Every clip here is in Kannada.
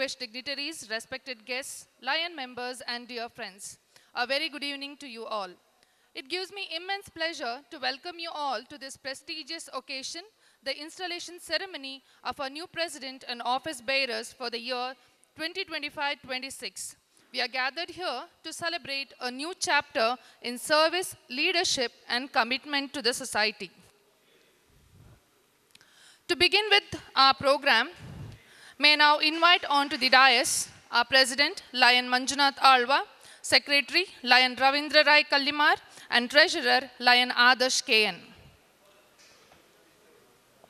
distinguished dignitaries, respected guests, Lion members, and dear friends. A very good evening to you all. It gives me immense pleasure to welcome you all to this prestigious occasion, the installation ceremony of our new president and office bearers for the year 2025-26. We are gathered here to celebrate a new chapter in service, leadership, and commitment to the society. To begin with our program, may I now invite onto the dais our President, Lion Manjunath Alva, Secretary, Lion Ravindra Rai Kallimar, and Treasurer, Lion Adarsh KN.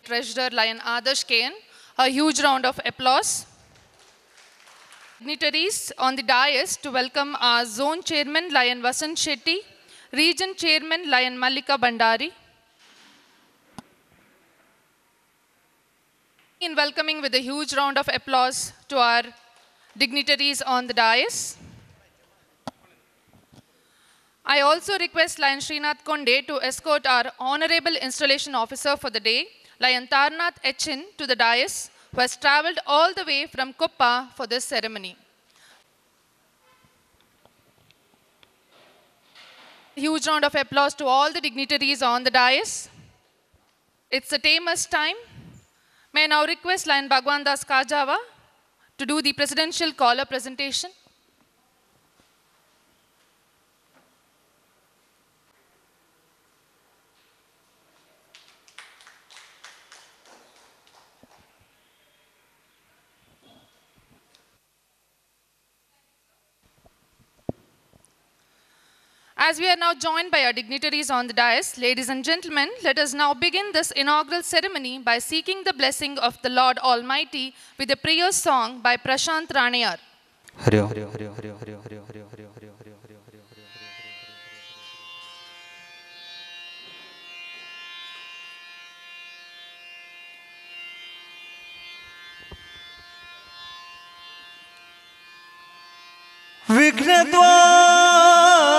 Treasurer, Lion Adarsh KN, a huge round of applause. Dignitaries on the dais to welcome our Zone Chairman, Lion Vasant Shetty, Region Chairman, Lion Mallika Bandari. In welcoming with a huge round of applause to our dignitaries on the dais. I also request Lion Srinath Konde to escort our Honorable Installation Officer for the day, Lion Tarnath Etchin, to the dais, who has travelled all the way from Kuppa for this ceremony. Huge round of applause to all the dignitaries on the dais. It's a Tamer's time. May I now request Lion Bhagwan Das Kajava to do the presidential caller presentation. As we are now joined by our dignitaries on the dais, ladies and gentlemen, let us now begin this inaugural ceremony by seeking the blessing of the Lord Almighty with a prayer song by Prashant Ranayar.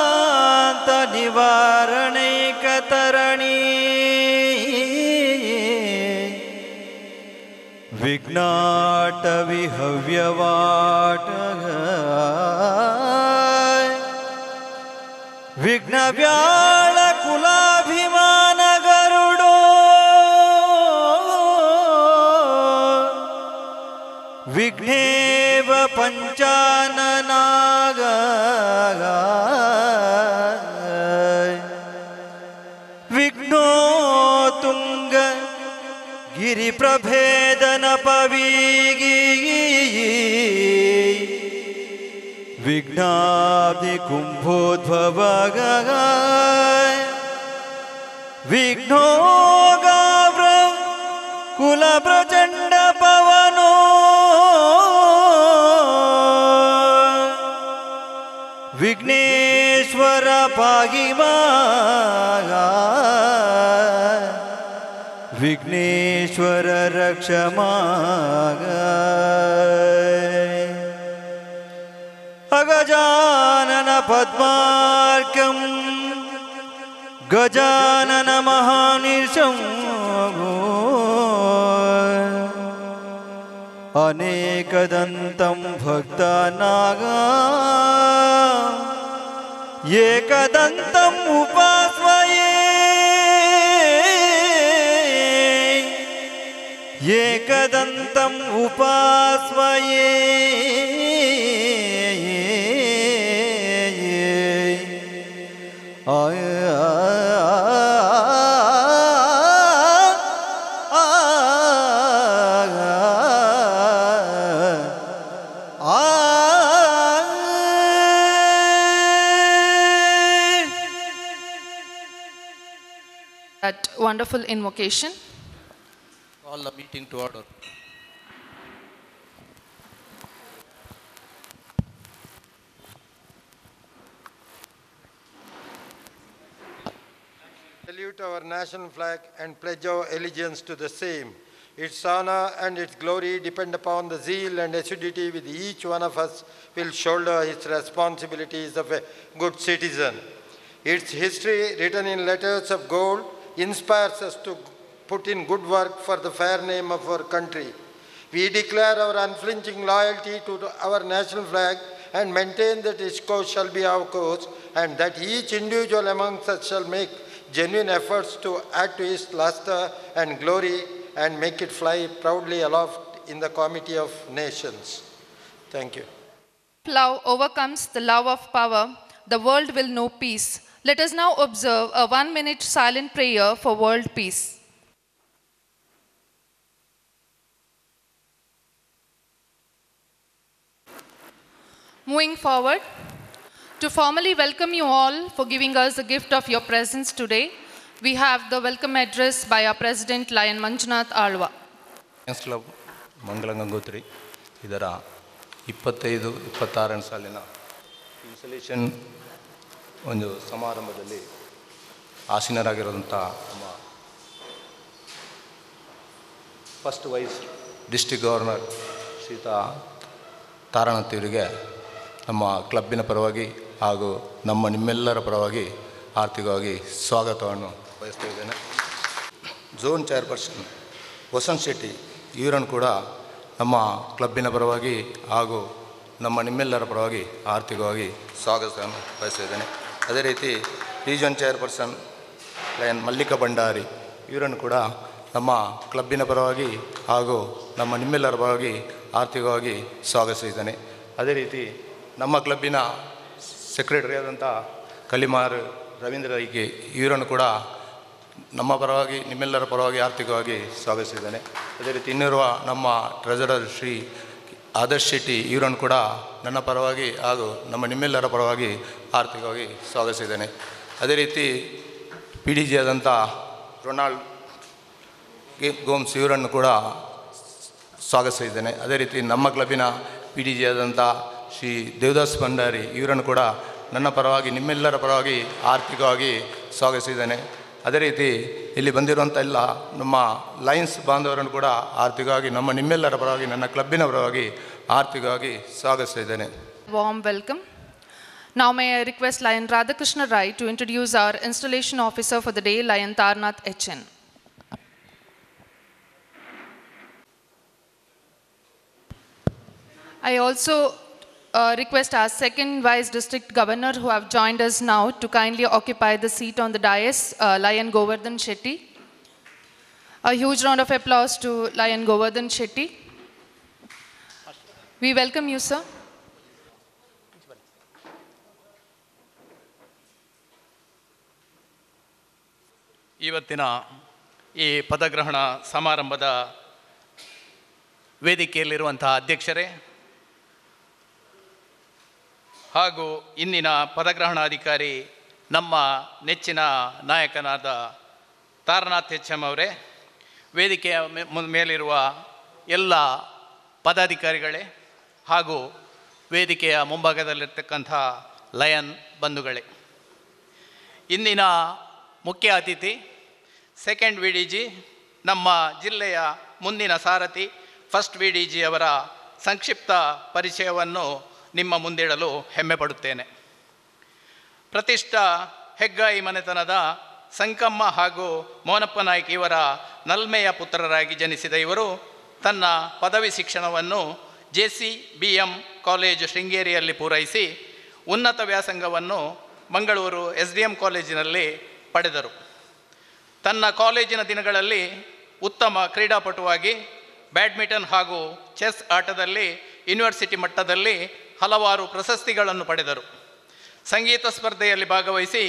Vignadvanta Nivaranekatarani Vignata Vihavyavata Vignavyala Kulabhimana Garudo Vigneva Panchananaga Vignotunga Giri Prabhedana Pavigi Vignabdi Kumbhodbhavaga Vignogavra Kula Prachanda Pavano Vigneshwara Pagimaga Vigneshwara Rakshamaga Agajanana Padmarkam Gajanana Mahanirsham Anekadantam Bhaktanaga Yekadantam Upasvaye Yekadantam Upasvaye That wonderful invocation. Call the meeting to order. Salute our national flag and pledge our allegiance to the same. Its honor and its glory depend upon the zeal and assiduity with each one of us will shoulder his responsibilities of a good citizen. Its history, written in letters of gold, inspires us to put in good work for the fair name of our country. We declare our unflinching loyalty to our national flag and maintain that its course shall be our course, and that each individual amongst us shall make genuine efforts to add to its luster and glory and make it fly proudly aloft in the comity of nations. Thank you. If love overcomes the love of power, the world will know peace. Let us now observe a 1-minute silent prayer for world peace. Moving forward, to formally welcome you all for giving us the gift of your presence today, we have the welcome address by our President Lion Manjunath Alwa. Lions club ಮಂಗಳ ಗಂಗೋತ್ರಿ ಇದರ 25-26ನೇ ಸಾಲಿನ ಇನ್ಸ್ಟಾಲೇಷನ್ ಒಂದು ಸಮಾರಂಭದಲ್ಲಿ ಆಸೀನರಾಗಿರುವಂಥ ನಮ್ಮ ಫಸ್ಟ್ ವೈಸ್ ಡಿಸ್ಟ್ರಿಕ್ಟ್ ಗವರ್ನರ್ ಶ್ರೀಯುತ ತಾರಾನಾಥ್ ಇವರಿಗೆ ನಮ್ಮ ಕ್ಲಬ್ಬಿನ ಪರವಾಗಿ ಹಾಗೂ ನಿಮ್ಮೆಲ್ಲರ ಪರವಾಗಿ ಆರ್ಥಿಕವಾಗಿ ಸ್ವಾಗತವನ್ನು ಬಯಸ್ತಾ ಇದ್ದೇನೆ. ಝೋನ್ ಚೇರ್ಪರ್ಸನ್ ವಸಂತ್ ಶೆಟ್ಟಿ ಇವರನ್ನು ಕೂಡ ನಮ್ಮ ಕ್ಲಬ್ಬಿನ ಪರವಾಗಿ ಹಾಗೂ ನಿಮ್ಮೆಲ್ಲರ ಪರವಾಗಿ ಆರ್ಥಿಕವಾಗಿ ಸ್ವಾಗತವನ್ನು ಬಯಸ್ತಿದ್ದೇನೆ. ಅದೇ ರೀತಿ region chairperson lion Mallika Bhandari ಇವರನ್ನು ಕೂಡ ನಮ್ಮ ಕ್ಲಬ್ಬಿನ ಪರವಾಗಿ ಹಾಗೂ ನಿಮ್ಮೆಲ್ಲರ ಪರವಾಗಿ ಆರ್ಥಿಕವಾಗಿ ಸ್ವಾಗತಿಸಿದ್ದೇನೆ. ಅದೇ ರೀತಿ ನಮ್ಮ ಕ್ಲಬ್ಬಿನ ಸೆಕ್ರೆಟರಿ ಆದಂಥ ಕಲಿಮಾರ್ ರವೀಂದ್ರ ರೈಕೆ ಇವರನ್ನು ಕೂಡ ನಮ್ಮ ಪರವಾಗಿ ನಿಮ್ಮೆಲ್ಲರ ಪರವಾಗಿ ಆರ್ಥಿಕವಾಗಿ ಸ್ವಾಗತಿಸಿದ್ದೇನೆ. ಅದೇ ರೀತಿ ಇನ್ನಿರುವ ನಮ್ಮ ಟ್ರೆಜರರ್ ಶ್ರೀ ಆದರ್ಶ್ ಶೆಟ್ಟಿ ಇವರನ್ನು ಕೂಡ ನನ್ನ ಪರವಾಗಿ ಹಾಗೂ ನಿಮ್ಮೆಲ್ಲರ ಪರವಾಗಿ ಆರ್ಥಿಕವಾಗಿ ಸ್ವಾಗತಿಸಿದ್ದೇನೆ. ಅದೇ ರೀತಿ ಪಿ ಡಿ ಜಿ ಆದಂಥ ರೊನಾಲ್ಡ್ ಗೋಮ್ಸ್ ಇವರನ್ನು ಕೂಡ ಸ್ವಾಗತಿಸಿದ್ದೇನೆ. ಅದೇ ರೀತಿ ನಮ್ಮ ಕ್ಲಬ್ಬಿನ ಪಿ ಡಿ ಜಿ ಆದಂಥ ಶ್ರೀ ದೇವದಾಸ್ ಭಂಡಾರಿ ಇವರನ್ನು ಕೂಡ ನನ್ನ ಪರವಾಗಿ ನಿಮ್ಮೆಲ್ಲರ ಪರವಾಗಿ ಆರ್ಥಿಕವಾಗಿ ಸ್ವಾಗತಿಸಿದ್ದೇನೆ. ಅದೇ ರೀತಿ ಇಲ್ಲಿ ಬಂದಿರುವಂಥ ಎಲ್ಲ ನಮ್ಮ ಲಯನ್ಸ್ ಬಾಂಧವರನ್ನು ಕೂಡ ಆರ್ಥಿಕವಾಗಿ ನಿಮ್ಮೆಲ್ಲರ ಪರವಾಗಿ ನನ್ನ ಕ್ಲಬ್ಬಿನ ಪರವಾಗಿ ಆರ್ಥಿಕವಾಗಿ ಸ್ವಾಗತಿಸಿದ್ದೇನೆ. Warm welcome. Now may I request Lion Radhakrishna Rai to introduce our installation officer for the day, Lion Tarnath HN. I also request our second Vice District Governor who have joined us now to kindly occupy the seat on the dais, Lion Govardhan Shetty. A huge round of applause to Lion Govardhan Shetty. We welcome you, sir. ಇವತ್ತಿನ ಈ ಪದಗ್ರಹಣ ಸಮಾರಂಭದ ವೇದಿಕೆಯಲ್ಲಿರುವಂತಹ ಅಧ್ಯಕ್ಷರೇ ಹಾಗೂ ಇಂದಿನ ಪದಗ್ರಹಣಾಧಿಕಾರಿ ನಮ್ಮ ನೆಚ್ಚಿನ ನಾಯಕನಾದ ತಾರನಾಥ್ HM ಅವರೇ, ವೇದಿಕೆಯ ಮೇಲಿರುವ ಎಲ್ಲ ಪದಾಧಿಕಾರಿಗಳೇ ಹಾಗೂ ವೇದಿಕೆಯ ಮುಂಭಾಗದಲ್ಲಿರ್ತಕ್ಕಂಥ ಲಯನ್ ಬಂಧುಗಳೇ, ಇಂದಿನ ಮುಖ್ಯ ಅತಿಥಿ ಸೆಕೆಂಡ್ ವಿ ಡಿ ಜಿ, ನಮ್ಮ ಜಿಲ್ಲೆಯ ಮುಂದಿನ ಸಾರಥಿ ಫಸ್ಟ್ ವಿ ಡಿ ಜಿ ಅವರ ಸಂಕ್ಷಿಪ್ತ ಪರಿಚಯವನ್ನು ನಿಮ್ಮ ಮುಂದಿಡಲು ಹೆಮ್ಮೆ ಪಡುತ್ತೇನೆ. ಪ್ರತಿಷ್ಠ ಹೆಗ್ಗಾಯಿ ಮನೆತನದ ಸಂಕಮ್ಮ ಹಾಗೂ ಮೋನಪ್ಪ ನಾಯ್ಕ ಇವರ ನಲ್ಮೆಯ ಪುತ್ರರಾಗಿ ಜನಿಸಿದ ಇವರು ತನ್ನ ಪದವಿ ಶಿಕ್ಷಣವನ್ನು JCBM ಕಾಲೇಜು ಶೃಂಗೇರಿಯಲ್ಲಿ ಪೂರೈಸಿ ಉನ್ನತ ವ್ಯಾಸಂಗವನ್ನು ಮಂಗಳೂರು SDM ಕಾಲೇಜಿನಲ್ಲಿ ಪಡೆದರು. ತನ್ನ ಕಾಲೇಜಿನ ದಿನಗಳಲ್ಲಿ ಉತ್ತಮ ಕ್ರೀಡಾಪಟುವಾಗಿ ಬ್ಯಾಡ್ಮಿಂಟನ್ ಹಾಗೂ ಚೆಸ್ ಆಟದಲ್ಲಿ ಯೂನಿವರ್ಸಿಟಿ ಮಟ್ಟದಲ್ಲಿ ಹಲವಾರು ಪ್ರಶಸ್ತಿಗಳನ್ನು ಪಡೆದರು. ಸಂಗೀತ ಸ್ಪರ್ಧೆಯಲ್ಲಿ ಭಾಗವಹಿಸಿ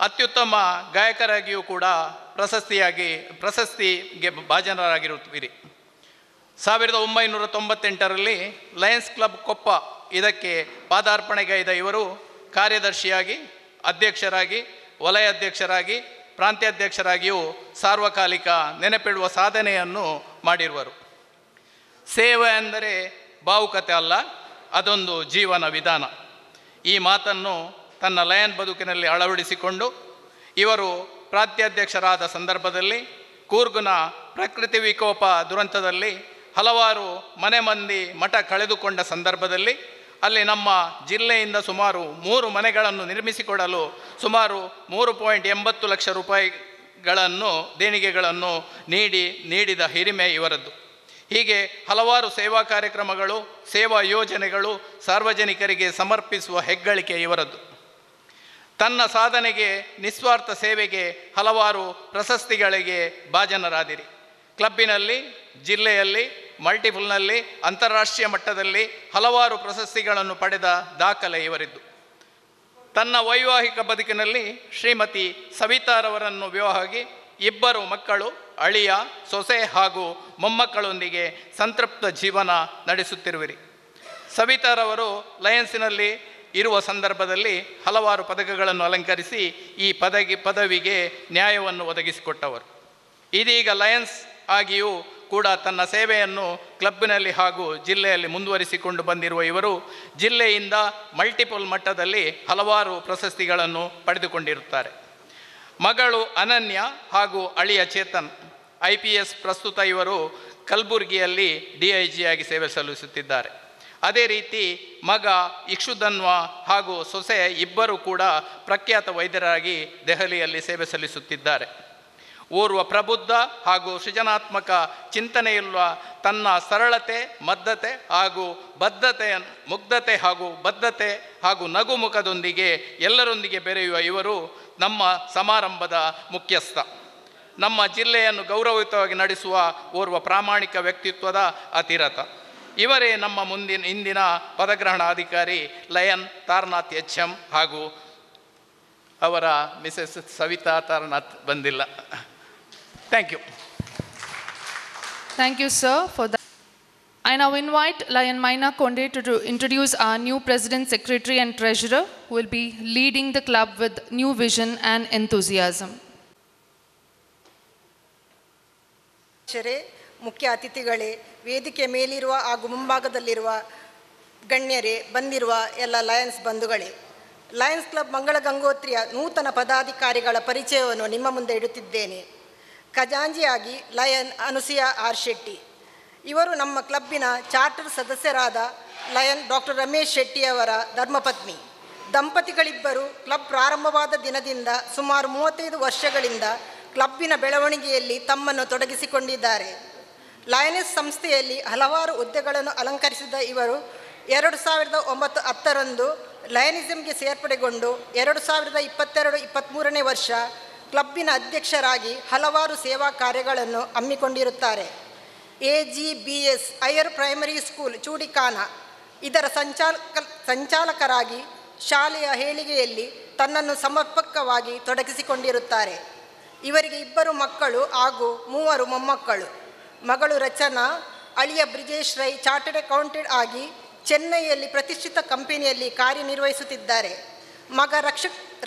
ಅತ್ಯುತ್ತಮ ಗಾಯಕರಾಗಿಯೂ ಕೂಡ ಪ್ರಶಸ್ತಿಗೆ ಭಾಜನರಾಗಿರುತ್ತೀರಿ. 1998ರಲ್ಲಿ ಲಯನ್ಸ್ ಕ್ಲಬ್ ಕೊಪ್ಪ ಇದಕ್ಕೆ ಪಾದಾರ್ಪಣೆಗೈದ ಇವರು ಕಾರ್ಯದರ್ಶಿಯಾಗಿ, ಅಧ್ಯಕ್ಷರಾಗಿ, ವಲಯ ಅಧ್ಯಕ್ಷರಾಗಿ, ಪ್ರಾಂತ್ಯಾಧ್ಯಕ್ಷರಾಗಿಯೂ ಸಾರ್ವಕಾಲಿಕ ನೆನಪಿಡುವ ಸಾಧನೆಯನ್ನು ಮಾಡಿರುವರು. ಸೇವೆ ಅಂದರೆ ಭಾವುಕತೆ ಅಲ್ಲ, ಅದೊಂದು ಜೀವನ ವಿಧಾನ. ಈ ಮಾತನ್ನು ತನ್ನ ಲಯನ್ ಬದುಕಿನಲ್ಲಿ ಅಳವಡಿಸಿಕೊಂಡು ಇವರು ಪ್ರಾಂತ್ಯಾಧ್ಯಕ್ಷರಾದ ಸಂದರ್ಭದಲ್ಲಿ ಕೂರ್ಗ್ನ ಪ್ರಕೃತಿ ವಿಕೋಪ ದುರಂತದಲ್ಲಿ ಹಲವಾರು ಮನೆ ಮಂದಿ ಮಠ ಕಳೆದುಕೊಂಡ ಸಂದರ್ಭದಲ್ಲಿ ಅಲ್ಲಿ ನಮ್ಮ ಜಿಲ್ಲೆಯಿಂದ ಸುಮಾರು 3 ಮನೆಗಳನ್ನು ನಿರ್ಮಿಸಿಕೊಡಲು ಸುಮಾರು 3.80 ಲಕ್ಷ ರೂಪಾಯಿಗಳನ್ನು ದೇಣಿಗೆಗಳನ್ನು ನೀಡಿದ ಹಿರಿಮೆ ಇವರದ್ದು. ಹೀಗೆ ಹಲವಾರು ಸೇವಾ ಕಾರ್ಯಕ್ರಮಗಳು, ಸೇವಾ ಯೋಜನೆಗಳು ಸಾರ್ವಜನಿಕರಿಗೆ ಸಮರ್ಪಿಸುವ ಹೆಗ್ಗಳಿಕೆ ಇವರದ್ದು. ತನ್ನ ಸಾಧನೆಗೆ, ನಿಸ್ವಾರ್ಥ ಸೇವೆಗೆ ಹಲವಾರು ಪ್ರಶಸ್ತಿಗಳಿಗೆ ಭಾಜನರಾದಿರಿ. ಕ್ಲಬ್ಬಿನಲ್ಲಿ, ಜಿಲ್ಲೆಯಲ್ಲಿ, ಮಲ್ಟಿಪಲ್ನಲ್ಲಿ, ಅಂತಾರಾಷ್ಟ್ರೀಯ ಮಟ್ಟದಲ್ಲಿ ಹಲವಾರು ಪ್ರಶಸ್ತಿಗಳನ್ನು ಪಡೆದ ದಾಖಲೆ ಇವರಿದ್ದು. ತನ್ನ ವೈವಾಹಿಕ ಬದುಕಿನಲ್ಲಿ ಶ್ರೀಮತಿ ಸವಿತಾರವರನ್ನು ವಿವಾಹವಾಗಿ 2 ಮಕ್ಕಳು, ಅಳಿಯ, ಸೊಸೆ ಹಾಗೂ ಮೊಮ್ಮಕ್ಕಳೊಂದಿಗೆ ಸಂತೃಪ್ತ ಜೀವನ ನಡೆಸುತ್ತಿರುವಿರಿ. ಸವಿತಾರವರು ಲಯನ್ಸಿನಲ್ಲಿ ಇರುವ ಸಂದರ್ಭದಲ್ಲಿ ಹಲವಾರು ಪದಕಗಳನ್ನು ಅಲಂಕರಿಸಿ ಈ ಪದವಿಗೆ ನ್ಯಾಯವನ್ನು ಒದಗಿಸಿಕೊಟ್ಟವರು. ಇದೀಗ ಲಯನ್ಸ್ ಆಗಿಯೂ ಕೂಡ ತನ್ನ ಸೇವೆಯನ್ನು ಕ್ಲಬ್ಬಿನಲ್ಲಿ ಹಾಗೂ ಜಿಲ್ಲೆಯಲ್ಲಿ ಮುಂದುವರಿಸಿಕೊಂಡು ಬಂದಿರುವ ಇವರು ಜಿಲ್ಲೆಯಿಂದ ಮಲ್ಟಿಪಲ್ ಮಟ್ಟದಲ್ಲಿ ಹಲವಾರು ಪ್ರಶಸ್ತಿಗಳನ್ನು ಪಡೆದುಕೊಂಡಿರುತ್ತಾರೆ. ಮಗಳು ಅನನ್ಯ ಹಾಗೂ ಅಳಿಯ ಚೇತನ್ IPS, ಪ್ರಸ್ತುತ ಇವರು ಕಲಬುರಗಿಯಲ್ಲಿ DIG ಆಗಿ ಸೇವೆ ಸಲ್ಲಿಸುತ್ತಿದ್ದಾರೆ. ಅದೇ ರೀತಿ ಮಗ ಇಕ್ಷುಧನ್ವ ಹಾಗೂ ಸೊಸೆ ಇಬ್ಬರು ಕೂಡ ಪ್ರಖ್ಯಾತ ವೈದ್ಯರಾಗಿ ದೆಹಲಿಯಲ್ಲಿ ಸೇವೆ ಸಲ್ಲಿಸುತ್ತಿದ್ದಾರೆ. ಓರ್ವ ಪ್ರಬುದ್ಧ ಹಾಗೂ ಸೃಜನಾತ್ಮಕ ಚಿಂತನೆಯುಳ್ಳ, ತನ್ನ ಸರಳತೆ, ಮುಗ್ಧತೆ ಹಾಗೂ ಬದ್ಧತೆ ಹಾಗೂ ನಗುಮುಖದೊಂದಿಗೆ ಎಲ್ಲರೊಂದಿಗೆ ಬೆರೆಯುವ ಇವರು ನಮ್ಮ ಸಮಾರಂಭದ ಮುಖ್ಯಸ್ಥ. ನಮ್ಮ ಜಿಲ್ಲೆಯನ್ನು ಗೌರವಯುತವಾಗಿ ನಡೆಸುವ ಓರ್ವ ಪ್ರಾಮಾಣಿಕ ವ್ಯಕ್ತಿತ್ವದ ಅತಿರಥ. ಇವರೇ ನಮ್ಮ ಇಂದಿನ ಪದಗ್ರಹಣಾಧಿಕಾರಿ ಲಯನ್ ತಾರನಾಥ್ HM ಹಾಗೂ ಅವರ ಮಿಸೆಸ್ ಸವಿತಾ ತಾರನಾಥ್ ಬಂದಿಲ್ಲ. Thank you. Thank you, sir, for that. I now invite Lion Maina Konde to introduce our new President, Secretary and Treasurer, who will be leading the club with new vision and enthusiasm. ಮುಖ್ಯ ಅತಿಥಿಗಳೇ, ವೇದಿಕೆ ಮೇಲಿರುವ ಹಾಗೂ ಮುಂಭಾಗದಲ್ಲಿರುವ ಗಣ್ಯರೇ, ಬಂದಿರುವ ಎಲ್ಲ ಲಯನ್ಸ್ ಬಂಧುಗಳೇ, ಲಯನ್ಸ್ ಕ್ಲಬ್ ಮಂಗಳ ಗಂಗೋತ್ರಿಯ ನೂತನ ಪದಾಧಿಕಾರಿಗಳ ಪರಿಚಯವನ್ನು ನಿಮ್ಮ ಮುಂದೆ ಇಡುತ್ತಿದ್ದೇನೆ. ಖಜಾಂಚಿಯಾಗಿ ಲಯನ್ ಅನುಸೂಯ R. ಶೆಟ್ಟಿ. ಇವರು ನಮ್ಮ ಕ್ಲಬ್ಬಿನ ಚಾರ್ಟರ್ ಸದಸ್ಯರಾದ ಲಯನ್ ಡಾಕ್ಟರ್ ರಮೇಶ್ ಶೆಟ್ಟಿಯವರ ಧರ್ಮಪತ್ನಿ. ದಂಪತಿಗಳಿಬ್ಬರು ಕ್ಲಬ್ ಪ್ರಾರಂಭವಾದ ದಿನದಿಂದ ಸುಮಾರು 35 ವರ್ಷಗಳಿಂದ ಕ್ಲಬ್ಬಿನ ಬೆಳವಣಿಗೆಯಲ್ಲಿ ತಮ್ಮನ್ನು ತೊಡಗಿಸಿಕೊಂಡಿದ್ದಾರೆ. ಲಯನೆಸ್ ಸಂಸ್ಥೆಯಲ್ಲಿ ಹಲವಾರು ಹುದ್ದೆಗಳನ್ನು ಅಲಂಕರಿಸಿದ ಇವರು 2009-10ರಂದು ಲಯನಿಸಮ್ಗೆ ಸೇರ್ಪಡೆಗೊಂಡು 2022-23ನೇ ವರ್ಷ ಕ್ಲಬ್ಬಿನ ಅಧ್ಯಕ್ಷರಾಗಿ ಹಲವಾರು ಸೇವಾ ಕಾರ್ಯಗಳನ್ನು ಹಮ್ಮಿಕೊಂಡಿರುತ್ತಾರೆ. AGBS ಹೈಯರ್ ಪ್ರೈಮರಿ ಸ್ಕೂಲ್ ಚೂಡಿಕಾನ ಇದರ ಸಂಚಾಲಕರಾಗಿ ಶಾಲೆಯ ಏಳಿಗೆಯಲ್ಲಿ ತನ್ನನ್ನು ಸಮರ್ಪಕವಾಗಿ ತೊಡಗಿಸಿಕೊಂಡಿರುತ್ತಾರೆ. ಇವರಿಗೆ 2 ಮಕ್ಕಳು ಹಾಗೂ 3 ಮೊಮ್ಮಕ್ಕಳು. ಮಗಳು ರಚನಾ, ಅಳಿಯ ಬ್ರಿಜೇಶ್ ರೈ ಚಾರ್ಟರ್ಡ್ ಅಕೌಂಟೆಂಟ್ ಆಗಿ ಚೆನ್ನೈಯಲ್ಲಿ ಪ್ರತಿಷ್ಠಿತ ಕಂಪನಿಯಲ್ಲಿ ಕಾರ್ಯನಿರ್ವಹಿಸುತ್ತಿದ್ದಾರೆ. ಮಗ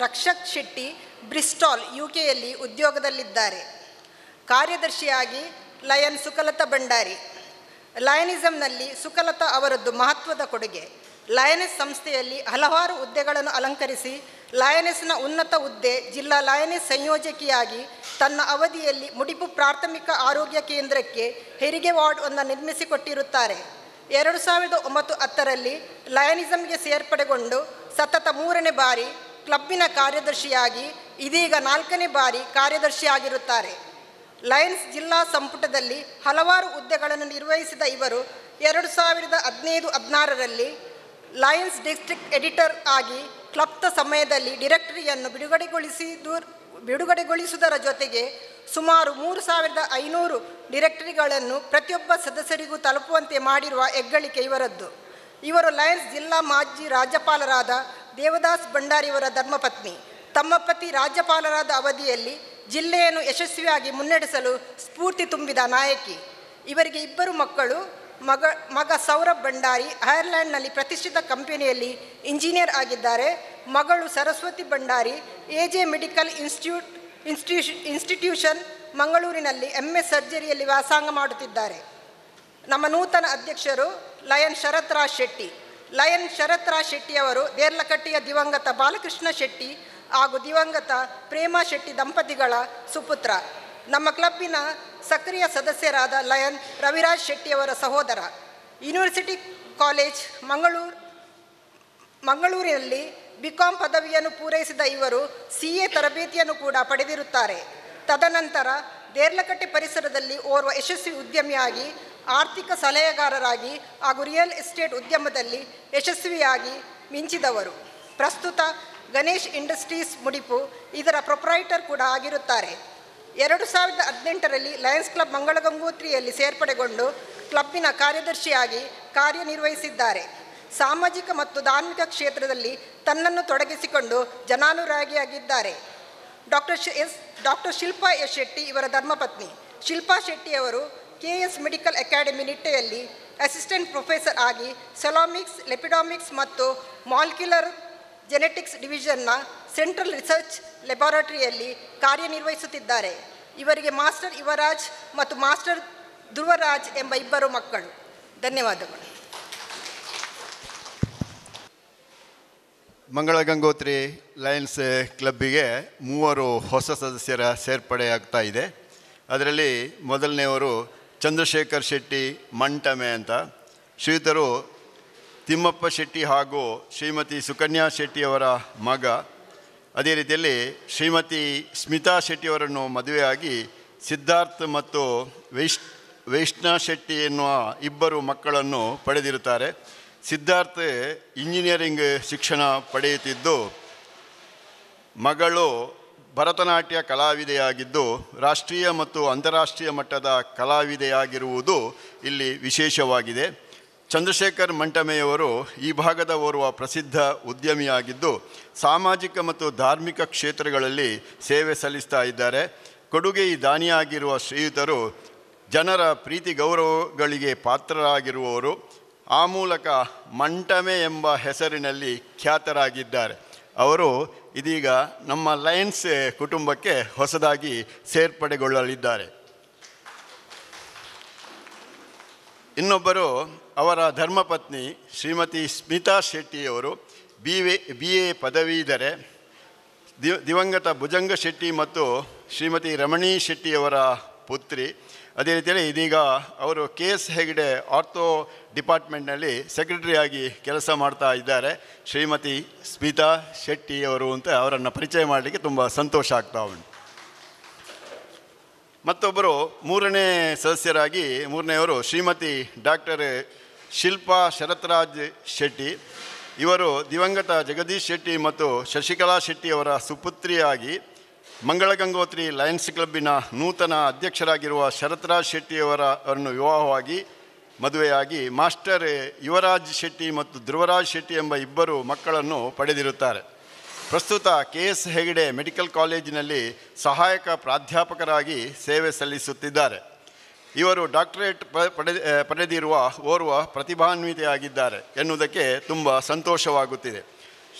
ರಕ್ಷಕ್ ಶೆಟ್ಟಿ ಬ್ರಿಸ್ಟಾಲ್ UKಯಲ್ಲಿ ಉದ್ಯೋಗದಲ್ಲಿದ್ದಾರೆ. ಕಾರ್ಯದರ್ಶಿಯಾಗಿ ಲಯನ್ ಸುಕಲತಾ ಭಂಡಾರಿ. ಲಯನಿಸಮ್ನಲ್ಲಿ ಸುಕಲತಾ ಅವರದ್ದು ಮಹತ್ವದ ಕೊಡುಗೆ. ಲಯನೆಸ್ ಸಂಸ್ಥೆಯಲ್ಲಿ ಹಲವಾರು ಹುದ್ದೆಗಳನ್ನು ಅಲಂಕರಿಸಿ ಲಯನೆಸ್ನ ಉನ್ನತ ಹುದ್ದೆ ಜಿಲ್ಲಾ ಲಯನೆಸ್ ಸಂಯೋಜಕಿಯಾಗಿ ತನ್ನ ಅವಧಿಯಲ್ಲಿ ಮುಡಿಪು ಪ್ರಾಥಮಿಕ ಆರೋಗ್ಯ ಕೇಂದ್ರಕ್ಕೆ ಹೆರಿಗೆ ವಾರ್ಡ್ ಒಂದು ನಿರ್ಮಿಸಿಕೊಟ್ಟಿರುತ್ತಾರೆ. 2009-10ರಲ್ಲಿ ಲಯನಿಸಮ್ಗೆ ಸೇರ್ಪಡೆಗೊಂಡು ಸತತ 3ನೇ ಬಾರಿ ಕ್ಲಬ್ಬಿನ ಕಾರ್ಯದರ್ಶಿಯಾಗಿ ಇದೀಗ 4ನೇ ಬಾರಿ ಕಾರ್ಯದರ್ಶಿಯಾಗಿರುತ್ತಾರೆ. ಲಯನ್ಸ್ ಜಿಲ್ಲಾ ಸಂಪುಟದಲ್ಲಿ ಹಲವಾರು ಹುದ್ದೆಗಳನ್ನು ನಿರ್ವಹಿಸಿದ ಇವರು 2015-16ರಲ್ಲಿ ಲಯನ್ಸ್ ಡಿಸ್ಟ್ರಿಕ್ಟ್ ಎಡಿಟರ್ ಆಗಿ ಕ್ಲಬ್ನ ಸಮಯದಲ್ಲಿ ಡಿರೆಕ್ಟರಿಯನ್ನು ಬಿಡುಗಡೆಗೊಳಿಸುವುದರ ಜೊತೆಗೆ ಸುಮಾರು 3500 ಡಿರೆಕ್ಟರಿಗಳನ್ನು ಪ್ರತಿಯೊಬ್ಬ ಸದಸ್ಯರಿಗೂ ತಲುಪುವಂತೆ ಮಾಡಿರುವ ಹೆಗ್ಗಳಿಕೆ ಇವರದ್ದು. ಇವರು ಲಯನ್ಸ್ ಜಿಲ್ಲಾ ಮಾಜಿ ರಾಜ್ಯಪಾಲರಾದ ದೇವದಾಸ್ ಭಂಡಾರಿಯವರ ಧರ್ಮಪತ್ನಿ. ತಮ್ಮ ಪತಿ ರಾಜ್ಯಪಾಲರಾದ ಅವಧಿಯಲ್ಲಿ ಜಿಲ್ಲೆಯನ್ನು ಯಶಸ್ವಿಯಾಗಿ ಮುನ್ನಡೆಸಲು ಸ್ಫೂರ್ತಿ ತುಂಬಿದ ನಾಯಕಿ. ಇವರಿಗೆ 2 ಮಕ್ಕಳು. ಮಗ ಸೌರಭ್ ಭಂಡಾರಿ ಐರ್ಲೆಂಡ್ನಲ್ಲಿ ಪ್ರತಿಷ್ಠಿತ ಕಂಪನಿಯಲ್ಲಿ ಇಂಜಿನಿಯರ್ ಆಗಿದ್ದಾರೆ. ಮಗಳು Saraswati Bhandari AJ medical institution ಮಂಗಳೂರಿನಲ್ಲಿ MS ಸರ್ಜರಿಯಲ್ಲಿ ವ್ಯಾಸಂಗ ಮಾಡುತ್ತಿದ್ದಾರೆ. ನಮ್ಮ ನೂತನ ಅಧ್ಯಕ್ಷರು ಲಯನ್ ಶರತ್ ರಾಜ್ ಶೆಟ್ಟಿ. ಲಯನ್ ಶರತ್ ರಾಜ್ ಶೆಟ್ಟಿಯವರು ದೇರ್ಲಕಟ್ಟೆಯ ದಿವಂಗತ ಬಾಲಕೃಷ್ಣ ಶೆಟ್ಟಿ ಹಾಗೂ ದಿವಂಗತ ಪ್ರೇಮಾ ಶೆಟ್ಟಿ ದಂಪತಿಗಳ ಸುಪುತ್ರ. ನಮ್ಮ ಕ್ಲಬ್ಬಿನ ಸಕ್ರಿಯ ಸದಸ್ಯರಾದ ಲಯನ್ ರವಿರಾಜ್ ಶೆಟ್ಟಿಯವರ ಸಹೋದರ. ಯೂನಿವರ್ಸಿಟಿ ಕಾಲೇಜ್ ಮಂಗಳೂರಿನಲ್ಲಿ BCom ಪದವಿಯನ್ನು ಪೂರೈಸಿದ ಇವರು CA ತರಬೇತಿಯನ್ನು ಕೂಡ ಪಡೆದಿರುತ್ತಾರೆ. ತದನಂತರ ದೇರ್ಲಕಟ್ಟೆ ಪರಿಸರದಲ್ಲಿ ಓರ್ವ ಯಶಸ್ವಿ ಉದ್ಯಮಿಯಾಗಿ, ಆರ್ಥಿಕ ಸಲಹೆಗಾರರಾಗಿ ಹಾಗೂ ರಿಯಲ್ ಎಸ್ಟೇಟ್ ಉದ್ಯಮದಲ್ಲಿ ಯಶಸ್ವಿಯಾಗಿ ಮಿಂಚಿದವರು. ಪ್ರಸ್ತುತ ಗಣೇಶ್ ಇಂಡಸ್ಟ್ರೀಸ್ ಮುಡಿಪು ಇದರ ಪ್ರೊಪ್ರೈಟರ್ ಕೂಡ ಆಗಿರುತ್ತಾರೆ. 2018ರಲ್ಲಿ ಲಯನ್ಸ್ ಕ್ಲಬ್ ಮಂಗಳಗಂಗೋತ್ರಿಯಲ್ಲಿ ಸೇರ್ಪಡೆಗೊಂಡು ಕ್ಲಬ್ಬಿನ ಕಾರ್ಯದರ್ಶಿಯಾಗಿ ಕಾರ್ಯನಿರ್ವಹಿಸಿದ್ದಾರೆ. ಸಾಮಾಜಿಕ ಮತ್ತು ಧಾರ್ಮಿಕ ಕ್ಷೇತ್ರದಲ್ಲಿ ತನ್ನನ್ನು ತೊಡಗಿಸಿಕೊಂಡು ಜನಾನುರಾಗಿಯಾಗಿದ್ದಾರೆ. ಡಾಕ್ಟರ್ ಶಿಲ್ಪಾ ಎಸ್ ಶೆಟ್ಟಿ ಇವರ ಧರ್ಮಪತ್ನಿ. ಶಿಲ್ಪಾ ಶೆಟ್ಟಿಯವರು KS ಮೆಡಿಕಲ್ ಅಕಾಡೆಮಿ ನಿಟ್ಟೆಯಲ್ಲಿ ಅಸಿಸ್ಟೆಂಟ್ ಪ್ರೊಫೆಸರ್ ಆಗಿ ಸೆಲಾಮಿಕ್ಸ್, ಲೆಪಿಡಾಮಿಕ್ಸ್ ಮತ್ತು ಮಾಲಿಕ್ಯುಲರ್ ಜೆನೆಟಿಕ್ಸ್ ಡಿವಿಷನ್ನ ಸೆಂಟ್ರಲ್ ರಿಸರ್ಚ್ ಲ್ಯಾಬೊರೇಟರಿಯಲ್ಲಿ ಕಾರ್ಯನಿರ್ವಹಿಸುತ್ತಿದ್ದಾರೆ. ಇವರಿಗೆ ಮಾಸ್ಟರ್ ಯುವರಾಜ್ ಮತ್ತು ಮಾಸ್ಟರ್ ಧ್ರುವರಾಜ್ ಎಂಬ ಇಬ್ಬರು ಮಕ್ಕಳು. ಧನ್ಯವಾದಗಳು. ಮಂಗಳಗಂಗೋತ್ರಿ ಲಯನ್ಸ್ ಕ್ಲಬ್ಬಿಗೆ 3 ಹೊಸ ಸದಸ್ಯರ ಸೇರ್ಪಡೆಯಾಗ್ತಾ ಇದೆ. ಅದರಲ್ಲಿ ಮೊದಲನೆಯವರು ಚಂದ್ರಶೇಖರ್ ಶೆಟ್ಟಿ ಮಂಟಮೆ ಅಂತ. ಶ್ರೀಯುತರು ತಿಮ್ಮಪ್ಪ ಶೆಟ್ಟಿ ಹಾಗೂ ಶ್ರೀಮತಿ ಸುಕನ್ಯಾ ಶೆಟ್ಟಿಯವರ ಮಗ. ಅದೇ ರೀತಿಯಲ್ಲಿ ಶ್ರೀಮತಿ ಸ್ಮಿತಾ ಶೆಟ್ಟಿಯವರನ್ನು ಮದುವೆಯಾಗಿ ಸಿದ್ಧಾರ್ಥ್ ಮತ್ತು ವೈಷ್ಣಾ ಶೆಟ್ಟಿ ಎನ್ನುವ ಇಬ್ಬರು ಮಕ್ಕಳನ್ನು ಪಡೆದಿರುತ್ತಾರೆ. ಸಿದ್ಧಾರ್ಥ್ ಇಂಜಿನಿಯರಿಂಗ್ ಶಿಕ್ಷಣ ಪಡೆಯುತ್ತಿದ್ದು, ಮಗಳು ಭರತನಾಟ್ಯ ಕಲಾವಿದೆಯಾಗಿದ್ದು ರಾಷ್ಟ್ರೀಯ ಮತ್ತು ಅಂತಾರಾಷ್ಟ್ರೀಯ ಮಟ್ಟದ ಕಲಾವಿದೆಯಾಗಿರುವುದು ಇಲ್ಲಿ ವಿಶೇಷವಾಗಿದೆ. ಚಂದ್ರಶೇಖರ್ ಮಂಟಮೆಯವರು ಈ ಭಾಗದ ಓರ್ವ ಪ್ರಸಿದ್ಧ ಉದ್ಯಮಿಯಾಗಿದ್ದು ಸಾಮಾಜಿಕ ಮತ್ತು ಧಾರ್ಮಿಕ ಕ್ಷೇತ್ರಗಳಲ್ಲಿ ಸೇವೆ ಸಲ್ಲಿಸ್ತಾ ಇದ್ದಾರೆ. ಕೊಡುಗೆ ದಾನಿಯಾಗಿರುವ ಶ್ರೀಯುತರು ಜನರ ಪ್ರೀತಿ ಗೌರವಗಳಿಗೆ ಪಾತ್ರರಾಗಿರುವವರು. ಆ ಮೂಲಕ ಮಂಟಮೆ ಎಂಬ ಹೆಸರಿನಲ್ಲಿ ಖ್ಯಾತರಾಗಿದ್ದಾರೆ. ಅವರು ಇದೀಗ ನಮ್ಮ ಲಯನ್ಸ್ ಕುಟುಂಬಕ್ಕೆ ಹೊಸದಾಗಿ ಸೇರ್ಪಡೆಗೊಳ್ಳಲಿದ್ದಾರೆ. ಇನ್ನೊಬ್ಬರು ಅವರ ಧರ್ಮಪತ್ನಿ ಶ್ರೀಮತಿ ಸ್ಮಿತಾ ಶೆಟ್ಟಿಯವರು BA ಪದವೀಧರೆ. ದಿವಂಗತ ಭುಜಂಗ ಶೆಟ್ಟಿ ಮತ್ತು ಶ್ರೀಮತಿ ರಮಣಿ ಶೆಟ್ಟಿಯವರ ಪುತ್ರಿ. ಅದೇ ರೀತಿಯಲ್ಲಿ ಇದೀಗ ಅವರು KS ಹೆಗ್ಡೆ ಆರ್ಥೋ ಡಿಪಾರ್ಟ್ಮೆಂಟ್ನಲ್ಲಿ ಸೆಕ್ರೆಟರಿಯಾಗಿ ಕೆಲಸ ಮಾಡ್ತಾ ಇದ್ದಾರೆ. ಶ್ರೀಮತಿ ಸ್ಮಿತಾ ಶೆಟ್ಟಿಯವರು ಅಂತ ಅವರನ್ನು ಪರಿಚಯ ಮಾಡಲಿಕ್ಕೆ ತುಂಬ ಸಂತೋಷ ಆಗ್ತಾ ಉಂಟು. ಮತ್ತೊಬ್ಬರು ಮೂರನೇ ಸದಸ್ಯರಾಗಿ ಮೂರನೆಯವರು ಶ್ರೀಮತಿ ಡಾಕ್ಟರ್ ಶಿಲ್ಪಾ ಶರತ್ರಾಜ್ ಶೆಟ್ಟಿ. ಇವರು ದಿವಂಗತ ಜಗದೀಶ್ ಶೆಟ್ಟಿ ಮತ್ತು ಶಶಿಕಲಾ ಶೆಟ್ಟಿಯವರ ಸುಪುತ್ರಿಯಾಗಿ ಮಂಗಳಗಂಗೋತ್ರಿ ಲಯನ್ಸ್ ಕ್ಲಬ್ಬಿನ ನೂತನ ಅಧ್ಯಕ್ಷರಾಗಿರುವ ಶರತ್ರಾಜ್ ಶೆಟ್ಟಿಯವರನ್ನು ವಿವಾಹವಾಗಿ ಮದುವೆಯಾಗಿ ಮಾಸ್ಟರ್ ಯುವರಾಜ್ ಶೆಟ್ಟಿ ಮತ್ತು ಧ್ರುವರಾಜ್ ಶೆಟ್ಟಿ ಎಂಬ ಇಬ್ಬರು ಮಕ್ಕಳನ್ನು ಪಡೆದಿರುತ್ತಾರೆ. ಪ್ರಸ್ತುತ KS ಹೆಗ್ಡೆ ಮೆಡಿಕಲ್ ಕಾಲೇಜಿನಲ್ಲಿ ಸಹಾಯಕ ಪ್ರಾಧ್ಯಾಪಕರಾಗಿ ಸೇವೆ ಸಲ್ಲಿಸುತ್ತಿದ್ದಾರೆ. ಇವರು ಡಾಕ್ಟರೇಟ್ ಪಡೆದಿರುವ ಓರ್ವ ಪ್ರತಿಭಾನ್ವಿತೆಯಾಗಿದ್ದಾರೆ ಎನ್ನುವುದಕ್ಕೆ ತುಂಬ ಸಂತೋಷವಾಗುತ್ತಿದೆ.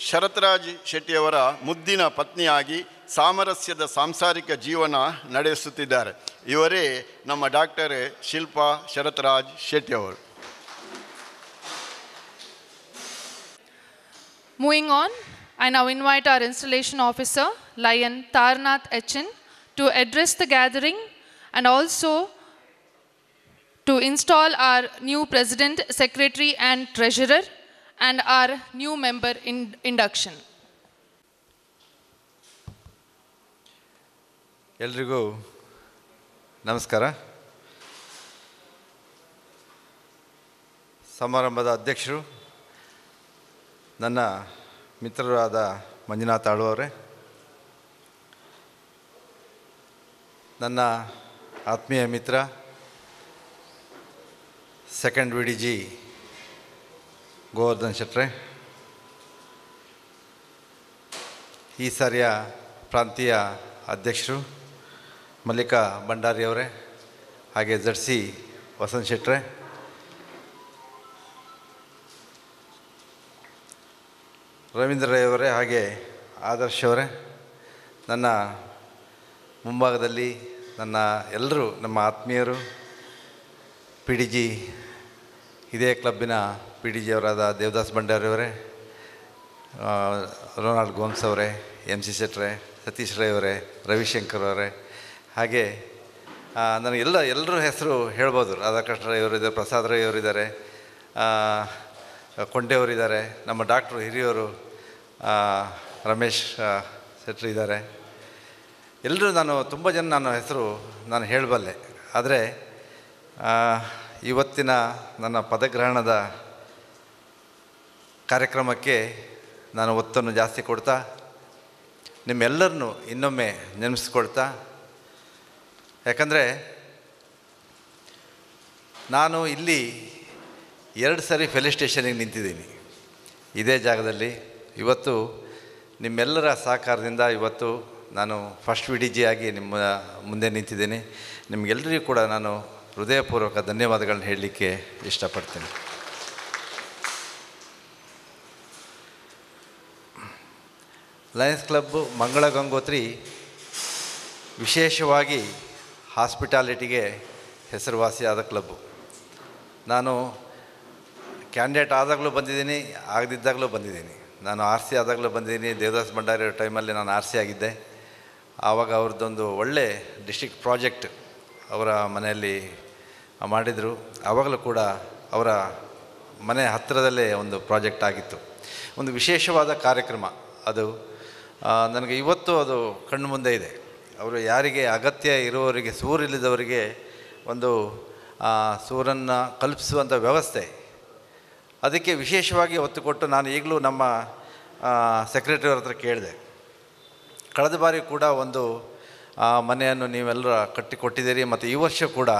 ಶರತ್ರಾಜ್ ಶೆಟ್ಟಿಯವರ ಮುದ್ದಿನ ಪತ್ನಿಯಾಗಿ ಸಾಮರಸ್ಯದ ಸಾಂಸಾರಿಕ ಜೀವನ ನಡೆಸುತ್ತಿದ್ದಾರೆ. ಇವರೇ ನಮ್ಮ ಡಾಕ್ಟರ್ ಶಿಲ್ಪಾ ಶರತ್ರಾಜ್ ಶೆಟ್ಟಿಯವರು. Moving on, I now invite our installation officer, Lion Tarnath Etchen, to address the gathering and also to install our new president, secretary and treasurer and our new member induction. ಎಲ್ರಿಗೂ ನಮಸ್ಕಾರ. ಸಮಾರಂಭದ ಅಧ್ಯಕ್ಷರು, ನನ್ನ ಮಿತ್ರರಾದ ಮಂಜುನಾಥ್ ಆಳ್ವವರೇ, ನನ್ನ ಆತ್ಮೀಯ ಮಿತ್ರ ಸೆಕೆಂಡ್ VDG ಗೋವರ್ಧನ್ ಶೆಟ್ರೆ, ಈ ಸಾರಿಯ ಪ್ರಾಂತೀಯ ಅಧ್ಯಕ್ಷರು ಮಲ್ಲಿಕಾ ಭಂಡಾರಿಯವರೇ, ಹಾಗೆ ZC ವಸಂತ್ ಶೆಟ್ರೆ, ರವೀಂದ್ರ ರೈ ಅವರೇ, ಹಾಗೆ ಆದರ್ಶ್ ಅವರೇ, ನನ್ನ ಮುಂಭಾಗದಲ್ಲಿ ನನ್ನ ಎಲ್ಲರೂ ನಮ್ಮ ಆತ್ಮೀಯರು, PDG ಇದೇ ಕ್ಲಬ್ಬಿನ PDG ಅವರಾದ ದೇವದಾಸ್ ಭಂಡಾರಿ ಅವರೇ, ರೊನಾಲ್ಡ್ ಗೋಮ್ಸ್ ಅವರೇ, MC ಶೆಟ್ರೆ, ಸತೀಶ್ ರೈ ಅವರೇ, ರವಿಶಂಕರ್ ಅವರೇ, ಹಾಗೆ ನನಗೆ ಎಲ್ಲರ ಹೆಸರು ಹೇಳ್ಬೋದು. ರಾಧಾಕೃಷ್ಣ ರೈ ಅವರಿದ್ದಾರೆ, ಪ್ರಸಾದ್ ರೈ ಅವರಿದ್ದಾರೆ, ಕೊಂಡೆಯವರಿದ್ದಾರೆ, ನಮ್ಮ ಡಾಕ್ಟ್ರು ಹಿರಿಯವರು ರಮೇಶ್ ಶೆಟ್ರು ಇದ್ದಾರೆ. ಎಲ್ಲರೂ ತುಂಬ ಜನ ನನ್ನ ಹೆಸರು ನಾನು ಹೇಳಬಲ್ಲೆ. ಆದರೆ ಇವತ್ತಿನ ನನ್ನ ಪದಗ್ರಹಣದ ಕಾರ್ಯಕ್ರಮಕ್ಕೆ ನಾನು ಒತ್ತನ್ನು ಜಾಸ್ತಿ ಕೊಡ್ತಾ ನಿಮ್ಮೆಲ್ಲರನ್ನೂ ಇನ್ನೊಮ್ಮೆ ನೆನೆಸ್ಕೊಳ್ತಾ, ಯಾಕಂದರೆ ನಾನು ಇಲ್ಲಿ 2 ಸರಿ ಫೆಲಿಸ್ಟೇಷನಿಗೆ ನಿಂತಿದ್ದೀನಿ ಇದೇ ಜಾಗದಲ್ಲಿ. ಇವತ್ತು ನಿಮ್ಮೆಲ್ಲರ ಸಹಕಾರದಿಂದ ಇವತ್ತು ನಾನು ಫಸ್ಟ್ VDG ಆಗಿ ನಿಮ್ಮ ಮುಂದೆ ನಿಂತಿದ್ದೀನಿ. ನಿಮಗೆಲ್ಲರಿಗೂ ಕೂಡ ನಾನು ಹೃದಯಪೂರ್ವಕ ಧನ್ಯವಾದಗಳನ್ನ ಹೇಳಲಿಕ್ಕೆ ಇಷ್ಟಪಡ್ತೀನಿ. ಲಯನ್ಸ್ ಕ್ಲಬ್ ಮಂಗಳ ಗಂಗೋತ್ರಿ ವಿಶೇಷವಾಗಿ ಹಾಸ್ಪಿಟಾಲಿಟಿಗೆ ಹೆಸರುವಾಸಿಯಾದ ಕ್ಲಬ್ಬು. ನಾನು ಕ್ಯಾಂಡಿಡೇಟ್ ಆದಾಗಲೂ ಬಂದಿದ್ದೀನಿ, ಆಗದಿದ್ದಾಗಲೂ ಬಂದಿದ್ದೀನಿ. ನಾನು RC ಆದಾಗಲೂ ಬಂದಿದ್ದೀನಿ. ದೇವದಾಸ್ ಭಂಡಾರಿ ಟೈಮಲ್ಲಿ ನಾನು RC ಆಗಿದ್ದೆ. ಆವಾಗ ಅವ್ರದ್ದೊಂದು ಒಳ್ಳೆ ಡಿಸ್ಟ್ರಿಕ್ಟ್ ಪ್ರಾಜೆಕ್ಟ್ ಅವರ ಮನೆಯಲ್ಲಿ ಮಾಡಿದರು. ಆವಾಗಲೂ ಕೂಡ ಅವರ ಮನೆ ಹತ್ತಿರದಲ್ಲೇ ಒಂದು ಪ್ರಾಜೆಕ್ಟ್ ಆಗಿತ್ತು. ಒಂದು ವಿಶೇಷವಾದ ಕಾರ್ಯಕ್ರಮ ಅದು. ನನಗೆ ಇವತ್ತು ಅದು ಕಣ್ಣು ಮುಂದೆ ಇದೆ. ಅವರು ಯಾರಿಗೆ ಅಗತ್ಯ ಇರುವವರಿಗೆ, ಸೂರಿಲ್ಲದವರಿಗೆ ಒಂದು ಸೂರನ್ನು ಕಲ್ಪಿಸುವಂಥ ವ್ಯವಸ್ಥೆ, ಅದಕ್ಕೆ ವಿಶೇಷವಾಗಿ ಒತ್ತು ಕೊಟ್ಟು ನಾನು ಈಗಲೂ ನಮ್ಮ ಸೆಕ್ರೆಟರಿ ಅವ್ರ ಹತ್ರ ಕೇಳಿದೆ. ಕಳೆದ ಬಾರಿ ಕೂಡ ಒಂದು ಮನೆಯನ್ನು ನೀವೆಲ್ಲರ ಕಟ್ಟಿಕೊಟ್ಟಿದ್ದೀರಿ ಮತ್ತು ಈ ವರ್ಷ ಕೂಡ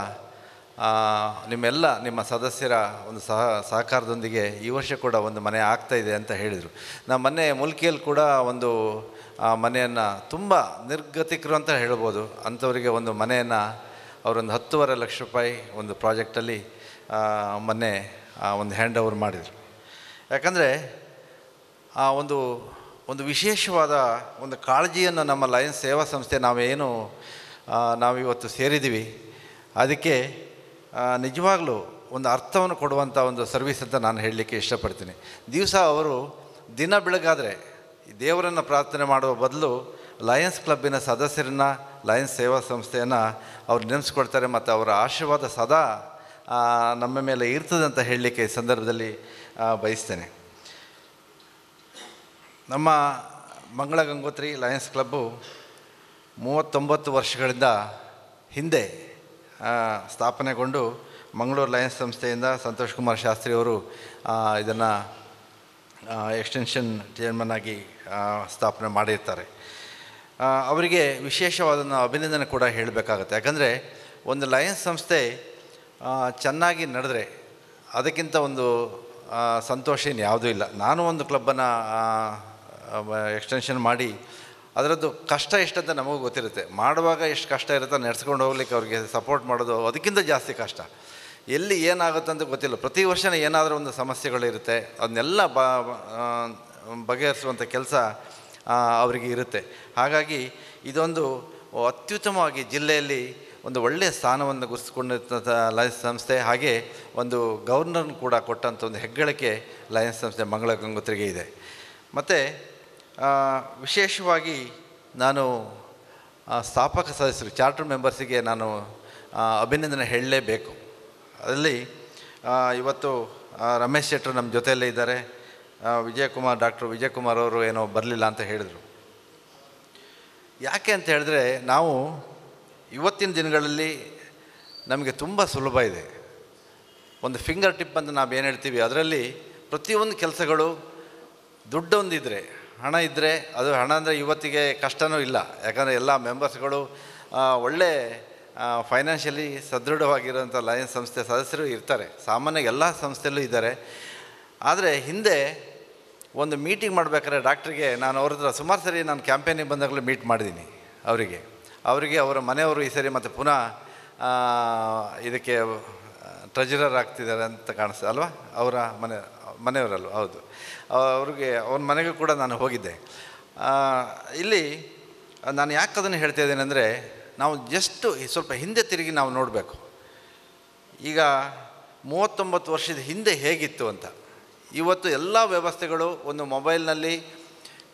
ನಿಮ್ಮ ಸದಸ್ಯರ ಒಂದು ಸಹಕಾರದೊಂದಿಗೆ ಈ ವರ್ಷ ಕೂಡ ಒಂದು ಮನೆ ಆಗ್ತಾಯಿದೆ ಅಂತ ಹೇಳಿದರು. ನಮ್ಮ ಮೊನ್ನೆ ಮುಲ್ಕಿಯಲ್ಲಿ ಕೂಡ ಒಂದು ಮನೆಯನ್ನು ತುಂಬ ನಿರ್ಗತಿಕರು ಅಂತ ಹೇಳ್ಬೋದು, ಅಂಥವರಿಗೆ ಒಂದು ಮನೆಯನ್ನು ಅವರೊಂದು 10.5 ಲಕ್ಷ ರೂಪಾಯಿ ಒಂದು ಪ್ರಾಜೆಕ್ಟಲ್ಲಿ ಮೊನ್ನೆ ಒಂದು ಹ್ಯಾಂಡ್ ಓವರ್ ಮಾಡಿದರು. ಯಾಕಂದರೆ ಒಂದು ವಿಶೇಷವಾದ ಒಂದು ಕಾಳಜಿಯನ್ನು ನಮ್ಮ ಲಯನ್ಸ್ ಸೇವಾ ಸಂಸ್ಥೆ ನಾವಿವತ್ತು ಸೇರಿದ್ದೀವಿ. ಅದಕ್ಕೆ ನಿಜವಾಗಲೂ ಒಂದು ಅರ್ಥವನ್ನು ಕೊಡುವಂಥ ಒಂದು ಸರ್ವಿಸ್ ಅಂತ ನಾನು ಹೇಳಲಿಕ್ಕೆ ಇಷ್ಟಪಡ್ತೀನಿ. ದಿವಸ ಅವರು ದಿನ ಬೆಳಗಾದರೆ ದೇವರನ್ನು ಪ್ರಾರ್ಥನೆ ಮಾಡುವ ಬದಲು ಲಯನ್ಸ್ ಕ್ಲಬ್ಬಿನ ಸದಸ್ಯರನ್ನು, ಲಯನ್ಸ್ ಸೇವಾ ಸಂಸ್ಥೆಯನ್ನು ಅವ್ರು ನೆನೆಸ್ಕೊಳ್ತಾರೆ ಮತ್ತು ಅವರ ಆಶೀರ್ವಾದ ಸದಾ ನಮ್ಮ ಮೇಲೆ ಇರ್ತದೆ ಅಂತ ಹೇಳಲಿಕ್ಕೆ ಈ ಸಂದರ್ಭದಲ್ಲಿ ಬಯಸ್ತೇನೆ. ನಮ್ಮ ಮಂಗಳ ಗಂಗೋತ್ರಿ ಲಯನ್ಸ್ ಕ್ಲಬ್ಬು 39 ವರ್ಷಗಳಿಂದ ಹಿಂದೆ ಸ್ಥಾಪನೆಗೊಂಡು ಮಂಗಳೂರು ಲಯನ್ಸ್ ಸಂಸ್ಥೆಯಿಂದ ಸಂತೋಷ್ ಕುಮಾರ್ ಶಾಸ್ತ್ರಿ ಅವರು ಇದನ್ನು ಎಕ್ಸ್ಟೆನ್ಷನ್ ಚೇರ್ಮನ್ ಆಗಿ ಸ್ಥಾಪನೆ ಮಾಡಿರ್ತಾರೆ. ಅವರಿಗೆ ವಿಶೇಷವಾದ ಅಭಿನಂದನೆ ಕೂಡ ಹೇಳಬೇಕಾಗತ್ತೆ. ಯಾಕಂದರೆ ಒಂದು ಲಯನ್ಸ್ ಸಂಸ್ಥೆ ಚೆನ್ನಾಗಿ ನಡೆದರೆ ಅದಕ್ಕಿಂತ ಒಂದು ಸಂತೋಷ ಇನ್ಯಾವುದೂ ಇಲ್ಲ. ನಾನು ಒಂದು ಕ್ಲಬ್ಬನ್ನು ಎಕ್ಸ್ಟೆನ್ಷನ್ ಮಾಡಿ ಅದರದ್ದು ಕಷ್ಟ ಎಷ್ಟಂತ ನಮಗೂ ಗೊತ್ತಿರುತ್ತೆ. ಮಾಡುವಾಗ ಎಷ್ಟು ಕಷ್ಟ ಇರುತ್ತೆ, ನಡೆಸ್ಕೊಂಡು ಹೋಗ್ಲಿಕ್ಕೆ ಅವ್ರಿಗೆ ಸಪೋರ್ಟ್ ಮಾಡೋದು ಅದಕ್ಕಿಂತ ಜಾಸ್ತಿ ಕಷ್ಟ. ಎಲ್ಲಿ ಏನಾಗುತ್ತೆ ಅಂತ ಗೊತ್ತಿಲ್ಲ. ಪ್ರತಿ ವರ್ಷವೇ ಏನಾದರೂ ಒಂದು ಸಮಸ್ಯೆಗಳಿರುತ್ತೆ, ಅದನ್ನೆಲ್ಲ ಬಗೆಹರಿಸುವಂಥ ಕೆಲಸ ಅವರಿಗೆ ಇರುತ್ತೆ. ಹಾಗಾಗಿ ಇದೊಂದು ಅತ್ಯುತ್ತಮವಾಗಿ ಜಿಲ್ಲೆಯಲ್ಲಿ ಒಂದು ಒಳ್ಳೆಯ ಸ್ಥಾನವನ್ನು ಗುರುತಿಸಿಕೊಂಡಿದ್ದಂಥ ಲಯನ್ಸ್ ಸಂಸ್ಥೆ, ಹಾಗೆ ಒಂದು ಗವರ್ನರ್ನ ಕೂಡ ಕೊಟ್ಟಂಥ ಒಂದು ಹೆಗ್ಗಳಿಕೆ ಲಯನ್ಸ್ ಸಂಸ್ಥೆ ಮಂಗಳ ಗಂಗೋತ್ರಿಗೆ ಇದೆ. ಮತ್ತು ವಿಶೇಷವಾಗಿ ನಾನು ಸ್ಥಾಪಕ ಸದಸ್ಯರು, ಚಾರ್ಟರ್ ಮೆಂಬರ್ಸಿಗೆ ನಾನು ಅಭಿನಂದನೆ ಹೇಳಲೇಬೇಕು. ಅದರಲ್ಲಿ ಇವತ್ತು ರಮೇಶ್ ಶೆಟ್ಟರು ನಮ್ಮ ಜೊತೆಯಲ್ಲೇ ಇದ್ದಾರೆ. ಡಾಕ್ಟರ್ ವಿಜಯಕುಮಾರ್ ಅವರು ಏನೋ ಬರಲಿಲ್ಲ ಅಂತ ಹೇಳಿದರು. ಯಾಕೆ ಅಂತ ಹೇಳಿದ್ರೆ, ನಾವು ಇವತ್ತಿನ ದಿನಗಳಲ್ಲಿ ನಮಗೆ ತುಂಬ ಸುಲಭ ಇದೆ. ಒಂದು ಫಿಂಗರ್ ಟಿಪ್ ಅಂತ ನಾವೇನು ಹೇಳ್ತೀವಿ, ಅದರಲ್ಲಿ ಪ್ರತಿಯೊಂದು ಕೆಲಸಗಳು ದುಡ್ಡೊಂದಿದ್ದರೆ, ಹಣ ಇದ್ದರೆ, ಅದು ಹಣ ಅಂದರೆ ಇವತ್ತಿಗೆ ಕಷ್ಟವೂ ಇಲ್ಲ. ಯಾಕಂದರೆ ಎಲ್ಲ ಮೆಂಬರ್ಸ್ಗಳು ಒಳ್ಳೆ ಫೈನಾನ್ಷಿಯಲಿ ಸದೃಢವಾಗಿರೋಂಥ ಲಯನ್ಸ್ ಸಂಸ್ಥೆ ಸದಸ್ಯರು ಇರ್ತಾರೆ. ಸಾಮಾನ್ಯ ಎಲ್ಲ ಸಂಸ್ಥೆಯಲ್ಲೂ ಇದ್ದಾರೆ. ಆದರೆ ಹಿಂದೆ ಒಂದು ಮೀಟಿಂಗ್ ಮಾಡಬೇಕಾದ್ರೆ ಡಾಕ್ಟ್ರಿಗೆ ನಾನು ಅವ್ರ ಹತ್ರ ಸುಮಾರು ಸರಿ ನಾನು ಕ್ಯಾಂಪೇನಿಗೆ ಬಂದಾಗಲೂ ಮೀಟ್ ಮಾಡಿದ್ದೀನಿ. ಅವರಿಗೆ ಅವರ ಮನೆಯವರು ಈ ಸರಿ ಮತ್ತು ಪುನಃ ಇದಕ್ಕೆ ಟ್ರೆಜರರ್ ಆಗ್ತಿದ್ದಾರೆ ಅಂತ ಕಾಣಿಸ್ತದೆ ಅಲ್ವಾ, ಅವರ ಮನೆಯವರಲ್ವ? ಹೌದು. ಅವ್ರ ಮನೆಗೂ ಕೂಡ ನಾನು ಹೋಗಿದ್ದೆ. ಇಲ್ಲಿ ನಾನು ಯಾಕೆ ಅದನ್ನು ಹೇಳ್ತಾ ಇದ್ದೇನೆ ಅಂದರೆ, ನಾವು ಜಸ್ಟು ಸ್ವಲ್ಪ ಹಿಂದೆ ತಿರುಗಿ ನಾವು ನೋಡಬೇಕು. ಈಗ 39 ವರ್ಷದ ಹಿಂದೆ ಹೇಗಿತ್ತು ಅಂತ. ಇವತ್ತು ಎಲ್ಲ ವ್ಯವಸ್ಥೆಗಳು ಒಂದು ಮೊಬೈಲ್ನಲ್ಲಿ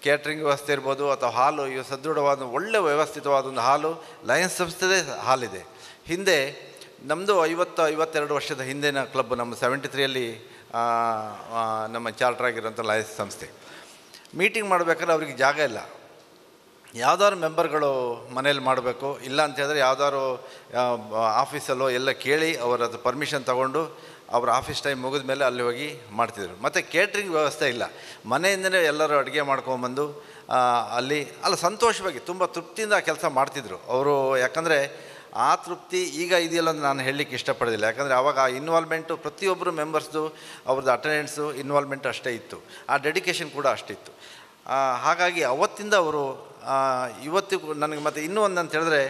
ಕೇಟ್ರಿಂಗ್ ವ್ಯವಸ್ಥೆ ಇರ್ಬೋದು ಅಥವಾ ಹಾಲು, ಇವು ಸದೃಢವಾದ ಒಳ್ಳೆಯ ವ್ಯವಸ್ಥಿತವಾದ ಒಂದು ಹಾಲು ಲಯನ್ಸ್ ಸಂಸ್ಥೆದೇ ಹಾಲಿದೆ. ಹಿಂದೆ ನಮ್ಮದು 52 ವರ್ಷದ ಹಿಂದಿನ ಕ್ಲಬ್, ನಮ್ಮ 73ಯಲ್ಲಿ ನಮ್ಮ ಚಾರ್ಟರ್ ಆಗಿರೋಂಥ ಲಯನ್ಸ್ ಸಂಸ್ಥೆ. ಮೀಟಿಂಗ್ ಮಾಡಬೇಕಾದ್ರೆ ಅವ್ರಿಗೆ ಜಾಗ ಇಲ್ಲ. ಯಾವ್ದಾದ್ರು ಮೆಂಬರ್ಗಳು ಮನೇಲಿ ಮಾಡಬೇಕು, ಇಲ್ಲ ಅಂತ ಹೇಳಿದ್ರೆ ಯಾವ್ದಾದ್ರು ಆಫೀಸಲ್ಲೋ ಎಲ್ಲ ಕೇಳಿ ಅವರದ್ದು ಪರ್ಮಿಷನ್ ತಗೊಂಡು ಅವ್ರ ಆಫೀಸ್ ಟೈಮ್ ಮುಗಿದ ಮೇಲೆ ಅಲ್ಲಿ ಹೋಗಿ ಮಾಡ್ತಿದ್ರು. ಮತ್ತು ಕೇಟ್ರಿಂಗ್ ವ್ಯವಸ್ಥೆ ಇಲ್ಲ, ಮನೆಯಿಂದಲೇ ಎಲ್ಲರೂ ಅಡುಗೆ ಮಾಡ್ಕೊಂಬಂದು ಅಲ್ಲಿ ಸಂತೋಷವಾಗಿ ತುಂಬ ತೃಪ್ತಿಯಿಂದ ಕೆಲಸ ಮಾಡ್ತಿದ್ರು ಅವರು. ಯಾಕಂದರೆ ಆ ತೃಪ್ತಿ ಈಗ ಇದೆಯಲ್ಲ ಅಂತ ನಾನು ಹೇಳಲಿಕ್ಕೆ ಇಷ್ಟಪಡೋದಿಲ್ಲ. ಯಾಕಂದರೆ ಆವಾಗ ಆ ಇನ್ವಾಲ್ವ್ಮೆಂಟು ಪ್ರತಿಯೊಬ್ಬರು ಮೆಂಬರ್ಸ್ದು ಅವ್ರದ್ದು ಅಟೆಂಡೆನ್ಸು ಇನ್ವಾಲ್ವ್ಮೆಂಟ್ ಅಷ್ಟೇ ಇತ್ತು, ಆ ಡೆಡಿಕೇಶನ್ ಕೂಡ ಅಷ್ಟಿತ್ತು. ಹಾಗಾಗಿ ಅವತ್ತಿಂದ ಅವರು ಇವತ್ತಿಗೂ ನನಗೆ ಮತ್ತು ಇನ್ನೂ ಒಂದು ಅಂತ ಹೇಳಿದ್ರೆ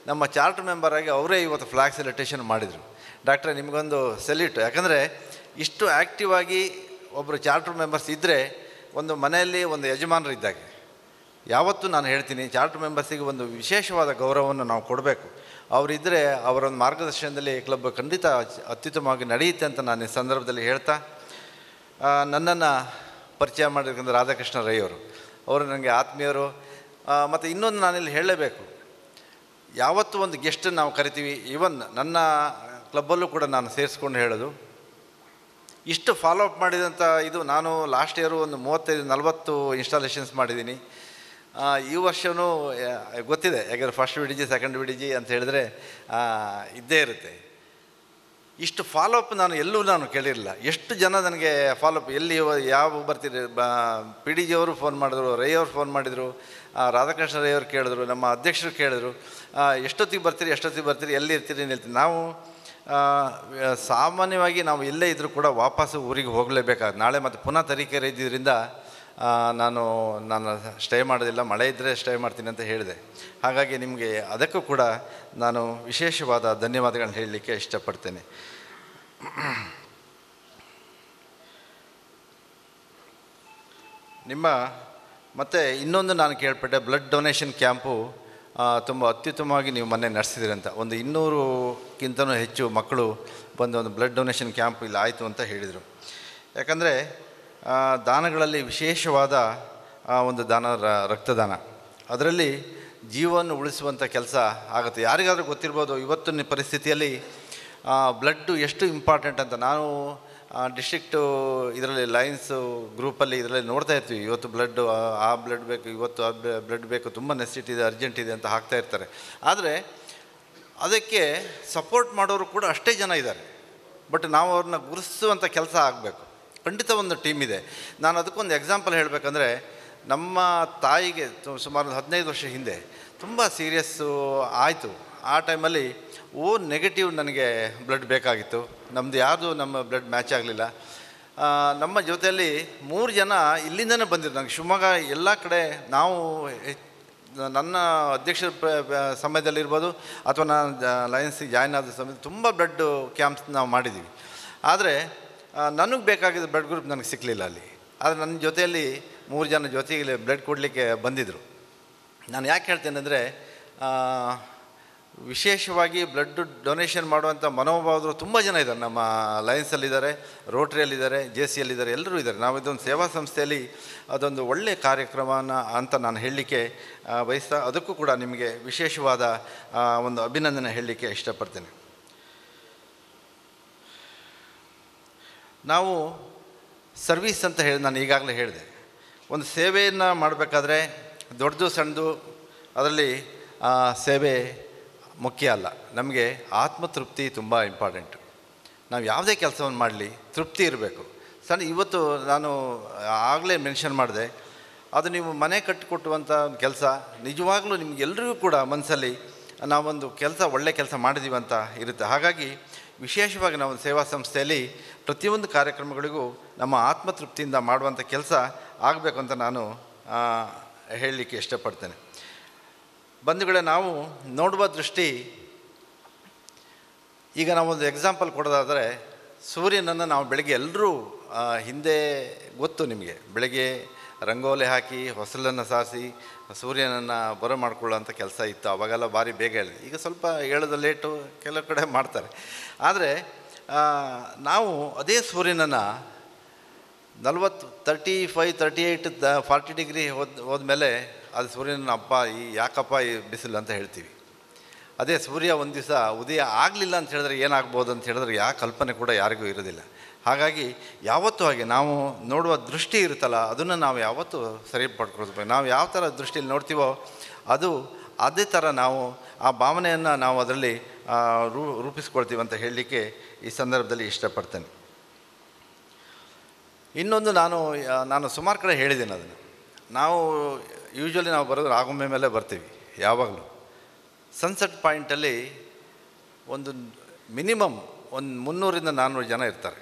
ನಮ್ಮ ಚಾರ್ಟರ್ ಮೆಂಬರಾಗಿ ಅವರೇ ಇವತ್ತು ಫ್ಲ್ಯಾಗ್ ಸೆಲೆಬ್ರೇಷನ್ ಮಾಡಿದರು. ಡಾಕ್ಟ್ರೆ ನಿಮಗೊಂದು ಸೆಲ್ಯೂಟ್. ಯಾಕಂದರೆ ಇಷ್ಟು ಆ್ಯಕ್ಟಿವ್ ಆಗಿ ಒಬ್ಬರು ಚಾರ್ಟರ್ ಮೆಂಬರ್ಸ್ ಇದ್ದರೆ ಒಂದು ಮನೆಯಲ್ಲಿ ಒಂದು ಯಜಮಾನರು ಇದ್ದಾಗೆ. ಯಾವತ್ತೂ ನಾನು ಹೇಳ್ತೀನಿ, ಚಾರ್ಟರ್ ಮೆಂಬರ್ಸಿಗೆ ಒಂದು ವಿಶೇಷವಾದ ಗೌರವವನ್ನು ನಾವು ಕೊಡಬೇಕು. ಅವರಿದ್ದರೆ ಅವರೊಂದು ಮಾರ್ಗದರ್ಶನದಲ್ಲಿ ಕ್ಲಬ್ ಖಂಡಿತ ಅತ್ಯುತ್ತಮವಾಗಿ ನಡೆಯುತ್ತೆ ಅಂತ ನಾನು ಈ ಸಂದರ್ಭದಲ್ಲಿ ಹೇಳ್ತಾ, ನನ್ನನ್ನು ಪರಿಚಯ ಮಾಡಿರ್ತಕ್ಕಂಥ ರಾಧಾಕೃಷ್ಣ ರೈ ಅವರು ನನಗೆ ಆತ್ಮೀಯರು. ಮತ್ತು ಇನ್ನೊಂದು ನಾನಿಲ್ಲಿ ಹೇಳಲೇಬೇಕು, ಯಾವತ್ತೂ ಒಂದು ಗೆಸ್ಟನ್ನು ನಾವು ಕರಿತೀವಿ, ಈವನ್ ನನ್ನ ಕ್ಲಬ್ಬಲ್ಲೂ ಕೂಡ ನಾನು ಸೇರಿಸ್ಕೊಂಡು ಹೇಳೋದು, ಇಷ್ಟು ಫಾಲೋಅಪ್ ಮಾಡಿದಂಥ ಇದು ನಾನು ಲಾಸ್ಟ್ ಇಯರು ಒಂದು 35-40 ಇನ್ಸ್ಟಾಲೇಷನ್ಸ್ ಮಾಡಿದ್ದೀನಿ. ಈ ವರ್ಷವೂ ಗೊತ್ತಿದೆ, ಯಾಕಂದರೆ ಫಸ್ಟ್ ವಿಡಿಜಿ ಸೆಕೆಂಡ್ ವಿಡಿಜಿ ಅಂತ ಹೇಳಿದ್ರೆ ಇದ್ದೇ ಇರುತ್ತೆ. ಇಷ್ಟು ಫಾಲೋಅಪ್ ನಾನು ಎಲ್ಲೂ ನಾನು ಕೇಳಿರಲಿಲ್ಲ. ಎಷ್ಟು ಜನ ನನಗೆ ಫಾಲೋಅಪ್ ಎಲ್ಲಿ ಯಾವ ಬರ್ತೀರಿ, ಪಿ ಡಿ ಜಿ ಅವರು ಫೋನ್ ಮಾಡಿದ್ರು, ರೈ ಅವರು ಫೋನ್ ಮಾಡಿದರು, ರಾಧಾಕೃಷ್ಣ ರೈ ಅವರು ಕೇಳಿದ್ರು, ನಮ್ಮ ಅಧ್ಯಕ್ಷರು ಕೇಳಿದ್ರು, ಎಷ್ಟೊತ್ತಿಗೆ ಬರ್ತೀರಿ ಎಲ್ಲಿ ಇರ್ತೀರಿ ನಿಲ್ತೀವಿ. ನಾವು ಸಾಮಾನ್ಯವಾಗಿ ನಾವು ಎಲ್ಲೇ ಇದ್ದರೂ ಕೂಡ ವಾಪಸ್ಸು ಊರಿಗೆ ಹೋಗಲೇಬೇಕಾದ್ರೆ ನಾಳೆ ಮತ್ತು ಪುನಃ ತರೀಕೆರೆ ಇದ್ದಿದ್ದರಿಂದ ನಾನು ಸ್ಟೇ ಮಾಡೋದಿಲ್ಲ, ಮಳೆ ಇದ್ದರೆ ಸ್ಟೇ ಮಾಡ್ತೀನಿ ಅಂತ ಹೇಳಿದೆ. ಹಾಗಾಗಿ ನಿಮಗೆ ಅದಕ್ಕೂ ಕೂಡ ನಾನು ವಿಶೇಷವಾದ ಧನ್ಯವಾದಗಳನ್ನ ಹೇಳಲಿಕ್ಕೆ ಇಷ್ಟಪಡ್ತೇನೆ. ಮತ್ತು ಇನ್ನೊಂದು ನಾನು ಕೇಳ್ಪಟ್ಟೆ, ಬ್ಲಡ್ ಡೊನೇಷನ್ ಕ್ಯಾಂಪು ತುಂಬ ಅತ್ಯುತ್ತಮವಾಗಿ ನೀವು ಮೊನ್ನೆ ನಡೆಸಿದಿರಿ ಅಂತ. ಒಂದು 200ಕ್ಕಿಂತನೂ ಹೆಚ್ಚು ಮಕ್ಕಳು ಬಂದು ಒಂದು ಬ್ಲಡ್ ಡೊನೇಷನ್ ಕ್ಯಾಂಪ್ ಇಲ್ಲಿ ಆಯಿತು ಅಂತ ಹೇಳಿದರು. ಯಾಕಂದರೆ ದಾನಗಳಲ್ಲಿ ವಿಶೇಷವಾದ ಒಂದು ದಾನ ರಕ್ತದಾನ, ಅದರಲ್ಲಿ ಜೀವವನ್ನು ಉಳಿಸುವಂಥ ಕೆಲಸ ಆಗುತ್ತೆ. ಯಾರಿಗಾದರೂ ಗೊತ್ತಿರ್ಬೋದು ಇವತ್ತಿನ ಪರಿಸ್ಥಿತಿಯಲ್ಲಿ ಬ್ಲಡ್ಡು ಎಷ್ಟು ಇಂಪಾರ್ಟೆಂಟ್ ಅಂತ. ನಾವು ಡಿಸ್ಟ್ರಿಕ್ಟು ಇದರಲ್ಲಿ ಲಯನ್ಸು ಗ್ರೂಪಲ್ಲಿ ಇದರಲ್ಲಿ ನೋಡ್ತಾ ಇರ್ತೀವಿ, ಇವತ್ತು ಬ್ಲಡ್ಡು ಆ ಬ್ಲಡ್ ಬೇಕು, ಇವತ್ತು ಆ ಬ್ಲಡ್ ಬೇಕು, ತುಂಬ ನೆಸಿಟಿ ಇದೆ, ಅರ್ಜೆಂಟ್ ಇದೆ ಅಂತ ಹಾಕ್ತಾ ಇರ್ತಾರೆ. ಆದರೆ ಅದಕ್ಕೆ ಸಪೋರ್ಟ್ ಮಾಡೋರು ಕೂಡ ಅಷ್ಟೇ ಜನ ಇದ್ದಾರೆ. ಬಟ್ ನಾವು ಅವ್ರನ್ನ ಗುರುತಿಸುವಂಥ ಕೆಲಸ ಆಗಬೇಕು. ಖಂಡಿತ ಒಂದು ಟೀಮ್ ಇದೆ. ನಾನು ಅದಕ್ಕೊಂದು ಎಕ್ಸಾಂಪಲ್ ಹೇಳಬೇಕಂದ್ರೆ, ನಮ್ಮ ತಾಯಿಗೆ ಸುಮಾರು 15 ವರ್ಷ ಹಿಂದೆ ತುಂಬ ಸೀರಿಯಸ್ಸು ಆಯಿತು. ಆ ಟೈಮಲ್ಲಿ ನೆಗೆಟಿವ್ ನನಗೆ ಬ್ಲಡ್ ಬೇಕಾಗಿತ್ತು. ನಮ್ಮ ಬ್ಲಡ್ ಮ್ಯಾಚ್ ಆಗಲಿಲ್ಲ. ನಮ್ಮ ಜೊತೆಯಲ್ಲಿ 3 ಜನ ಇಲ್ಲಿಂದನೇ ಬಂದಿದ್ರು. ನನಗೆ ಶಿವಮೊಗ್ಗ ಎಲ್ಲ ಕಡೆ ನಾವು ನನ್ನ ಅಧ್ಯಕ್ಷರ ಸಮಯದಲ್ಲಿರ್ಬೋದು ಅಥವಾ ನಾನು ಲಯನ್ಸಿಗೆ ಜಾಯ್ನ್ ಆದ ಸಮಯದಲ್ಲಿ ತುಂಬ ಬ್ಲಡ್ ಕ್ಯಾಂಪ್ಸ್ ನಾವು ಮಾಡಿದ್ದೀವಿ. ಆದರೆ ನನಗೆ ಬೇಕಾಗಿದ್ದ ಬ್ಲಡ್ ಗ್ರೂಪ್ ನನಗೆ ಸಿಕ್ಕಲಿಲ್ಲ ಅಲ್ಲಿ. ಆದರೆ ನನ್ನ ಜೊತೆಯಲ್ಲಿ 3 ಜನ ಜೊತೆಗೆ ಬ್ಲಡ್ ಕೊಡಲಿಕ್ಕೆ ಬಂದಿದ್ದರು. ನಾನು ಯಾಕೆ ಹೇಳ್ತೇನೆ ಅಂದರೆ, ವಿಶೇಷವಾಗಿ ಬ್ಲಡ್ ಡೊನೇಷನ್ ಮಾಡುವಂಥ ಮನೋಭಾವದರು ತುಂಬ ಜನ ಇದ್ದಾರೆ. ನಮ್ಮ ಲಯನ್ಸಲ್ಲಿದ್ದಾರೆ, ರೋಟ್ರಿಯಲ್ಲಿದ್ದಾರೆ, JCಯಲ್ಲಿದ್ದಾರೆ, ಎಲ್ಲರೂ ಇದ್ದಾರೆ. ನಾವು ಇದೊಂದು ಸೇವಾ ಸಂಸ್ಥೆಯಲ್ಲಿ ಅದೊಂದು ಒಳ್ಳೆಯ ಕಾರ್ಯಕ್ರಮನ ಅಂತ ನಾನು ಹೇಳಲಿಕ್ಕೆ ಬಯಸ್ತಾ, ಅದಕ್ಕೂ ಕೂಡ ನಿಮಗೆ ವಿಶೇಷವಾದ ಒಂದು ಅಭಿನಂದನೆ ಹೇಳಲಿಕ್ಕೆ ಇಷ್ಟಪಡ್ತೇನೆ. ನಾವು ಸರ್ವೀಸ್ ಅಂತ ಹೇಳಿ ನಾನು ಈಗಾಗಲೇ ಹೇಳಿದೆ, ಒಂದು ಸೇವೆಯನ್ನು ಮಾಡಬೇಕಾದ್ರೆ ದೊಡ್ಡದು ಸಣ್ಣದು ಅದರಲ್ಲಿ ಸೇವೆ ಮುಖ್ಯ ಅಲ್ಲ. ನಮಗೆ ಆತ್ಮತೃಪ್ತಿ ತುಂಬ ಇಂಪಾರ್ಟೆಂಟು. ನಾವು ಯಾವುದೇ ಕೆಲಸವನ್ನು ಮಾಡಲಿ ತೃಪ್ತಿ ಇರಬೇಕು. ಇವತ್ತು ನಾನು ಆಗಲೇ ಮೆನ್ಷನ್ ಮಾಡಿದೆ, ಅದು ನೀವು ಮನೆ ಕಟ್ಟಿಕೊಟ್ಟುವಂಥ ಒಂದು ಕೆಲಸ ನಿಜವಾಗ್ಲೂ ನಿಮಗೆಲ್ಲರಿಗೂ ಕೂಡ ಮನಸ್ಸಲ್ಲಿ ನಾವೊಂದು ಕೆಲಸ ಒಳ್ಳೆ ಕೆಲಸ ಮಾಡಿದ್ದೀವಿ ಅಂತ ಇರುತ್ತೆ. ಹಾಗಾಗಿ ವಿಶೇಷವಾಗಿ ನಾವು ಸೇವಾ ಸಂಸ್ಥೆಯಲ್ಲಿ ಪ್ರತಿಯೊಂದು ಕಾರ್ಯಕ್ರಮಗಳಿಗೂ ನಮ್ಮ ಆತ್ಮತೃಪ್ತಿಯಿಂದ ಮಾಡುವಂಥ ಕೆಲಸ ಆಗಬೇಕು ಅಂತ ನಾನು ಹೇಳಲಿಕ್ಕೆ ಇಷ್ಟಪಡ್ತೇನೆ. ಬಂಧುಗಳೇ, ನಾವು ನೋಡುವ ದೃಷ್ಟಿ, ಈಗ ನಾವೊಂದು ಎಕ್ಸಾಂಪಲ್ ಕೊಡೋದಾದರೆ, ಸೂರ್ಯನನ್ನು ನಾವು ಬೆಳಗ್ಗೆ ಎಲ್ಲರೂ ಹಿಂದೆ ಗೊತ್ತು ನಿಮಗೆ, ಬೆಳಗ್ಗೆ ರಂಗೋಲಿ ಹಾಕಿ ಹೊಸಲನ್ನು ಸಾರಿಸಿ ಸೂರ್ಯನನ್ನು ಬರ ಮಾಡಿಕೊಳ್ಳೋಂಥ ಕೆಲಸ ಇತ್ತು. ಅವಾಗೆಲ್ಲ ಭಾರಿ ಬೇಗ ಹೇಳಿದೆ. ಈಗ ಸ್ವಲ್ಪ ಹೇಳೋದು ಲೇಟು, ಕೆಲವು ಕಡೆ ಮಾಡ್ತಾರೆ. ಆದರೆ ನಾವು ಅದೇ ಸೂರ್ಯನನ್ನು 35, 38, 40 ಡಿಗ್ರಿ ಹೋದ್ಮೇಲೆ ಅದು ಸೂರ್ಯನ ಯಾಕಪ್ಪ ಈ ಬಿಸಿಲು ಅಂತ ಹೇಳ್ತೀವಿ. ಅದೇ ಸೂರ್ಯ ಒಂದು ದಿವಸ ಉದಯ ಆಗಲಿಲ್ಲ ಅಂತ ಹೇಳಿದ್ರೆ ಏನಾಗ್ಬೋದು ಅಂತ ಹೇಳಿದ್ರೆ ಯಾವ ಕಲ್ಪನೆ ಕೂಡ ಯಾರಿಗೂ ಇರೋದಿಲ್ಲ. ಹಾಗಾಗಿ ಯಾವತ್ತೂ ಹಾಗೆ ನಾವು ನೋಡುವ ದೃಷ್ಟಿ ಇರುತ್ತಲ್ಲ, ಅದನ್ನು ನಾವು ಯಾವತ್ತೂ ಸರಿ ಪಡ್ಕೊಳ್ಬೇಕು. ನಾವು ಯಾವ ಥರ ದೃಷ್ಟಿಯಲ್ಲಿ ನೋಡ್ತೀವೋ ಅದು ಅದೇ ಥರ ನಾವು ಆ ಭಾವನೆಯನ್ನು ನಾವು ಅದರಲ್ಲಿ ರೂಪಿಸ್ಕೊಳ್ತೀವಿ ಅಂತ ಹೇಳಲಿಕ್ಕೆ ಈ ಸಂದರ್ಭದಲ್ಲಿ ಇಷ್ಟಪಡ್ತೇನೆ. ಇನ್ನೊಂದು ನಾನು ಸುಮಾರು ಕಡೆ ಹೇಳಿದ್ದೀನಿ ಅದನ್ನು. ನಾವು ಯೂಶ್ವಲಿ ನಾವು ಬರೋದು ಆಗುಂಬೆ ಮೇಲೆ ಬರ್ತೀವಿ ಯಾವಾಗಲೂ. ಸನ್ಸೆಟ್ ಪಾಯಿಂಟಲ್ಲಿ ಒಂದು ಮಿನಿಮಮ್ ಒಂದು 300-400 ಜನ ಇರ್ತಾರೆ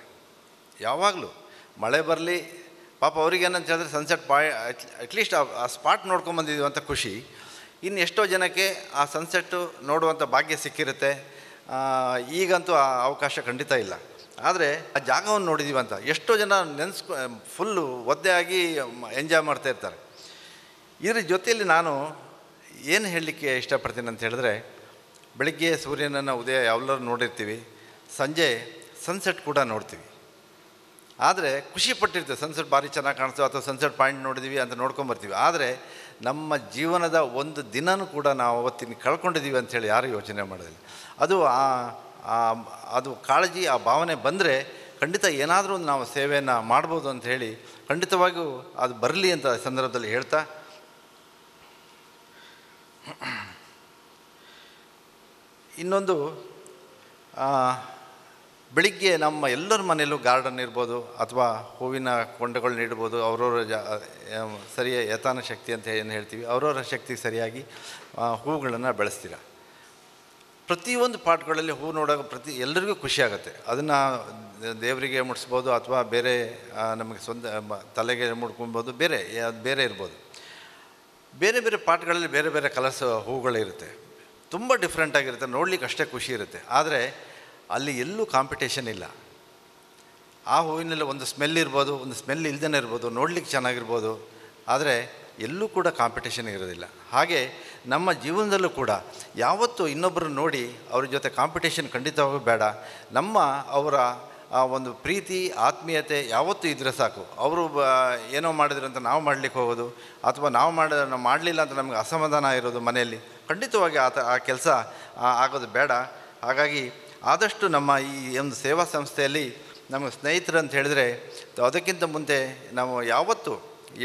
ಯಾವಾಗಲೂ. ಮಳೆ ಬರಲಿ ಪಾಪ ಅವ್ರಿಗೇನಂತ ಹೇಳಿದ್ರೆ ಸನ್ಸೆಟ್ ಅಟ್ಲೀಸ್ಟ್ ಆ ಸ್ಪಾಟ್ ನೋಡ್ಕೊಂಬಂದಿದ್ದೀವಿ ಅಂತ ಖುಷಿ. ಇನ್ನು ಎಷ್ಟೋ ಜನಕ್ಕೆ ಆ ಸನ್ಸೆಟ್ಟು ನೋಡುವಂಥ ಭಾಗ್ಯ ಸಿಕ್ಕಿರುತ್ತೆ. ಈಗಂತೂ ಆ ಅವಕಾಶ ಖಂಡಿತ ಇಲ್ಲ. ಆದರೆ ಆ ಜಾಗವನ್ನು ನೋಡಿದ್ದೀವಿ ಅಂತ ಎಷ್ಟೋ ಜನ ಫುಲ್ಲು ಒದ್ದೆ ಆಗಿ ಎಂಜಾಯ್ ಮಾಡ್ತಾಯಿರ್ತಾರೆ. ಇದ್ರ ಜೊತೆಯಲ್ಲಿ ನಾನು ಏನು ಹೇಳಲಿಕ್ಕೆ ಇಷ್ಟಪಡ್ತೀನಿ ಅಂತ ಹೇಳಿದ್ರೆ, ಬೆಳಗ್ಗೆ ಸೂರ್ಯನನ್ನು ಉದಯ ಯಾವೆಲ್ಲರೂ ನೋಡಿರ್ತೀವಿ, ಸಂಜೆ ಸನ್ಸೆಟ್ ಕೂಡ ನೋಡ್ತೀವಿ. ಆದರೆ ಖುಷಿ ಪಟ್ಟಿರ್ತೀವಿ, ಸನ್ಸೆಟ್ ಭಾರಿ ಚೆನ್ನಾಗಿ ಕಾಣಿಸ್ತೋ ಅಥವಾ ಸನ್ಸೆಟ್ ಪಾಯಿಂಟ್ ನೋಡಿದ್ದೀವಿ ಅಂತ ನೋಡ್ಕೊಂಬರ್ತೀವಿ. ಆದರೆ ನಮ್ಮ ಜೀವನದ ಒಂದು ದಿನವೂ ಕೂಡ ನಾವು ಅವತ್ತಿನ ಕಳ್ಕೊಂಡಿದ್ದೀವಿ ಅಂಥೇಳಿ ಯಾರೂ ಯೋಚನೆ ಮಾಡೋದಿಲ್ಲ. ಅದು ಕಾಳಜಿ, ಆ ಭಾವನೆ ಬಂದರೆ ಖಂಡಿತ ಏನಾದರೂ ಒಂದು ನಾವು ಸೇವೆಯನ್ನು ಮಾಡ್ಬೋದು ಅಂತ ಹೇಳಿ ಖಂಡಿತವಾಗಿಯೂ ಅದು ಬರಲಿ ಅಂತ ಸಂದರ್ಭದಲ್ಲಿ ಹೇಳ್ತಾ, ಇನ್ನೊಂದು ಬೆಳಿಗ್ಗೆ ನಮ್ಮ ಎಲ್ಲರ ಮನೆಯಲ್ಲೂ ಗಾರ್ಡನ್ ಇರ್ಬೋದು ಅಥವಾ ಹೂವಿನ ಕೊಂಡೆಗಳನ್ನ ಇಡ್ಬೋದು. ಅವರವರ ಸರಿಯ ಯಥಾನ ಶಕ್ತಿ ಅಂತ ಏನು ಹೇಳ್ತೀವಿ, ಅವರವರ ಶಕ್ತಿಗೆ ಸರಿಯಾಗಿ ಹೂವುಗಳನ್ನು ಬೆಳೆಸ್ತೀರ. ಪ್ರತಿಯೊಂದು ಪಾಟ್ಗಳಲ್ಲಿ ಹೂ ನೋಡೋಕೆ ಎಲ್ಲರಿಗೂ ಖುಷಿಯಾಗುತ್ತೆ. ಅದನ್ನು ದೇವರಿಗೆ ಮುಡಿಸ್ಬೋದು ಅಥವಾ ಬೇರೆ ನಮಗೆ ಸ್ವಂತ ತಲೆಗೆ ಮುಡ್ಕೊಬೋದು, ಬೇರೆ ಇರ್ಬೋದು. ಬೇರೆ ಬೇರೆ ಪಾಟ್ಗಳಲ್ಲಿ ಬೇರೆ ಬೇರೆ ಕಲರ್ಸ್ ಹೂವುಗಳಿರುತ್ತೆ, ತುಂಬ ಡಿಫ್ರೆಂಟಾಗಿರುತ್ತೆ, ನೋಡ್ಲಿಕ್ಕೆ ಅಷ್ಟೇ ಖುಷಿ ಇರುತ್ತೆ. ಆದರೆ ಅಲ್ಲಿ ಎಲ್ಲೂ ಕಾಂಪಿಟೇಷನ್ ಇಲ್ಲ. ಆ ಹೂವಿನಲ್ಲಿ ಒಂದು ಸ್ಮೆಲ್ ಇರ್ಬೋದು, ಒಂದು ಸ್ಮೆಲ್ ಇಲ್ದೇ ಇರ್ಬೋದು, ನೋಡ್ಲಿಕ್ಕೆ ಚೆನ್ನಾಗಿರ್ಬೋದು, ಆದರೆ ಎಲ್ಲೂ ಕೂಡ ಕಾಂಪಿಟೇಷನ್ ಇರೋದಿಲ್ಲ. ಹಾಗೆ ನಮ್ಮ ಜೀವನದಲ್ಲೂ ಕೂಡ ಯಾವತ್ತೂ ಇನ್ನೊಬ್ಬರು ನೋಡಿ ಅವ್ರ ಜೊತೆ ಕಾಂಪಿಟೇಷನ್ ಖಂಡಿತವಾಗೂ ಬೇಡ. ಅವರ ಒಂದು ಪ್ರೀತಿ ಆತ್ಮೀಯತೆ ಯಾವತ್ತೂ ಇದ್ದರೆ ಸಾಕು. ಅವರು ಏನೋ ಮಾಡಿದ್ರು ಅಂತ ನಾವು ಮಾಡಲಿಕ್ಕೆ ಹೋಗೋದು ಅಥವಾ ನಾವು ಮಾಡಲಿಲ್ಲ ಅಂತ ನಮಗೆ ಅಸಮಾಧಾನ ಇರೋದು ಮನೆಯಲ್ಲಿ, ಖಂಡಿತವಾಗಿ ಆ ಕೆಲಸ ಆಗೋದು ಬೇಡ. ಹಾಗಾಗಿ ಆದಷ್ಟು ನಮ್ಮ ಈ ಒಂದು ಸೇವಾ ಸಂಸ್ಥೆಯಲ್ಲಿ ನಮ್ಮ ಸ್ನೇಹಿತರು ಅಂತ ಹೇಳಿದ್ರೆ, ಅದಕ್ಕಿಂತ ಮುಂದೆ ನಾವು ಯಾವತ್ತೂ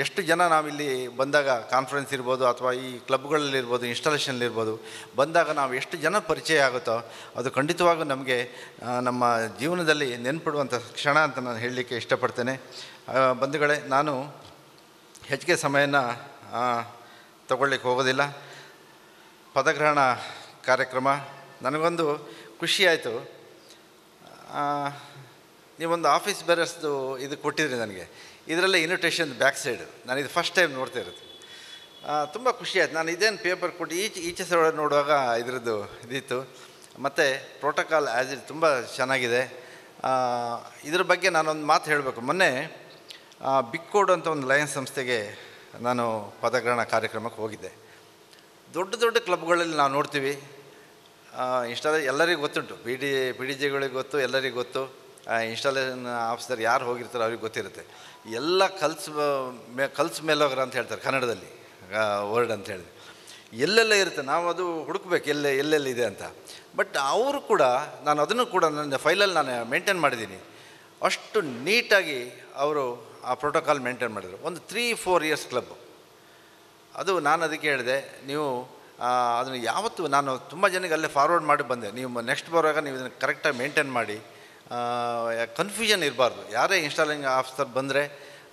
ಎಷ್ಟು ಜನ ನಾವಿಲ್ಲಿ ಬಂದಾಗ ಕಾನ್ಫರೆನ್ಸ್ ಇರ್ಬೋದು ಅಥವಾ ಈ ಕ್ಲಬ್ಗಳಲ್ಲಿರ್ಬೋದು, ಇನ್ಸ್ಟಾಲೇಷನ್ಲಿರ್ಬೋದು ಬಂದಾಗ ನಾವು ಎಷ್ಟು ಜನ ಪರಿಚಯ ಆಗುತ್ತೋ ಅದು ಖಂಡಿತವಾಗೂ ನಮಗೆ ನಮ್ಮ ಜೀವನದಲ್ಲಿ ನೆನ್ಪಿಡುವಂಥ ಕ್ಷಣ ಅಂತ ನಾನು ಹೇಳಲಿಕ್ಕೆ ಇಷ್ಟಪಡ್ತೇನೆ. ಬಂಧುಗಳೇ, ನಾನು ಹೆಚ್ಚಿಗೆ ಸಮಯನ ತಗೊಳ್ಳಿಕ್ಕೆ ಹೋಗೋದಿಲ್ಲ. ಪದಗ್ರಹಣ ಕಾರ್ಯಕ್ರಮ ನನಗೊಂದು ಖುಷಿಯಾಯಿತು. ನೀವೊಂದು ಆಫೀಸ್ ಬೇರಸ್ದು ಇದು ಕೊಟ್ಟಿದ್ರಿ ನನಗೆ, ಇದರಲ್ಲೇ ಇನ್ವಿಟೇಷನ್ ಬ್ಯಾಕ್ ಸೈಡು. ನಾನು ಇದು ಫಸ್ಟ್ ಟೈಮ್ ನೋಡ್ತಾ ಇರೋದು, ತುಂಬ ಖುಷಿಯಾಯಿತು. ನಾನು ಇದೇನು ಪೇಪರ್ ಕೊಟ್ಟು ಈಚೆ ಸೈಡ್ ನೋಡುವಾಗ ಇದರದ್ದು ಇದಿತ್ತು. ಮತ್ತು ಪ್ರೋಟೋಕಾಲ್ ಆ್ಯಸ್ ಇಟ್ ತುಂಬ ಚೆನ್ನಾಗಿದೆ. ಇದ್ರ ಬಗ್ಗೆ ನಾನೊಂದು ಮಾತು ಹೇಳಬೇಕು. ಮೊನ್ನೆ ಬಿಕ್ಕೋಡ್ ಅಂತ ಒಂದು ಲಯನ್ಸ್ ಸಂಸ್ಥೆಗೆ ನಾನು ಪದಗ್ರಹಣ ಕಾರ್ಯಕ್ರಮಕ್ಕೆ ಹೋಗಿದ್ದೆ. ದೊಡ್ಡ ದೊಡ್ಡ ಕ್ಲಬ್ಗಳಲ್ಲಿ ನಾವು ನೋಡ್ತೀವಿ, ಎಲ್ಲರಿಗೂ ಗೊತ್ತುಂಟು, ಪಿ ಡಿ ಜಿಗಳಿಗೆ ಗೊತ್ತು, ಎಲ್ಲರಿಗೂ ಗೊತ್ತು, ಇನ್ಸ್ಟಾಲೇಷನ್ ಆಫೀಸರ್ ಯಾರು ಹೋಗಿರ್ತಾರೋ ಅವ್ರಿಗೆ ಗೊತ್ತಿರುತ್ತೆ. ಎಲ್ಲ ಕಲ್ಸ್ ಮೇಲೋಗ್ರ ಅಂತ ಹೇಳ್ತಾರೆ ಕನ್ನಡದಲ್ಲಿ, ವರ್ಡ್ ಅಂತ ಹೇಳಿದ್ರೆ ಎಲ್ಲೆಲ್ಲ ಇರುತ್ತೆ, ನಾವು ಅದು ಹುಡುಕ್ಬೇಕು ಎಲ್ಲೆಲ್ಲಿದೆ ಅಂತ. ಬಟ್ ಅವರು ಕೂಡ, ನಾನು ಅದನ್ನು ಕೂಡ ನನ್ನ ಫೈಲಲ್ಲಿ ನಾನು ಮೇಂಟೈನ್ ಮಾಡಿದ್ದೀನಿ. ಅಷ್ಟು ನೀಟಾಗಿ ಅವರು ಆ ಪ್ರೋಟೋಕಾಲ್ ಮೇಂಟೈನ್ ಮಾಡಿದರು. ಒಂದು 3-4 ಇಯರ್ಸ್ ಕ್ಲಬ್ ಅದು. ನಾನು ಅದಕ್ಕೆ ಹೇಳಿದೆ, ನೀವು ಅದನ್ನು ಯಾವತ್ತೂ ನಾನು ತುಂಬ ಜನಕ್ಕೆ ಅಲ್ಲೇ ಫಾರ್ವರ್ಡ್ ಮಾಡಿ ಬಂದೆ, ನೀವು ನೆಕ್ಸ್ಟ್ ಬರುವಾಗ ನೀವು ಇದನ್ನು ಕರೆಕ್ಟಾಗಿ ಮೇಂಟೈನ್ ಮಾಡಿ, ಕನ್ಫ್ಯೂಷನ್ ಇರಬಾರ್ದು. ಯಾರೇ ಇನ್ಸ್ಟಾಲಿಂಗ್ ಆಫೀಸರ್ ಬಂದರೆ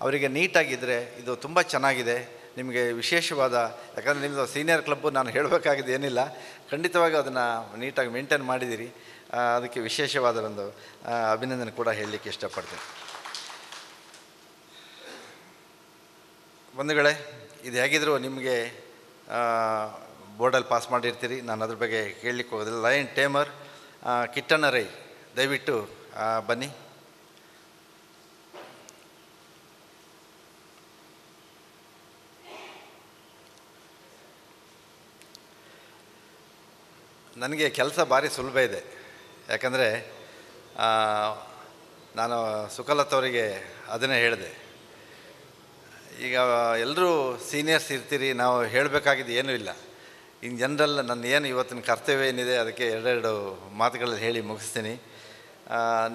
ಅವರಿಗೆ ನೀಟಾಗಿದ್ದರೆ ಇದು ತುಂಬ ಚೆನ್ನಾಗಿದೆ, ನಿಮಗೆ ವಿಶೇಷವಾದ, ಯಾಕಂದರೆ ನಿಮ್ಮದು ಸೀನಿಯರ್ ಕ್ಲಬ್ಬು, ನಾನು ಹೇಳಬೇಕಾಗಿದೆ ಏನಿಲ್ಲ, ಖಂಡಿತವಾಗಿ ಅದನ್ನು ನೀಟಾಗಿ ಮೇಂಟೈನ್ ಮಾಡಿದ್ದೀರಿ. ಅದಕ್ಕೆ ವಿಶೇಷವಾದ ಒಂದು ಅಭಿನಂದನೆ ಕೂಡ ಹೇಳಲಿಕ್ಕೆ ಇಷ್ಟಪಡ್ತೀನಿ. ಬಂಧುಗಳೇ, ಇದು ಹೇಗಿದ್ರು ನಿಮಗೆ ಬೋರ್ಡಲ್ಲಿ ಪಾಸ್ ಮಾಡಿರ್ತೀರಿ, ನಾನು ಅದ್ರ ಬಗ್ಗೆ ಕೇಳಲಿಕ್ಕೆ ಹೋಗೋದಿಲ್ಲ. ಲಯನ್ ಟೇಮರ್ ಕಿಟ್ಟಣ್ಣ ರೈ, ದಯವಿಟ್ಟು ಬನ್ನಿ. ನನಗೆ ಕೆಲಸ ಭಾರಿ ಸುಲಭ ಇದೆ. ಯಾಕಂದರೆ ನಾನು ಸುಕಲತ್ತವರಿಗೆ ಅದನ್ನೇ ಹೇಳಿದೆ, ಈಗ ಎಲ್ಲರೂ ಸೀನಿಯರ್ಸ್ ಇರ್ತೀರಿ, ನಾವು ಹೇಳಬೇಕಾಗಿದ್ದು ಏನೂ ಇಲ್ಲ. ಇನ್ ಜನರಲ್ ನನ್ನ ಏನು ಇವತ್ತಿನ ಕರ್ತವ್ಯ ಏನಿದೆ ಅದಕ್ಕೆ ಎರಡೆರಡು ಮಾತುಗಳಲ್ಲಿ ಹೇಳಿ ಮುಗಿಸ್ತೀನಿ.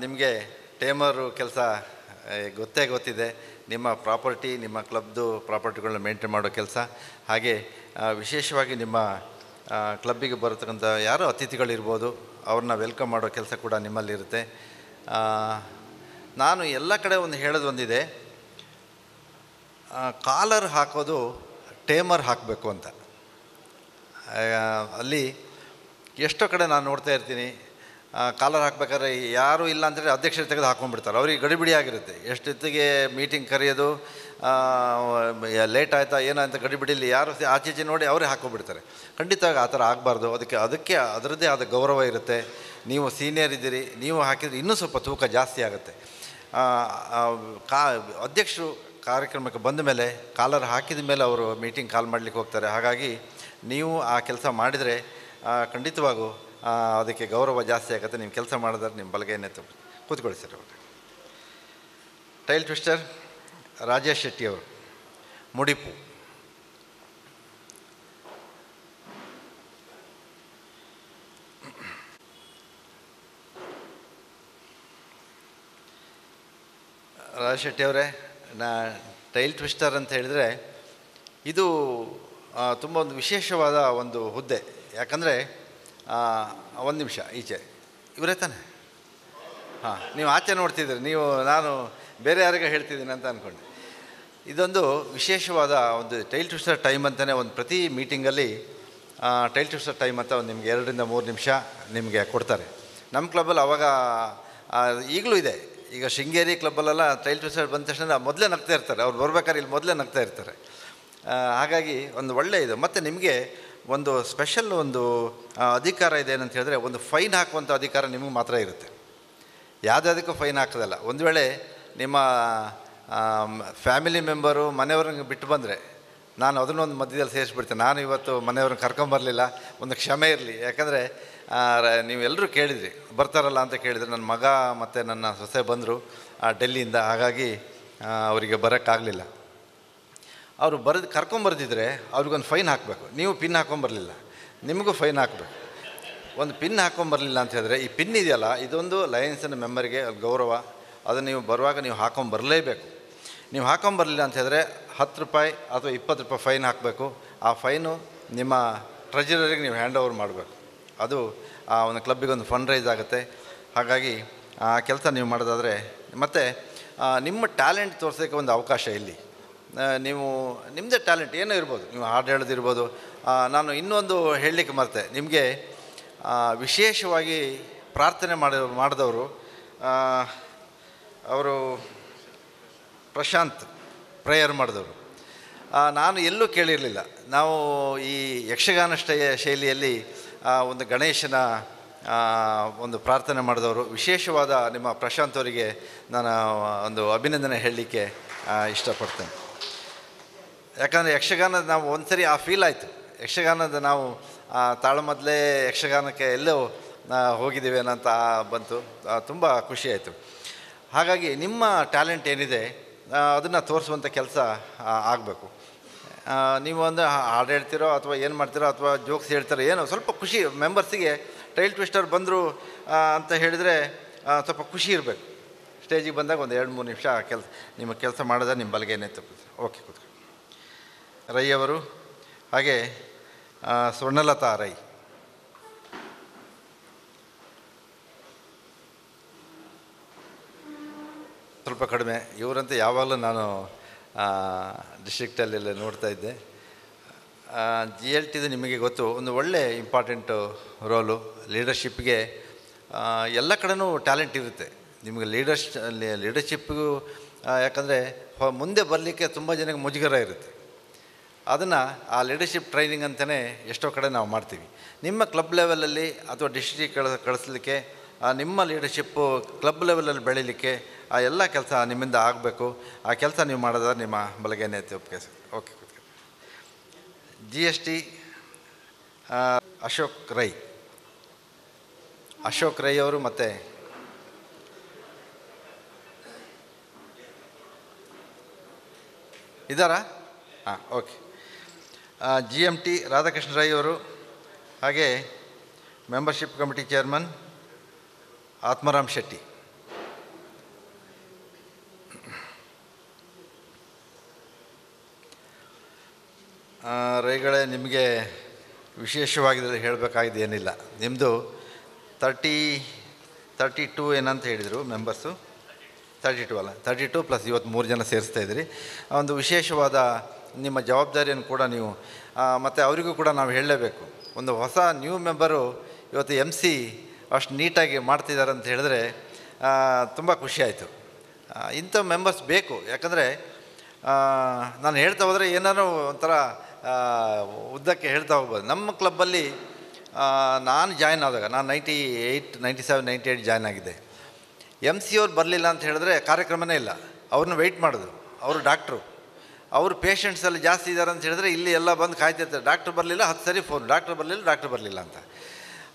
ನಿಮಗೆ ಟೇಮರು ಕೆಲಸ ಗೊತ್ತಿದೆ. ನಿಮ್ಮ ಪ್ರಾಪರ್ಟಿ, ನಿಮ್ಮ ಕ್ಲಬ್ದು ಪ್ರಾಪರ್ಟಿಗಳನ್ನ ಮೇಂಟೈನ್ ಮಾಡೋ ಕೆಲಸ, ಹಾಗೆ ವಿಶೇಷವಾಗಿ ನಿಮ್ಮ ಕ್ಲಬ್ಬಿಗೆ ಬರತಕ್ಕಂಥ ಯಾರೋ ಅತಿಥಿಗಳಿರ್ಬೋದು ಅವ್ರನ್ನ ವೆಲ್ಕಮ್ ಮಾಡೋ ಕೆಲಸ ಕೂಡ ನಿಮ್ಮಲ್ಲಿರುತ್ತೆ. ನಾನು ಎಲ್ಲ ಕಡೆ ಹೇಳೋದು ಒಂದಿದೆ, ಕಾಲರ್ ಹಾಕೋದು ಟೇಮರ್ ಹಾಕಬೇಕು ಅಂತ. ಅಲ್ಲಿ ಎಷ್ಟೋ ಕಡೆ ನಾನು ನೋಡ್ತಾ ಇರ್ತೀನಿ, ಕಾಲರ್ ಹಾಕ್ಬೇಕಾದ್ರೆ ಯಾರೂ ಇಲ್ಲ ಅಂತೇಳಿ ಅಧ್ಯಕ್ಷರು ತೆಗೆದು ಹಾಕ್ಕೊಂಡ್ಬಿಡ್ತಾರೆ. ಅವ್ರಿಗೆ ಗಡಿಬಿಡಿ ಆಗಿರುತ್ತೆ, ಎಷ್ಟೊತ್ತಿಗೆ ಮೀಟಿಂಗ್ ಕರೆಯೋದು, ಲೇಟ್ ಆಯಿತಾ ಏನೋ ಅಂತ ಗಡಿಬಿಡಿಲಿ ಯಾರು ಆಚೀಚೆ ನೋಡಿ ಅವರೇ ಹಾಕ್ಕೊಂಡ್ಬಿಡ್ತಾರೆ. ಖಂಡಿತವಾಗಿ ಆ ಥರ ಆಗಬಾರ್ದು. ಅದಕ್ಕೆ ಅದರದ್ದೇ ಆದ ಗೌರವ ಇರುತ್ತೆ. ನೀವು ಸೀನಿಯರ್ ಇದ್ದೀರಿ, ನೀವು ಹಾಕಿದರೆ ಇನ್ನೂ ಸ್ವಲ್ಪ ತೂಕ ಜಾಸ್ತಿ ಆಗುತ್ತೆ. ಅಧ್ಯಕ್ಷರು ಕಾರ್ಯಕ್ರಮಕ್ಕೆ ಬಂದ ಮೇಲೆ ಕಾಲರ್ ಹಾಕಿದ ಮೇಲೆ ಅವರು ಮೀಟಿಂಗ್ ಕಾಲ್ ಮಾಡಲಿಕ್ಕೆ ಹೋಗ್ತಾರೆ. ಹಾಗಾಗಿ ನೀವು ಆ ಕೆಲಸ ಮಾಡಿದರೆ ಖಂಡಿತವಾಗೂ ಅದಕ್ಕೆ ಗೌರವ ಜಾಸ್ತಿ ಆಗುತ್ತೆ. ನೀವು ಕೆಲಸ ಮಾಡಿದ್ರೆ ನಿಮ್ಮ ಬಲಗೈನೇ ಕೂತ್ಕೊಳ್ಳಿ ಸರ್. ಅವರು ಟೈಲ್ ಟ್ವಿಸ್ಟರ್ ರಾಜೇಶ್ ಶೆಟ್ಟಿ ಅವರು, ಮುಡಿಪು. ರಾಜೇಶ್ ಶೆಟ್ಟಿ ಅವರೇ, ಟೈಲ್ ಟ್ವಿಸ್ಟರ್ ಅಂತ ಹೇಳಿದರೆ ಇದು ತುಂಬ ಒಂದು ವಿಶೇಷವಾದ ಒಂದು ಹುದ್ದೆ. ಯಾಕಂದರೆ ಒಂದು ನಿಮಿಷ ಈಚೆ ಇವರೇ ತಾನೆ? ಹಾಂ, ನೀವು ಆಚೆ ನೋಡ್ತಿದ್ದೀರಿ, ನಾನು ಬೇರೆ ಯಾರಿಗ ಹೇಳ್ತಿದ್ದೀನಿ ಅಂತ ಅಂದ್ಕೊಂಡೆ. ಇದೊಂದು ವಿಶೇಷವಾದ ಒಂದು ಟೈಲ್ ಟ್ವಿಸ್ಟರ್ ಟೈಮ್ ಅಂತಲೇ ಒಂದು ಪ್ರತಿ ಮೀಟಿಂಗಲ್ಲಿ ಟೈಲ್ ಟ್ವಿಸ್ಟರ್ ಟೈಮ್ ಅಂತ ಒಂದು ನಿಮಗೆ 2 ರಿಂದ 3 ನಿಮಿಷ ನಿಮಗೆ ಕೊಡ್ತಾರೆ. ನಮ್ಮ ಕ್ಲಬ್ಬಲ್ಲಿ ಆವಾಗ ಈಗಲೂ ಇದೆ. ಈಗ ಶೃಂಗೇರಿ ಕ್ಲಬ್ಬಲ್ಲೆಲ್ಲ ಟೈಲ್ ಟ್ವಿಸ್ಟರ್ ಬಂದ ತಕ್ಷಣ ಮೊದಲೇ ನಗ್ತಾ ಇರ್ತಾರೆ. ಅವ್ರು ಬರ್ಬೇಕಾದ್ರೆ ಇಲ್ಲಿ ಮೊದಲೇ ನಗ್ತಾ ಇರ್ತಾರೆ. ಹಾಗಾಗಿ ಒಂದು ಒಳ್ಳೆಯ ಇದು. ಮತ್ತು ನಿಮಗೆ ಒಂದು ಸ್ಪೆಷಲ್ ಒಂದು ಅಧಿಕಾರ ಇದೆ ಏನಂತ ಹೇಳಿದ್ರೆ, ಒಂದು ಫೈನ್ ಹಾಕುವಂಥ ಅಧಿಕಾರ ನಿಮಗೆ ಮಾತ್ರ ಇರುತ್ತೆ. ಯಾವುದಕ್ಕೂ ಫೈನ್ ಹಾಕೋದಲ್ಲ. ಒಂದು ವೇಳೆ ನಿಮ್ಮ ಫ್ಯಾಮಿಲಿ ಮೆಂಬರು ಮನೆಯವ್ರಿಗೆ ಬಿಟ್ಟು ಬಂದರೆ ನಾನು ಅದನ್ನೊಂದು ಮಧ್ಯದಲ್ಲಿ ಸೇರಿಸ್ಬಿಡ್ತೇನೆ. ನಾನು ಇವತ್ತು ಮನೆಯವ್ರನ್ನ ಕರ್ಕೊಂಬರಲಿಲ್ಲ, ಒಂದು ಕ್ಷಮೆ ಇರಲಿ. ಯಾಕಂದರೆ ನೀವೆಲ್ಲರೂ ಕೇಳಿದ್ರಿ, ಬರ್ತಾರಲ್ಲ ಅಂತ ಕೇಳಿದರೆ. ನನ್ನ ಮಗ ಮತ್ತು ನನ್ನ ಸೊಸೆ ಬಂದರು ಡೆಲ್ಲಿಯಿಂದ, ಹಾಗಾಗಿ ಅವರಿಗೆ ಬರೋಕ್ಕಾಗಲಿಲ್ಲ. ಅವರು ಕರ್ಕೊಂಬರ್ದಿದ್ರೆ ಅವ್ರಿಗೊಂದು ಫೈನ್ ಹಾಕಬೇಕು. ನೀವು ಪಿನ್ ಹಾಕ್ಕೊಂಬರಲಿಲ್ಲ, ನಿಮಗೂ ಫೈನ್ ಹಾಕಬೇಕು. ಒಂದು ಪಿನ್ ಹಾಕ್ಕೊಂಬರಲಿಲ್ಲ ಅಂತ ಹೇಳಿದ್ರೆ, ಈ ಪಿನ್ ಇದೆಯಲ್ಲ, ಇದೊಂದು ಲಯನ್ಸಿನ ಮೆಂಬರ್ಗೆ ಗೌರವ. ಅದನ್ನು ನೀವು ಬರುವಾಗ ನೀವು ಹಾಕ್ಕೊಂಬರಲೇಬೇಕು. ನೀವು ಹಾಕ್ಕೊಂಬರಲಿಲ್ಲ ಅಂತ ಹೇಳಿದ್ರೆ 10 ರೂಪಾಯಿ ಅಥವಾ 20 ರೂಪಾಯಿ ಫೈನ್ ಹಾಕಬೇಕು. ಆ ಫೈನು ನಿಮ್ಮ ಟ್ರೆಜರರಿಗೆ ನೀವು ಹ್ಯಾಂಡ್ ಓವರ್ ಮಾಡಬೇಕು. ಅದು ಆ ಒಂದು ಕ್ಲಬ್ಬಿಗೊಂದು ಫಂಡ್ ರೈಸ್ ಆಗುತ್ತೆ. ಹಾಗಾಗಿ ಆ ಕೆಲಸ ನೀವು ಮಾಡೋದಾದರೆ, ಮತ್ತು ನಿಮ್ಮ ಟ್ಯಾಲೆಂಟ್ ತೋರಿಸೋಕ್ಕೆ ಒಂದು ಅವಕಾಶ ಇಲ್ಲಿ. ನೀವು ನಿಮ್ಮದೇ ಟ್ಯಾಲೆಂಟ್ ಏನೋ ಇರ್ಬೋದು, ನೀವು ಹಾಡು ಹೇಳೋದಿರ್ಬೋದು. ನಾನು ಇನ್ನೊಂದು ಹೇಳಲಿಕ್ಕೆ ಮರೆತೆ, ನಿಮಗೆ ವಿಶೇಷವಾಗಿ ಪ್ರಾರ್ಥನೆ ಮಾಡಿದವರು ಅವರು ಪ್ರಶಾಂತ್ ಪ್ರೇಯರ್ ಮಾಡಿದವರು. ನಾನು ಎಲ್ಲೂ ಕೇಳಿರಲಿಲ್ಲ. ನಾವು ಈ ಯಕ್ಷಗಾನ ಶೈಲಿಯಲ್ಲಿ ಒಂದು ಗಣೇಶನ ಒಂದು ಪ್ರಾರ್ಥನೆ ಮಾಡಿದವರು. ವಿಶೇಷವಾದ ನಿಮ್ಮ ಪ್ರಶಾಂತ್ ಅವರಿಗೆ ನಾನು ಒಂದು ಅಭಿನಂದನೆ ಹೇಳಲಿಕ್ಕೆ ಇಷ್ಟಪಡ್ತೇನೆ. ಯಾಕಂದರೆ ಯಕ್ಷಗಾನದ ನಾವು ಒಂದು ಸರಿ ಆ ಫೀಲ್ ಆಯಿತು. ಯಕ್ಷಗಾನದ ನಾವು ತಾಳಮದ್ದಲೆ ಯಕ್ಷಗಾನಕ್ಕೆ ಎಲ್ಲೋ ಹೋಗಿದ್ದೀವಿ ಅನ್ನೋಂಥ ಬಂತು. ತುಂಬ ಖುಷಿಯಾಯಿತು. ಹಾಗಾಗಿ ನಿಮ್ಮ ಟ್ಯಾಲೆಂಟ್ ಏನಿದೆ ಅದನ್ನು ತೋರಿಸುವಂಥ ಕೆಲಸ ಆಗಬೇಕು. ನೀವು ಒಂದು ಹಾಡು ಹೇಳ್ತಿರೋ ಅಥವಾ ಏನು ಮಾಡ್ತಿರೋ ಅಥವಾ ಜೋಕ್ಸ್ ಹೇಳ್ತಿರೋ, ಏನೋ ಸ್ವಲ್ಪ ಖುಷಿ ಮೆಂಬರ್ಸಿಗೆ ಟೈಲ್ ಟ್ವಿಸ್ಟರ್ ಬಂದರು ಅಂತ ಹೇಳಿದರೆ ಸ್ವಲ್ಪ ಖುಷಿ ಇರಬೇಕು. ಸ್ಟೇಜಿಗೆ ಬಂದಾಗ ಒಂದು 2-3 ನಿಮಿಷ ನಿಮ್ಮ ಕೆಲಸ ಮಾಡಿದ್ರೆ ನಿಮ್ಮ ಬಲಗೇನೆ ತಪ್ಪುತ್ತೆ. ಓಕೆ, ಕೂತ್ಕೊಳ್ಳಿ. ರೈ ಅವರು, ಹಾಗೆ ಸ್ವರ್ಣಲತಾ ರೈ. ಸ್ವಲ್ಪ ಕಡಿಮೆ. ಇವರಂತೆ ಯಾವಾಗಲೂ ನಾನು ಡಿಸ್ಟ್ರಿಕ್ಟಲ್ಲೆಲ್ಲ ನೋಡ್ತಾ ಇದ್ದೆ. GLTದು ನಿಮಗೆ ಗೊತ್ತು, ಒಂದು ಒಳ್ಳೆ ಇಂಪಾರ್ಟೆಂಟು ರೋಲು. ಲೀಡರ್ಶಿಪ್ಗೆ ಎಲ್ಲ ಕಡೆನೂ ಟ್ಯಾಲೆಂಟ್ ಇರುತ್ತೆ ನಿಮಗೆ. ಲೀಡರ್ಶಿಪ್ಪಿಗೂ ಯಾಕಂದರೆ ಮುಂದೆ ಬರಲಿಕ್ಕೆ ತುಂಬ ಜನಕ್ಕೆ ಮುಜುಗರ ಇರುತ್ತೆ. ಅದನ್ನು ಆ ಲೀಡರ್ಶಿಪ್ ಟ್ರೈನಿಂಗ್ ಅಂತಲೇ ಎಷ್ಟೋ ಕಡೆ ನಾವು ಮಾಡ್ತೀವಿ. ನಿಮ್ಮ ಕ್ಲಬ್ ಲೆವೆಲಲ್ಲಿ ಅಥವಾ ಡಿಸ್ಟ್ರಿಕ್ಟ್ ಕಳಿಸ್ಲಿಕ್ಕೆ, ನಿಮ್ಮ ಲೀಡರ್ಶಿಪ್ಪು ಕ್ಲಬ್ ಲೆವೆಲಲ್ಲಿ ಬೆಳೀಲಿಕ್ಕೆ ಆ ಎಲ್ಲ ಕೆಲಸ ನಿಮ್ಮಿಂದ ಆಗಬೇಕು. ಆ ಕೆಲಸ ನೀವು ಮಾಡೋದಾದ್ರೆ ನಿಮ್ಮ ಬಲಗೇನೆ ಒಪ್ಪಿಗೆ. ಓಕೆ, GST ಅಶೋಕ್ ರೈ ಅವರು ಮತ್ತು ಇದ್ದಾರಾ? ಹಾಂ, ಓಕೆ. GMT ರಾಧಾಕೃಷ್ಣ ರೈ ಅವರು, ಹಾಗೆ membership committee chairman Atmaram Shetty. ರೈಗಳೇ, ನಿಮಗೆ ವಿಶೇಷವಾಗಿ ಹೇಳಬೇಕಾಗಿದೆ ಏನಿಲ್ಲ. ನಿಮ್ಮದು 32 ಏನಂತ ಹೇಳಿದರು ಮೆಂಬರ್ಸು? 32 ಅಲ್ಲ, 32 ಪ್ಲಸ್ ಇವತ್ತು 3 ಜನ ಸೇರಿಸ್ತಾ ಇದ್ದೀರಿ. ಒಂದು ವಿಶೇಷವಾದ ನಿಮ್ಮ ಜವಾಬ್ದಾರಿಯನ್ನು ಕೂಡ ನೀವು ಮತ್ತು ಅವರಿಗೂ ಕೂಡ ನಾವು ಹೇಳಲೇಬೇಕು. ಒಂದು ಹೊಸ ನ್ಯೂ ಮೆಂಬರು ಇವತ್ತು MC ಅಷ್ಟು ನೀಟಾಗಿ ಮಾಡ್ತಿದ್ದಾರೆ ಅಂತ ಹೇಳಿದ್ರೆ ತುಂಬ ಖುಷಿಯಾಯಿತು. ಇಂಥ ಮೆಂಬರ್ಸ್ ಬೇಕು. ಯಾಕಂದರೆ ನಾನು ಹೇಳ್ತಾ ಹೋದರೆ ಏನಾದ್ರು ಒಂಥರ ಉದ್ದಕ್ಕೆ ಹೇಳ್ತಾ ಹೋಗ್ಬೋದು. ನಮ್ಮ ಕ್ಲಬ್ಬಲ್ಲಿ ನಾನು ಜಾಯ್ನ್ ಆದಾಗ ನಾನು 98, 97, 98 ಜಾಯ್ನ್ ಆಗಿದ್ದೆ. MC ಅವ್ರು ಬರಲಿಲ್ಲ ಅಂತ ಹೇಳಿದ್ರೆ ಕಾರ್ಯಕ್ರಮನೇ ಇಲ್ಲ. ಅವ್ರನ್ನ ವೆಯ್ಟ್ ಮಾಡೋದು. ಅವರು ಡಾಕ್ಟ್ರು, ಅವರು ಪೇಷಂಟ್ಸಲ್ಲಿ ಜಾಸ್ತಿ ಇದ್ದಾರೆ ಅಂತ ಹೇಳಿದ್ರೆ ಇಲ್ಲಿ ಎಲ್ಲ ಬಂದು ಕಾಯ್ತಿರ್ತಾರೆ. ಡಾಕ್ಟ್ರು ಬರಲಿಲ್ಲ, 10 ಸರಿ ಫೋನ್, ಡಾಕ್ಟ್ರು ಬರಲಿಲ್ಲ ಅಂತ.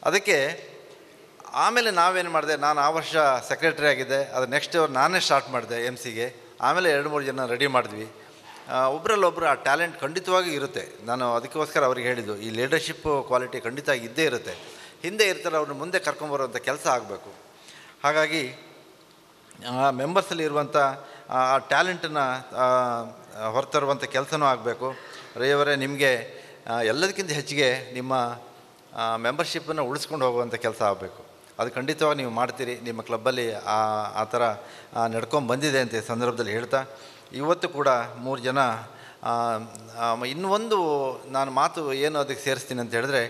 ಅದಕ್ಕೆ ಆಮೇಲೆ ನಾವೇನು ಮಾಡಿದೆ, ನಾನು ಆ ವರ್ಷ ಸೆಕ್ರೆಟ್ರಿ ಆಗಿದ್ದೆ. ಅದು ನೆಕ್ಸ್ಟ್ ನಾನೇ ಸ್ಟಾರ್ಟ್ ಮಾಡಿದೆ MCಗೆ. ಆಮೇಲೆ 2-3 ಜನ ರೆಡಿ ಮಾಡಿದ್ವಿ. ಒಬ್ಬರಲ್ಲೊಬ್ಬರು ಆ ಟ್ಯಾಲೆಂಟ್ ಖಂಡಿತವಾಗಿ ಇರುತ್ತೆ. ನಾನು ಅದಕ್ಕೋಸ್ಕರ ಅವ್ರಿಗೆ ಹೇಳಿದ್ದು, ಈ ಲೀಡರ್ಶಿಪ್ ಕ್ವಾಲಿಟಿ ಖಂಡಿತ ಇದ್ದೇ ಇರುತ್ತೆ. ಹಿಂದೆ ಇರ್ತಾರೆ, ಅವ್ರನ್ನ ಮುಂದೆ ಕರ್ಕೊಂಬರುವಂಥ ಕೆಲಸ ಆಗಬೇಕು. ಹಾಗಾಗಿ ಆ ಮೆಂಬರ್ಸಲ್ಲಿ ಇರುವಂಥ ಆ ಟ್ಯಾಲೆಂಟನ್ನು ಹೊರತರುವಂಥ ಕೆಲಸನೂ ಆಗಬೇಕು. ರೈಯವರೇ, ನಿಮಗೆ ಎಲ್ಲದಕ್ಕಿಂತ ಹೆಚ್ಚಿಗೆ ನಿಮ್ಮ ಮೆಂಬರ್ಶಿಪ್ಪನ್ನು ಉಳಿಸ್ಕೊಂಡು ಹೋಗುವಂಥ ಕೆಲಸ ಆಗಬೇಕು. ಅದು ಖಂಡಿತವಾಗಿ ನೀವು ಮಾಡ್ತೀರಿ. ನಿಮ್ಮ ಕ್ಲಬ್ಬಲ್ಲಿ ಆ ಥರ ನಡ್ಕೊಂಬಂದಿದೆ ಅಂತ ಈ ಸಂದರ್ಭದಲ್ಲಿ ಹೇಳ್ತಾ, ಇವತ್ತು ಕೂಡ 3 ಜನ ಇನ್ನೊಂದು ನಾನು ಮಾತು ಏನು ಅದಕ್ಕೆ ಸೇರಿಸ್ತೀನಿ ಅಂತ ಹೇಳಿದ್ರೆ,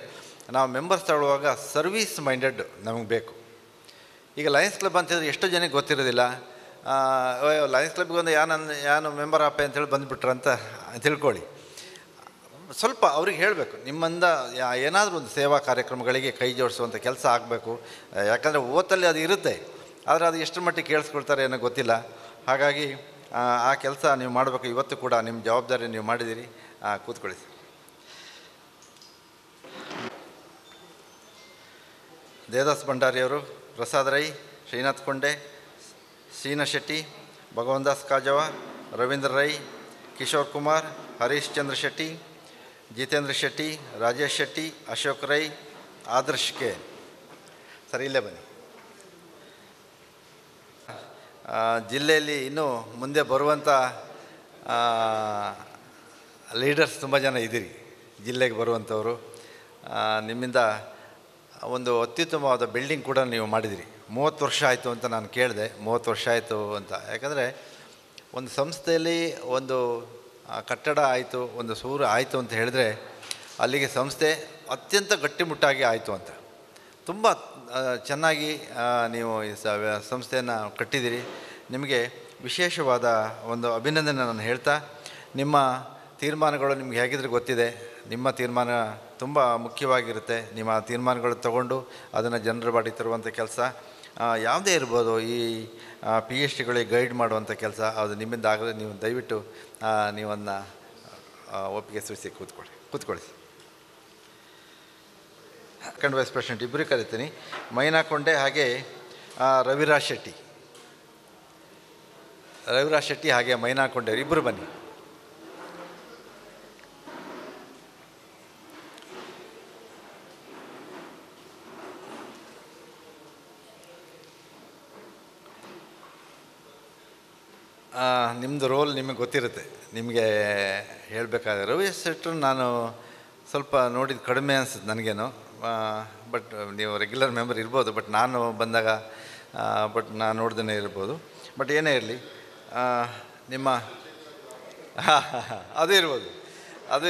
ನಾವು ಮೆಂಬರ್ಸ್ ತಗೊಳ್ಳುವಾಗ ಸರ್ವೀಸ್ ಮೈಂಡೆಡ್ ನಮಗೆ ಬೇಕು. ಈಗ ಲಯನ್ಸ್ ಕ್ಲಬ್ ಅಂತ ಹೇಳಿದ್ರೆ ಎಷ್ಟೋ ಜನಕ್ಕೆ ಗೊತ್ತಿರೋದಿಲ್ಲ. ಲಯನ್ಸ್ ಕ್ಲಬ್ಗೆ ಒಂದು ಯಾನು ಮೆಂಬರ್ ಆಪೆ ಅಂತೇಳಿ ಬಂದುಬಿಟ್ರೆ ಅಂತ ತಿಳ್ಕೊಳ್ಳಿ. ಸ್ವಲ್ಪ ಅವ್ರಿಗೆ ಹೇಳಬೇಕು, ನಿಮ್ಮಿಂದ ಏನಾದರೂ ಒಂದು ಸೇವಾ ಕಾರ್ಯಕ್ರಮಗಳಿಗೆ ಕೈ ಜೋಡಿಸುವಂಥ ಕೆಲಸ ಆಗಬೇಕು. ಯಾಕಂದರೆ ಓತಲ್ಲಿ ಅದು ಇರುತ್ತೆ, ಆದರೆ ಅದು ಎಷ್ಟು ಮಟ್ಟಿಗೆ ಕೇಳಿಸ್ಕೊಳ್ತಾರೆ ಏನೋ ಗೊತ್ತಿಲ್ಲ. ಹಾಗಾಗಿ ಆ ಕೆಲಸ ನೀವು ಮಾಡಬೇಕು. ಇವತ್ತು ಕೂಡ ನಿಮ್ಮ ಜವಾಬ್ದಾರಿ ನೀವು ಮಾಡಿದ್ದೀರಿ. ಕೂತ್ಕೊಳ್ಳಿ. ದೇವದಾಸ್ ಭಂಡಾರಿಯವರು, ಪ್ರಸಾದ್ ರೈ, ಶ್ರೀನಾಥ್ ಕೊಂಡೆ, ಶ್ರೀನಾಥ್ ಶೆಟ್ಟಿ, ಭಗವಂದಾಸ್ ಕಾಜವ, ರವೀಂದ್ರ ರೈ, ಕಿಶೋರ್ ಕುಮಾರ್, ಹರೀಶ್ ಚಂದ್ರ ಶೆಟ್ಟಿ, ಜಿತೇಂದ್ರ ಶೆಟ್ಟಿ, ರಾಜೇಶ್ ಶೆಟ್ಟಿ, ಅಶೋಕ್ ರೈ, ಆದರ್ಶ್ ಕೆ. ಸರಿ, ಇಲ್ಲೇ ಬನ್ನಿ. ಜಿಲ್ಲೆಯಲ್ಲಿ ಇನ್ನೂ ಮುಂದೆ ಬರುವಂಥ ಲೀಡರ್ಸ್ ತುಂಬ ಜನ ಇದ್ದೀರಿ. ಜಿಲ್ಲೆಗೆ ಬರುವಂಥವರು. ನಿಮ್ಮಿಂದ ಒಂದು ಅತ್ಯುತ್ತಮವಾದ ಬಿಲ್ಡಿಂಗ್ ಕೂಡ ನೀವು ಮಾಡಿದಿರಿ. 30 ವರ್ಷ ಆಯಿತು ಅಂತ ನಾನು ಕೇಳಿದೆ. 30 ವರ್ಷ ಆಯಿತು ಅಂತ. ಯಾಕಂದರೆ ಒಂದು ಸಂಸ್ಥೆಯಲ್ಲಿ ಒಂದು ಕಟ್ಟಡ ಆಯಿತು, ಒಂದು ಸೂರು ಆಯಿತು ಅಂತ ಹೇಳಿದ್ರೆ ಅಲ್ಲಿಗೆ ಸಂಸ್ಥೆ ಅತ್ಯಂತ ಗಟ್ಟಿಮುಟ್ಟಾಗಿ ಆಯಿತು ಅಂತ. ತುಂಬ ಚೆನ್ನಾಗಿ ನೀವು ಈ ಸಂಸ್ಥೆಯನ್ನು ಕಟ್ಟಿದ್ದೀರಿ. ನಿಮಗೆ ವಿಶೇಷವಾದ ಒಂದು ಅಭಿನಂದನೆ ನಾನು ಹೇಳ್ತಾ, ನಿಮ್ಮ ತೀರ್ಮಾನಗಳು ನಿಮ್ಗೆ ಹೇಗಿದ್ರೆ ಗೊತ್ತಿದೆ. ನಿಮ್ಮ ತೀರ್ಮಾನ ತುಂಬ ಮುಖ್ಯವಾಗಿರುತ್ತೆ. ನಿಮ್ಮ ತೀರ್ಮಾನಗಳು ತಗೊಂಡು ಅದನ್ನು ಜನರ ಬಾಡಿ ತರುವಂಥ ಕೆಲಸ ಯಾವುದೇ ಇರ್ಬೋದು. ಈ PhDಗಳಿಗೆ ಗೈಡ್ ಮಾಡುವಂಥ ಕೆಲಸ ಅದು ನಿಮ್ಮಿಂದ ಆಗದೆ. ನೀವು ದಯವಿಟ್ಟು ನೀವನ್ನ ಒಪ್ಪಿಗೆ ಸೂಚಿಸಿ ಕೂತ್ಕೊಳ್ಳಿ. ಸೆಕೆಂಡ್ ವೈಸ್ ಪ್ರೆಸಿಡೆಂಟ್ ಇಬ್ಬರು ಕರಿತೀನಿ. ಮೈನಾ ಕೊಂಡೆ ಹಾಗೆ ರವಿರಾಜ್ ಶೆಟ್ಟಿ ಹಾಗೆ ಮೈನಾ ಕೊಂಡೆ ಇಬ್ಬರು ಬನ್ನಿ. ನಿಮ್ಮದು ರೋಲ್ ನಿಮಗೆ ಗೊತ್ತಿರುತ್ತೆ. ನಿಮಗೆ ಹೇಳಬೇಕಾದ್ರೆ ರವಿ ಶೆಟ್ಟರು ನಾನು ಸ್ವಲ್ಪ ನೋಡಿದ್ದು ಕಡಿಮೆ ಅನಿಸುತ್ತೆ ನನಗೇನು. ಬಟ್ ನೀವು ರೆಗ್ಯುಲರ್ ಮೆಂಬರ್ ಇರ್ಬೋದು. ಬಟ್ ನಾನು ಬಂದಾಗ ನಾನು ನೋಡ್ದೇ ಇರ್ಬೋದು. ಬಟ್ ಏನೇ ಇರಲಿ, ನಿಮ್ಮ ಅದು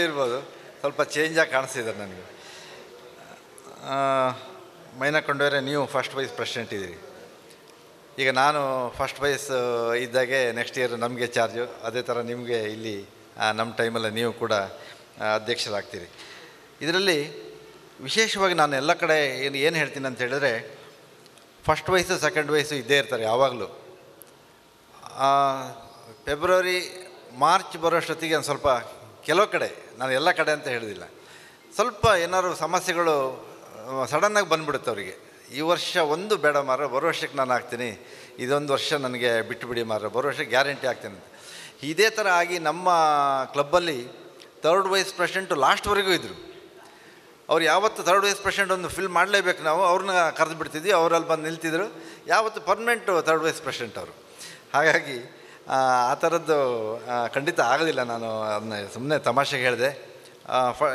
ಇರ್ಬೋದು ಸ್ವಲ್ಪ ಚೇಂಜಾಗಿ ಕಾಣಿಸ್ತಿದ್ದಾರೆ ನನಗೆ. ಮೈನಾ ಕೊಂಡವರೇ, ನೀವು ಫಸ್ಟ್ ವೈಸ್ ಪ್ರೆಸಿಡೆಂಟ್ ಇದ್ದೀರಿ. ಈಗ ನಾನು ಫಸ್ಟ್ ವೈಸ್ ಇದ್ದಾಗೆ ನೆಕ್ಸ್ಟ್ ಇಯರ್ ನಮಗೆ ಚಾರ್ಜು. ಅದೇ ಥರ ನಿಮಗೆ ಇಲ್ಲಿ ನಮ್ಮ ಟೈಮಲ್ಲಿ ನೀವು ಕೂಡ ಅಧ್ಯಕ್ಷರಾಗ್ತೀರಿ. ಇದರಲ್ಲಿ ವಿಶೇಷವಾಗಿ ನಾನು ಎಲ್ಲ ಕಡೆ ಏನು ಹೇಳ್ತೀನಿ ಅಂತ ಹೇಳಿದ್ರೆ, ಫಸ್ಟ್ ವಯಸ್ಸು ಸೆಕೆಂಡ್ ವಯಸ್ಸು ಇದ್ದೇ ಇರ್ತಾರೆ ಯಾವಾಗಲೂ. ಫೆಬ್ರವರಿ ಮಾರ್ಚ್ ಬರೋಷ್ಟೊತ್ತಿಗೆ ಒಂದು ಸ್ವಲ್ಪ ಕೆಲವು ಕಡೆ, ನಾನು ಎಲ್ಲ ಕಡೆ ಅಂತ ಹೇಳೋದಿಲ್ಲ, ಸ್ವಲ್ಪ ಏನಾದ್ರು ಸಮಸ್ಯೆಗಳು ಸಡನ್ನಾಗಿ ಬಂದುಬಿಡುತ್ತೆ ಅವರಿಗೆ. ಈ ವರ್ಷ ಒಂದು ಬೇಡ ಮಾರ, ಬರೋ ವರ್ಷಕ್ಕೆ ನಾನು ಆಗ್ತೀನಿ, ಇದೊಂದು ವರ್ಷ ನನಗೆ ಬಿಟ್ಟುಬಿಡಿ ಮಾರ, ಬರೋ ವರ್ಷಕ್ಕೆ ಗ್ಯಾರಂಟಿ ಆಗ್ತೀನಿ ಅಂತ. ಇದೇ ಥರ ಆಗಿ ನಮ್ಮ ಕ್ಲಬ್ಬಲ್ಲಿ 3rd ವೈಸ್ ಪ್ರೆಸಿಡೆಂಟು ಲಾಸ್ಟ್ವರೆಗೂ ಇದ್ದರು. ಅವ್ರು ಯಾವತ್ತು 3rd ವೈಸ್ ಪ್ರೆಸಿಡೆಂಟ್ ಒಂದು ಫಿಲ್ ಮಾಡಲೇಬೇಕು ನಾವು, ಅವ್ರನ್ನ ಕರೆದು ಬಿಡ್ತಿದ್ವಿ, ಅವರಲ್ಲಿ ಬಂದು ನಿಲ್ತಿದ್ರು. ಯಾವತ್ತು ಪರ್ಮನೆಂಟು 3rd ವೈಸ್ ಪ್ರೆಸಿಡೆಂಟ್ ಅವರು. ಹಾಗಾಗಿ ಆ ಥರದ್ದು ಖಂಡಿತ ಆಗೋದಿಲ್ಲ. ನಾನು ಅದನ್ನ ಸುಮ್ಮನೆ ತಮಾಷೆಗೆ ಹೇಳಿದೆ.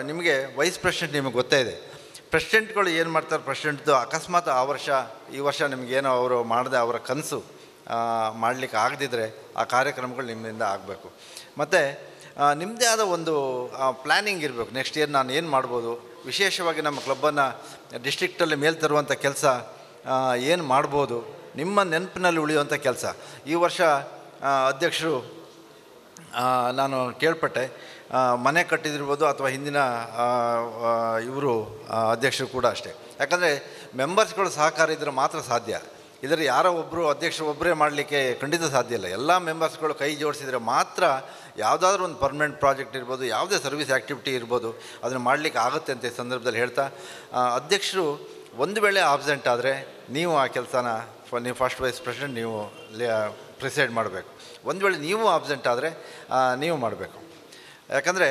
ನಿಮಗೆ ವೈಸ್ ಪ್ರೆಸಿಡೆಂಟ್ ನಿಮಗೆ ಗೊತ್ತೇ ಇದೆ. ಪ್ರೆಸಿಡೆಂಟ್ಗಳು ಏನು ಮಾಡ್ತಾರೆ, ಪ್ರೆಸಿಡೆಂಟ್ದು ಅಕಸ್ಮಾತ್ ಈ ವರ್ಷ ನಿಮಗೇನೋ ಅವರು ಮಾಡದೆ ಅವರ ಕನಸು ಮಾಡಲಿಕ್ಕೆ ಆಗದಿದ್ದರೆ ಆ ಕಾರ್ಯಕ್ರಮಗಳು ನಿಮ್ಮಿಂದ ಆಗಬೇಕು. ಮತ್ತು ನಿಮ್ಮದೇ ಆದ ಒಂದು ಪ್ಲ್ಯಾನಿಂಗ್ ಇರಬೇಕು. ನೆಕ್ಸ್ಟ್ ಇಯರ್ ನಾನು ಏನು ಮಾಡ್ಬೋದು, ವಿಶೇಷವಾಗಿ ನಮ್ಮ ಕ್ಲಬ್ಬನ್ನು ಡಿಸ್ಟ್ರಿಕ್ಟಲ್ಲಿ ಮೇಲೆ ತರುವಂಥ ಕೆಲಸ ಏನು ಮಾಡ್ಬೋದು, ನಿಮ್ಮ ನೆನಪಿನಲ್ಲಿ ಉಳಿಯುವಂಥ ಕೆಲಸ. ಈ ವರ್ಷ ಅಧ್ಯಕ್ಷರು ನಾನು ಕೇಳ್ಪಟ್ಟೆ, ಮನೆ ಕಟ್ಟಿದಿರ್ಬೋದು ಅಥವಾ ಹಿಂದಿನ ಇವರು ಅಧ್ಯಕ್ಷರು ಕೂಡ ಅಷ್ಟೇ. ಯಾಕಂದರೆ ಮೆಂಬರ್ಸ್ಗಳು ಸಹಕಾರ ಇದ್ದರೆ ಮಾತ್ರ ಸಾಧ್ಯ. ಇದರ ಯಾರೋ ಒಬ್ಬರು ಅಧ್ಯಕ್ಷರು ಒಬ್ಬರೇ ಮಾಡಲಿಕ್ಕೆ ಖಂಡಿತ ಸಾಧ್ಯ ಇಲ್ಲ. ಎಲ್ಲ ಮೆಂಬರ್ಸ್ಗಳು ಕೈ ಜೋಡಿಸಿದರೆ ಮಾತ್ರ ಯಾವುದಾದ್ರೂ ಒಂದು ಪರ್ಮನೆಂಟ್ ಪ್ರಾಜೆಕ್ಟ್ ಇರ್ಬೋದು, ಯಾವುದೇ ಸರ್ವಿಸ್ ಆ್ಯಕ್ಟಿವಿಟಿ ಇರ್ಬೋದು, ಅದನ್ನು ಮಾಡಲಿಕ್ಕೆ ಆಗುತ್ತೆ ಅಂತ ಈ ಸಂದರ್ಭದಲ್ಲಿ ಹೇಳ್ತಾ, ಅಧ್ಯಕ್ಷರು ಒಂದು ವೇಳೆ ಆಬ್ಸೆಂಟ್ ಆದರೆ ನೀವು ಆ ಕೆಲಸನ ನೀವು ಫಸ್ಟ್ ವೈಸ್ ಪ್ರೆಸಿಡೆಂಟ್ ನೀವು ಪ್ರಿಸೈಡ್ ಮಾಡಬೇಕು. ಒಂದು ವೇಳೆ ನೀವು ಆಬ್ಸೆಂಟ್ ಆದರೆ ನೀವು ಮಾಡಬೇಕು. ಯಾಕಂದರೆ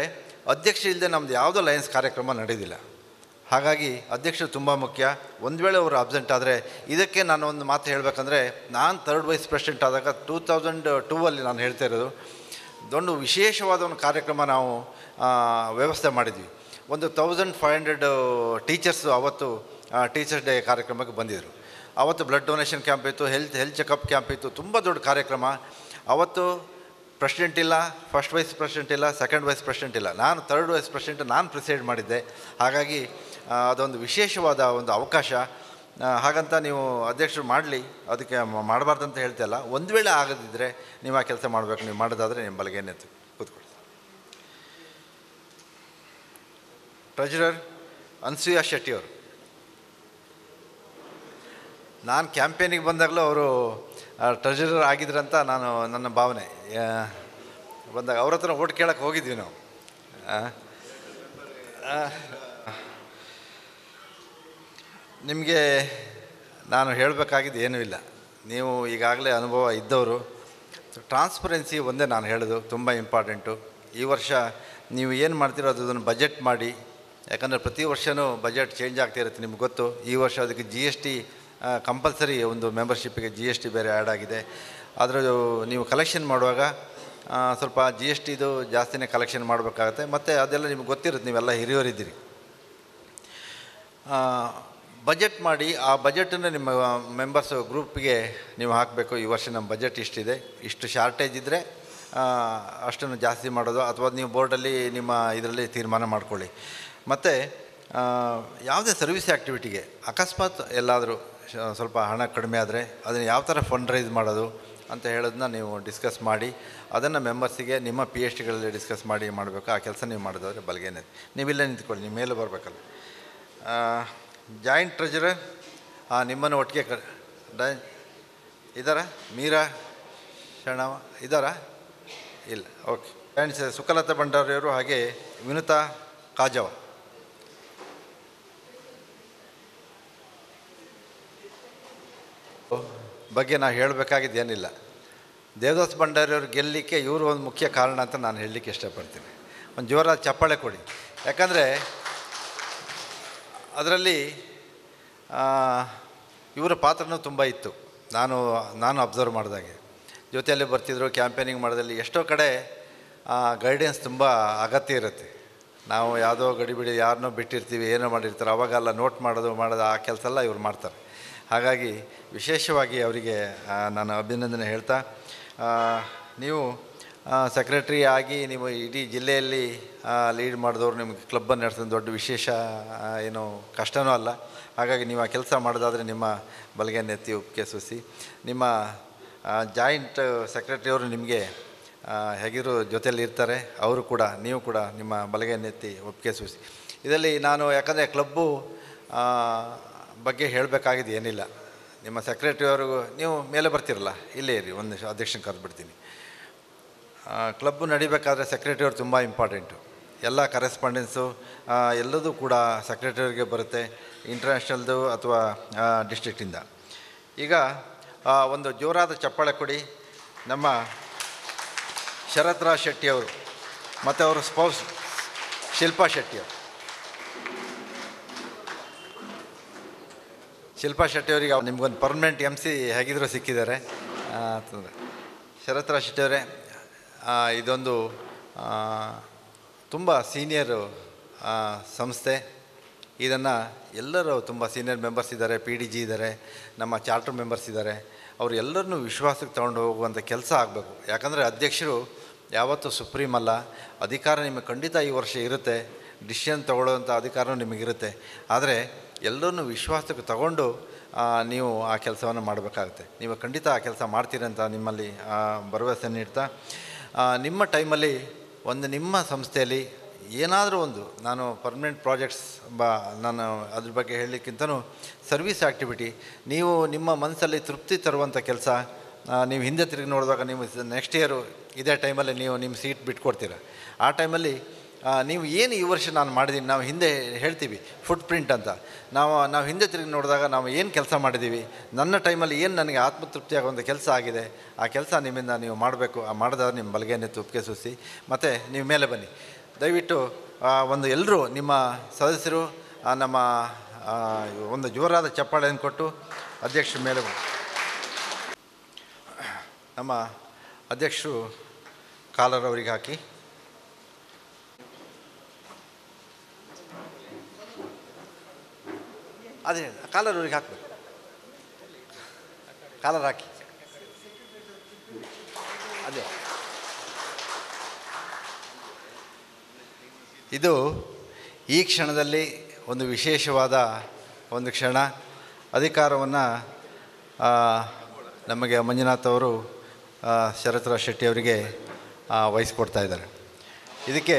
ಅಧ್ಯಕ್ಷ ಇಲ್ಲದೆ ನಮ್ಮದು ಯಾವುದೋ ಲಯನ್ಸ್ ಕಾರ್ಯಕ್ರಮ ನಡೆಯೋದಿಲ್ಲ. ಹಾಗಾಗಿ ಅಧ್ಯಕ್ಷರು ತುಂಬ ಮುಖ್ಯ. ಒಂದು ವೇಳೆ ಅವರು ಅಬ್ಸೆಂಟ್ ಆದರೆ, ಇದಕ್ಕೆ ನಾನು ಒಂದು ಮಾತು ಹೇಳಬೇಕಂದ್ರೆ, ನಾನು 3rd ವೈಸ್ ಪ್ರೆಸಿಡೆಂಟ್ ಆದಾಗ 2002 ನಾನು ಹೇಳ್ತಾ ಇರೋದು, ದೊಡ್ಡ ವಿಶೇಷವಾದ ಒಂದು ಕಾರ್ಯಕ್ರಮ ನಾವು ವ್ಯವಸ್ಥೆ ಮಾಡಿದ್ವಿ. ಒಂದು 1500 ಟೀಚರ್ಸು ಅವತ್ತು ಟೀಚರ್ಸ್ ಡೇ ಕಾರ್ಯಕ್ರಮಕ್ಕೆ ಬಂದಿದ್ದರು. ಅವತ್ತು ಬ್ಲಡ್ ಡೊನೇಷನ್ ಕ್ಯಾಂಪ್ ಇತ್ತು, ಹೆಲ್ತ್ ಚೆಕಪ್ ಕ್ಯಾಂಪ್ ಇತ್ತು, ತುಂಬ ದೊಡ್ಡ ಕಾರ್ಯಕ್ರಮ. ಅವತ್ತು ಪ್ರೆಸಿಡೆಂಟ್ ಇಲ್ಲ, ಫಸ್ಟ್ ವೈಸ್ ಪ್ರೆಸಿಡೆಂಟ್ ಇಲ್ಲ, 2nd ವೈಸ್ ಪ್ರೆಸಿಡೆಂಟ್ ಇಲ್ಲ, ನಾನು 3rd ವೈಸ್ ಪ್ರೆಸಿಡೆಂಟ್ ನಾನು ಪ್ರಿಸೈಡ್ ಮಾಡಿದ್ದೆ. ಹಾಗಾಗಿ ಅದೊಂದು ವಿಶೇಷವಾದ ಒಂದು ಅವಕಾಶ. ಹಾಗಂತ ನೀವು ಅಧ್ಯಕ್ಷರು ಮಾಡಲಿ, ಅದಕ್ಕೆ ಮಾಡಬಾರ್ದು ಅಂತ ಹೇಳ್ತಾಯಿಲ್ಲ. ಒಂದು ವೇಳೆ ಆಗದಿದ್ದರೆ ನೀವು ಆ ಕೆಲಸ ಮಾಡಬೇಕು. ನೀವು ಮಾಡೋದಾದರೆ ನಿಮ್ಮ ಬಲಗೇನೆ ಕೂತ್ಕೊಳ್ಳಿ. ಟ್ರೆಜರರ್ ಅನ್ಸೂಯಾ ಶೆಟ್ಟಿ ಅವರು, ನಾನು ಕ್ಯಾಂಪೇನಿಗೆ ಬಂದಾಗಲೂ ಅವರು ಟ್ರೆಜರರ್ ಆಗಿದ್ರಂತ ನನ್ನ ಭಾವನೆ. ಬಂದಾಗ ಅವ್ರ ಹತ್ರ ಓಟ್ ಕೇಳಕ್ಕೆ ಹೋಗಿದ್ವಿ ನಾವು. ನಿಮಗೆ ನಾನು ಹೇಳಬೇಕಾಗಿದ್ದು ಏನೂ ಇಲ್ಲ, ನೀವು ಈಗಾಗಲೇ ಅನುಭವ ಇದ್ದವರು. ಟ್ರಾನ್ಸ್ಪರೆನ್ಸಿ ಒಂದೇ ನಾನು ಹೇಳೋದು ತುಂಬ ಇಂಪಾರ್ಟೆಂಟು. ಈ ವರ್ಷ ನೀವು ಏನು ಮಾಡ್ತೀರೋ ಅದನ್ನು ಬಜೆಟ್ ಮಾಡಿ. ಯಾಕಂದರೆ ಪ್ರತಿ ವರ್ಷವೂ ಬಜೆಟ್ ಚೇಂಜ್ ಆಗ್ತಾಯಿರುತ್ತೆ, ನಿಮ್ಗೆ ಗೊತ್ತು. ಈ ವರ್ಷ ಅದಕ್ಕೆ GST ಕಂಪಲ್ಸರಿ, ಒಂದು ಮೆಂಬರ್ಶಿಪ್ಪಿಗೆ GST ಬೇರೆ ಆ್ಯಡ್ ಆಗಿದೆ. ಅದರ ನೀವು ಕಲೆಕ್ಷನ್ ಮಾಡುವಾಗ ಸ್ವಲ್ಪ GSTದು ಜಾಸ್ತಿನೇ ಕಲೆಕ್ಷನ್ ಮಾಡಬೇಕಾಗತ್ತೆ. ಮತ್ತು ಅದೆಲ್ಲ ನಿಮ್ಗೆ ಗೊತ್ತಿರುತ್ತೆ, ನೀವೆಲ್ಲ ಹಿರಿಯವರಿದ್ದೀರಿ. ಬಜೆಟ್ ಮಾಡಿ ಆ ಬಜೆಟನ್ನು ನಿಮ್ಮ ಮೆಂಬರ್ಸ್ ಗ್ರೂಪ್ಗೆ ನೀವು ಹಾಕಬೇಕು. ಈ ವರ್ಷ ನಮ್ಮ ಬಜೆಟ್ ಇಷ್ಟಿದೆ, ಇಷ್ಟು ಶಾರ್ಟೇಜ್ ಇದ್ದರೆ ಅಷ್ಟನ್ನು ಜಾಸ್ತಿ ಮಾಡೋದು, ಅಥವಾ ನೀವು ಬೋರ್ಡಲ್ಲಿ ನಿಮ್ಮ ಇದರಲ್ಲಿ ತೀರ್ಮಾನ ಮಾಡ್ಕೊಳ್ಳಿ. ಮತ್ತು ಯಾವುದೇ ಸರ್ವಿಸ್ ಆ್ಯಕ್ಟಿವಿಟಿಗೆ ಅಕಸ್ಮಾತ್ ಎಲ್ಲಾದರೂ ಸ್ವಲ್ಪ ಹಣ ಕಡಿಮೆ ಆದರೆ ಅದನ್ನು ಯಾವ ಥರ ಫಂಡ್ ರೈಸ್ ಮಾಡೋದು ಅಂತ ಹೇಳೋದನ್ನ ನೀವು ಡಿಸ್ಕಸ್ ಮಾಡಿ, ಅದನ್ನು ಮೆಂಬರ್ಸಿಗೆ ನಿಮ್ಮ PhDಗಳಲ್ಲಿ ಡಿಸ್ಕಸ್ ಮಾಡಿ ಮಾಡಬೇಕು. ಆ ಕೆಲಸ ನೀವು ಮಾಡೋದಾದರೆ ಬಲಗೇನೆ ನೀವಿಲ್ಲೇ ನಿಂತ್ಕೊಳ್ಳಿ, ನಿಮ್ಮ ಮೇಲೆ ಬರಬೇಕಲ್ಲ. ಜಾಯಿಂಟ್ ಟ್ರೆಜರರ್ ನಿಮ್ಮನ್ನು ಒಟ್ಟಿಗೆ ಇದ್ದಾರಾ? ಮೀರಾ ಶರಣವ ಇದ್ದಾರಾ? ಇಲ್ಲ, ಓಕೆ. ಆ್ಯಂಡ್ ಸುಕಲತಾ ಭಂಡಾರಿಯವರು, ಹಾಗೆ ವಿನುತಾ ಕಾಜವ. ಬಗ್ಗೆ ನಾನು ಹೇಳಬೇಕಾಗಿದ್ದೇನಿಲ್ಲ. ದೇವದಾಸ್ ಭಂಡಾರಿಯವರು ಗೆಲ್ಲಲಿಕ್ಕೆ ಇವರು ಒಂದು ಮುಖ್ಯ ಕಾರಣ ಅಂತ ನಾನು ಹೇಳಲಿಕ್ಕೆ ಇಷ್ಟಪಡ್ತೀನಿ. ಒಂದು ಜೋರಾದ ಚಪ್ಪಾಳೆ ಕೊಡಿ. ಯಾಕಂದರೆ ಅದರಲ್ಲಿ ಇವರ ಪಾತ್ರನೂ ತುಂಬ ಇತ್ತು. ನಾನು ಅಬ್ಸರ್ವ್ ಮಾಡಿದಾಗೆ ಜೊತೆಯಲ್ಲೇ ಬರ್ತಿದ್ರು. ಕ್ಯಾಂಪೇನಿಂಗ್ ಮಾಡೋದಲ್ಲಿ ಎಷ್ಟೋ ಕಡೆ ಗೈಡೆನ್ಸ್ ತುಂಬ ಅಗತ್ಯ ಇರುತ್ತೆ. ನಾವು ಯಾವುದೋ ಗಡಿಬಿಡಿ ಯಾರನ್ನೋ ಬಿಟ್ಟಿರ್ತೀವಿ, ಏನೋ ಮಾಡಿರ್ತಾರೆ, ಅವಾಗೆಲ್ಲ ನೋಟ್ ಮಾಡೋದು ಆ ಕೆಲಸ ಎಲ್ಲ ಇವ್ರು ಮಾಡ್ತಾರೆ. ಹಾಗಾಗಿ ವಿಶೇಷವಾಗಿ ಅವರಿಗೆ ನಾನು ಅಭಿನಂದನೆ ಹೇಳ್ತಾ, ನೀವು ಸೆಕ್ರೆಟ್ರಿ ಆಗಿ ನೀವು ಇಡೀ ಜಿಲ್ಲೆಯಲ್ಲಿ ಲೀಡ್ ಮಾಡಿದವರು, ನಿಮಗೆ ಕ್ಲಬ್ಬನ್ನು ನಡೆಸೋದು ದೊಡ್ಡ ವಿಶೇಷ ಏನೋ ಕಷ್ಟನೂ ಅಲ್ಲ. ಹಾಗಾಗಿ ನೀವು ಆ ಕೆಲಸ ಮಾಡೋದಾದರೆ ನಿಮ್ಮ ಬಲಗೈಯನ್ನು ಎತ್ತಿ ಒಪ್ಪಿಗೆ ಸೂಸಿ. ನಿಮ್ಮ ಜಾಯಿಂಟ್ ಸೆಕ್ರೆಟ್ರಿಯವರು ನಿಮಗೆ ಹೇಗಿರೋ ಜೊತೆಯಲ್ಲಿ ಇರ್ತಾರೆ, ಅವರು ಕೂಡ, ನೀವು ಕೂಡ ನಿಮ್ಮ ಬಲಗೈಯನ್ನು ಎತ್ತಿ ಒಪ್ಪಿಗೆ ಸೂಸಿ. ಇದರಲ್ಲಿ ನಾನು ಯಾಕಂದರೆ ಕ್ಲಬ್ಬು ಬಗ್ಗೆ ಹೇಳಬೇಕಾಗಿದ್ದು ಏನಿಲ್ಲ. ನಿಮ್ಮ ಸೆಕ್ರೆಟ್ರಿಯವ್ರಿಗೂ ನೀವು ಮೇಲೆ ಬರ್ತಿರಲ್ಲ, ಇಲ್ಲೇ ಇರಿ, ಒಂದು ಅಧ್ಯಕ್ಷನ ಕರೆದುಬಿಡ್ತೀನಿ. ಕ್ಲಬ್ಬು ನಡಿಬೇಕಾದ್ರೆ ಸೆಕ್ರೆಟ್ರಿಯವ್ರು ತುಂಬ ಇಂಪಾರ್ಟೆಂಟು. ಎಲ್ಲ ಕರೆಸ್ಪಾಂಡೆನ್ಸು ಎಲ್ಲದೂ ಕೂಡ ಸೆಕ್ರೆಟರಿಗೆ ಬರುತ್ತೆ, ಇಂಟರ್ನ್ಯಾಷನಲ್ದು ಅಥವಾ ಡಿಸ್ಟ್ರಿಕ್ಟಿಂದ. ಈಗ ಒಂದು ಜೋರಾದ ಚಪ್ಪಾಳೆ ಕೊಡಿ ನಮ್ಮ ಶರತ್ ರಾಜ್ ಶೆಟ್ಟಿಯವರು ಮತ್ತು ಅವರ ಸ್ಪೌಸ್ ಶಿಲ್ಪಾ ಶೆಟ್ಟಿಯವರು. ಶಿಲ್ಪಾ ಶೆಟ್ಟಿಯವರಿಗೆ ನಿಮ್ಗೊಂದು ಪರ್ಮನೆಂಟ್ MC ಹೇಗಿದ್ದರೂ ಸಿಕ್ಕಿದ್ದಾರೆ. ಶರತ್ ರಾಜ್ ಶೆಟ್ಟಿಯವರೇ, ಇದೊಂದು ತುಂಬ ಸೀನಿಯರು ಸಂಸ್ಥೆ. ಇದನ್ನು ಎಲ್ಲರೂ ತುಂಬ ಸೀನಿಯರ್ ಮೆಂಬರ್ಸ್ ಇದ್ದಾರೆ, ಪಿ ಡಿ ಜಿ ಇದ್ದಾರೆ, ನಮ್ಮ ಚಾರ್ಟರ್ ಮೆಂಬರ್ಸ್ ಇದ್ದಾರೆ, ಅವರು ಎಲ್ಲರನ್ನೂ ವಿಶ್ವಾಸಕ್ಕೆ ತೊಗೊಂಡು ಹೋಗುವಂಥ ಕೆಲಸ ಆಗಬೇಕು. ಯಾಕಂದರೆ ಅಧ್ಯಕ್ಷರು ಯಾವತ್ತೂ ಸುಪ್ರೀಂ ಅಲ್ಲ. ಅಧಿಕಾರ ನಿಮಗೆ ಖಂಡಿತ ಈ ವರ್ಷ ಇರುತ್ತೆ, ಡಿಸಿಷನ್ ತೊಗೊಳ್ಳೋವಂಥ ಅಧಿಕಾರವೂ ನಿಮಗಿರುತ್ತೆ. ಆದರೆ ಎಲ್ಲರನ್ನೂ ವಿಶ್ವಾಸಕ್ಕೆ ತಗೊಂಡು ನೀವು ಆ ಕೆಲಸವನ್ನು ಮಾಡಬೇಕಾಗುತ್ತೆ. ನೀವು ಖಂಡಿತ ಆ ಕೆಲಸ ಮಾಡ್ತೀರಂತ ನಿಮ್ಮಲ್ಲಿ ಭರವಸೆ ನೀಡ್ತಾ, ನಿಮ್ಮ ಟೈಮಲ್ಲಿ ನಿಮ್ಮ ಸಂಸ್ಥೆಯಲ್ಲಿ ಏನಾದರೂ ಒಂದು, ನಾನು ಪರ್ಮನೆಂಟ್ ಪ್ರಾಜೆಕ್ಟ್ಸ್ ನಾನು ಅದ್ರ ಬಗ್ಗೆ ಹೇಳಲಿಕ್ಕಿಂತನೂ ಸರ್ವಿಸ್ ಆ್ಯಕ್ಟಿವಿಟಿ, ನೀವು ನಿಮ್ಮ ಮನಸ್ಸಲ್ಲಿ ತೃಪ್ತಿ ತರುವಂಥ ಕೆಲಸ, ನೀವು ಹಿಂದೆ ತಿರುಗಿ ನೋಡಿದಾಗ ನೀವು ನೆಕ್ಸ್ಟ್ ಇಯರು ಇದೇ ಟೈಮಲ್ಲಿ ನೀವು ನಿಮ್ಮ ಸೀಟ್ ಬಿಟ್ಕೊಡ್ತೀರ. ಆ ಟೈಮಲ್ಲಿ ನೀವು ಏನು ಈ ವರ್ಷ ನಾನು ಮಾಡಿದ್ದೀನಿ, ನಾವು ಹಿಂದೆ ಹೇಳ್ತೀವಿ ಫುಟ್ ಪ್ರಿಂಟ್ ಅಂತ, ನಾವು ಹಿಂದೆ ತಿರುಗಿ ನೋಡಿದಾಗ ನಾವು ಏನು ಕೆಲಸ ಮಾಡಿದ್ದೀವಿ, ನನ್ನ ಟೈಮಲ್ಲಿ ಏನು ನನಗೆ ಆತ್ಮತೃಪ್ತಿ ಆಗುವಂಥ ಕೆಲಸ ಆಗಿದೆ, ಆ ಕೆಲಸ ನಿಮ್ಮಿಂದ ನೀವು ಮಾಡಬೇಕು. ಮಾಡಿದಾಗ ನಿಮ್ಮ ಬಲಗೈನೆ ತುಪ್ಪಿಗೆ ಸುರಿಸಿ ಮತ್ತು ನೀವು ಮೇಲೆ ಬನ್ನಿ. ದಯವಿಟ್ಟು ಎಲ್ಲರೂ ನಿಮ್ಮ ಸದಸ್ಯರು ನಮ್ಮ ಒಂದು ಜೋರಾದ ಚಪ್ಪಾಳೆಯನ್ನು ಕೊಟ್ಟು ಅಧ್ಯಕ್ಷರ ಮೇಲೆ ಬನ್ನಿ. ನಮ್ಮ ಅಧ್ಯಕ್ಷರು ಕಾಲರ್ ಅವರಿಗೆ ಹಾಕಿ. ಅದೇ ಕಾಲರ್ ಅವ್ರಿಗೆ ಹಾಕಬೇಕು, ಕಾಲರ್ ಹಾಕಿ. ಅದೇ ಇದು ಈ ಕ್ಷಣದಲ್ಲಿ ಒಂದು ವಿಶೇಷವಾದ ಒಂದು ಕ್ಷಣ. ಅಧಿಕಾರವನ್ನು ನಮಗೆ ಮಂಜುನಾಥ್ ಅವರು ಶರತ್ರಾಜ್ ಶೆಟ್ಟಿ ಅವರಿಗೆ ವಹಿಸ್ಕೊಡ್ತಾ ಇದ್ದಾರೆ. ಇದಕ್ಕೆ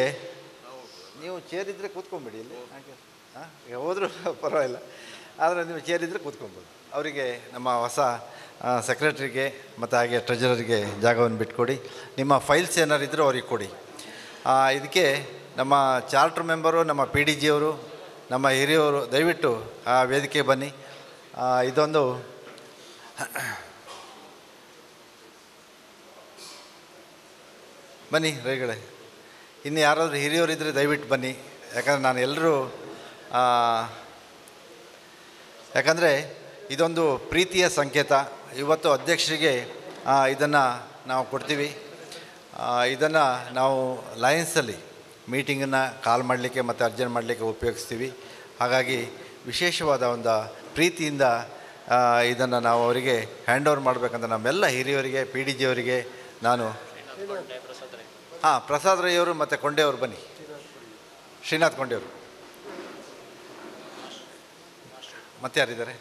ನೀವು ಚೇರಿದ್ದರೆ ಕೂತ್ಕೊಂಬಿಡಿ, ಇಲ್ಲಿ ಹಾಗೆ ಹೋದರೂ ಪರವಾಗಿಲ್ಲ, ಆದರೆ ನೀವು ಚೇರಿದ್ದರೆ ಕೂತ್ಕೊಬೋದು. ಅವರಿಗೆ ನಮ್ಮ ಹೊಸ ಸೆಕ್ರೆಟ್ರಿಗೆ ಮತ್ತು ಹಾಗೆ ಟ್ರೆಜರರಿಗೆ ಜಾಗವನ್ನು ಬಿಟ್ಕೊಡಿ. ನಿಮ್ಮ ಫೈಲ್ಸ್ ಏನಾರು ಇದ್ದರೂ ಅವ್ರಿಗೆ ಕೊಡಿ. ಇದಕ್ಕೆ ನಮ್ಮ ಚಾರ್ಟರ್ ಮೆಂಬರು, ನಮ್ಮ ಪಿ ಡಿ ಜಿಯವರು, ನಮ್ಮ ಹಿರಿಯವರು ದಯವಿಟ್ಟು ಆ ವೇದಿಕೆ ಬನ್ನಿ. ಇದೊಂದು ಬನ್ನಿ ರೈಗಳೇ, ಇನ್ನು ಯಾರಾದರೂ ಹಿರಿಯವರಿದ್ದರೆ ದಯವಿಟ್ಟು ಬನ್ನಿ. ಯಾಕಂದರೆ ನಾನು ಎಲ್ಲರೂ ಯಾಕಂದರೆ ಇದೊಂದು ಪ್ರೀತಿಯ ಸಂಕೇತ. ಇವತ್ತು ಅಧ್ಯಕ್ಷರಿಗೆ ಇದನ್ನು ನಾವು ಕೊಡ್ತೀವಿ. ಇದನ್ನು ನಾವು ಲಯನ್ಸಲ್ಲಿ ಮೀಟಿಂಗನ್ನು ಕಾಲ್ ಮಾಡಲಿಕ್ಕೆ ಮತ್ತು ಅರ್ಜೆಂಟ್ ಮಾಡಲಿಕ್ಕೆ ಉಪಯೋಗಿಸ್ತೀವಿ. ಹಾಗಾಗಿ ವಿಶೇಷವಾದ ಒಂದು ಪ್ರೀತಿಯಿಂದ ಇದನ್ನು ನಾವು ಅವರಿಗೆ ಹ್ಯಾಂಡ್ ಓವರ್ ಮಾಡಬೇಕಂತ ನಮ್ಮೆಲ್ಲ ಹಿರಿಯವರಿಗೆ, ಪಿ ಡಿ ಜಿಯವರಿಗೆ ನಾನು ಪ್ರಸಾದ್ ರೈ ಅವರು ಮತ್ತು ಕೊಂಡೆಯವರು ಬನ್ನಿ, ಶ್ರೀನಾಥ್ ಕೊಂಡೆಯವರು. ಮತ್ತೆ ಯಾರಿದ್ದಾರೆ?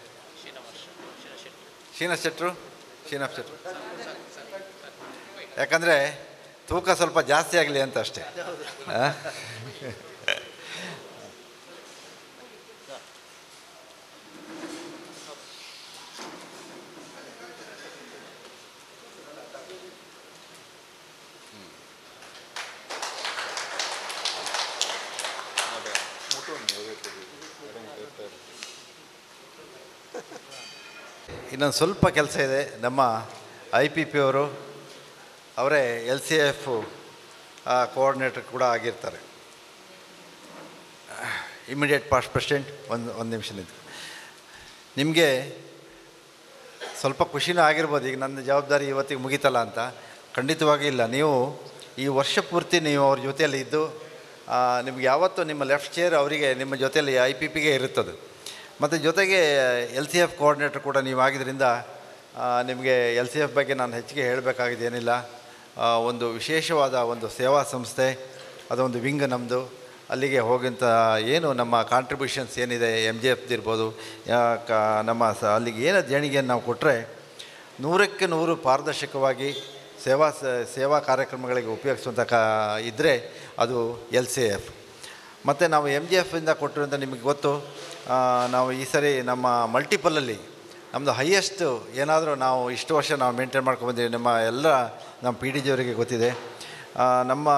ಶ್ರೀನಾಥ್ ಶೆಟ್ಟರು. ಯಾಕಂದರೆ ತೂಕ ಸ್ವಲ್ಪ ಜಾಸ್ತಿ ಆಗಲಿ ಅಂತ ಅಷ್ಟೇ. ಇನ್ನೊಂದು ಸ್ವಲ್ಪ ಕೆಲಸ ಇದೆ. ನಮ್ಮ ಐ ಪಿ ಪಿ ಅವರೇ ಎಲ್ ಸಿ ಎಫ್ ಕೋಆರ್ಡಿನೇಟರ್ ಕೂಡ ಆಗಿರ್ತಾರೆ. ಇಮಿಡಿಯೇಟ್ ಪಾಸ್ಟ್ ಪ್ರೆಸಿಡೆಂಟ್, ಒಂದು ನಿಮಿಷ ನಿಂತು. ನಿಮಗೆ ಸ್ವಲ್ಪ ಖುಷಿನೂ ಆಗಿರ್ಬೋದು, ಈಗ ನನ್ನ ಜವಾಬ್ದಾರಿ ಇವತ್ತಿಗೆ ಮುಗೀತಲ್ಲ ಅಂತ. ಖಂಡಿತವಾಗಿ ಇಲ್ಲ. ನೀವು ಈ ವರ್ಷ ಪೂರ್ತಿ ನೀವು ಅವ್ರ ಜೊತೆಯಲ್ಲಿ ಇದ್ದು ನಿಮ್ಗೆ ಯಾವತ್ತೂ ನಿಮ್ಮ ಲೆಫ್ಟ್ ಚೇರ್ ಅವರಿಗೆ ನಿಮ್ಮ ಜೊತೆಯಲ್ಲಿ ಐ ಪಿ ಪಿಗೆ ಇರುತ್ತದೆ. ಮತ್ತು ಜೊತೆಗೆ ಎಲ್ ಸಿ ಎಫ್ ಕೋಆರ್ಡಿನೇಟರ್ ಕೂಡ ನೀವು ಆಗಿದ್ದರಿಂದ ನಿಮಗೆ ಎಲ್ ಸಿ ಎಫ್ ಬಗ್ಗೆ ನಾನು ಹೆಚ್ಚಿಗೆ ಹೇಳಬೇಕಾಗಿದ್ದೇನಿಲ್ಲ. ಒಂದು ವಿಶೇಷವಾದ ಒಂದು ಸೇವಾ ಸಂಸ್ಥೆ, ಅದೊಂದು ವಿಂಗ್ ನಮ್ಮದು. ಅಲ್ಲಿಗೆ ಹೋಗಿಂತ ಏನು ನಮ್ಮ ಕಾಂಟ್ರಿಬ್ಯೂಷನ್ಸ್ ಏನಿದೆ, ಎಮ್ ಜಿ ಎಫ್ ಇರ್ಬೋದು, ನಮ್ಮ ಅಲ್ಲಿಗೆ ಏನು ದೇಣಿಗೆಯನ್ನು ನಾವು ಕೊಟ್ಟರೆ 100ಕ್ಕೆ 100 ಪಾರದರ್ಶಕವಾಗಿ ಸೇವಾ ಕಾರ್ಯಕ್ರಮಗಳಿಗೆ ಉಪಯೋಗಿಸುವಂಥ ಇದ್ದರೆ ಅದು ಎಲ್ ಸಿ ಎಫ್. ಮತ್ತು ನಾವು ಎಮ್ ಜಿ ಎಫಿಂದ ಕೊಟ್ಟಿರೋಂಥ ನಿಮಗೆ ಗೊತ್ತು. ನಾವು ಈ ಸರಿ ನಮ್ಮ ಮಲ್ಟಿಪಲಲ್ಲಿ ನಮ್ಮದು ಹೈಯೆಸ್ಟು ಏನಾದರೂ ನಾವು ಇಷ್ಟು ವರ್ಷ ನಾವು ಮೇಂಟೈನ್ ಮಾಡ್ಕೊಂಡ್ಬಂದಿದ್ದೀವಿ. ನಮ್ಮ ಪಿ ಡಿ ಜಿಯವರಿಗೆ ಗೊತ್ತಿದೆ. ನಮ್ಮ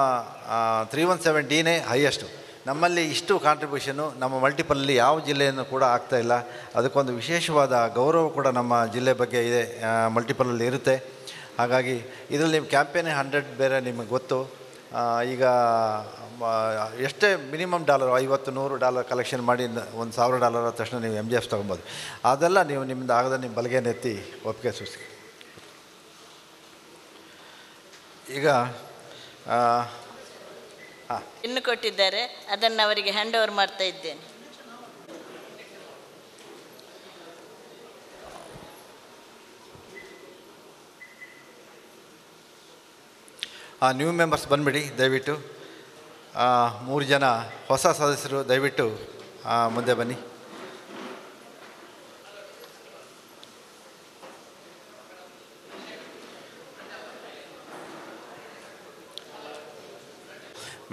317Dನೇ ಹೈಯೆಸ್ಟು. ನಮ್ಮಲ್ಲಿ ಇಷ್ಟು ಕಾಂಟ್ರಿಬ್ಯೂಷನ್ನು ನಮ್ಮ ಮಲ್ಟಿಪಲಲ್ಲಿ ಯಾವ ಜಿಲ್ಲೆಯನ್ನು ಕೂಡ ಆಗ್ತಾಯಿಲ್ಲ. ಅದಕ್ಕೊಂದು ವಿಶೇಷವಾದ ಗೌರವ ಕೂಡ ನಮ್ಮ ಜಿಲ್ಲೆ ಬಗ್ಗೆ ಇದೆ, ಮಲ್ಟಿಪಲಲ್ಲಿ ಇರುತ್ತೆ. ಹಾಗಾಗಿ ಇದರಲ್ಲಿ ನಿಮ್ಮ ಕ್ಯಾಂಪೇನ್ 100 ಬೇರೆ ನಿಮಗೆ ಗೊತ್ತು. ಈಗ ಎಷ್ಟೇ ಮಿನಿಮಮ್ $50-100 ಕಲೆಕ್ಷನ್ ಮಾಡಿ $1,000 ಆದ ತಕ್ಷಣ ನೀವು ಎಮ್ ಜಿ ಎಫ್ ತೊಗೊಬೋದು. ಅದೆಲ್ಲ ನೀವು ನಿಮ್ಮಿಂದ ಆಗದ ನಿಮ್ಮ ಬಲಗೇನೆ ಎತ್ತಿ ಒಪ್ಪಿಗೆ ಸೂಚಿಸಿ. ಈಗ ಇನ್ನು ಕೊಟ್ಟಿದ್ದಾರೆ, ಅದನ್ನು ಅವರಿಗೆ ಹ್ಯಾಂಡ್ ಓವರ್ ಮಾಡ್ತಾ ಇದ್ದೇನೆ. ನ್ಯೂ ಮೆಂಬರ್ಸ್ ಬಂದುಬಿಡಿ ದಯವಿಟ್ಟು. 3 ಜನ ಹೊಸ ಸದಸ್ಯರು ದಯವಿಟ್ಟು ಮುಂದೆ ಬನ್ನಿ.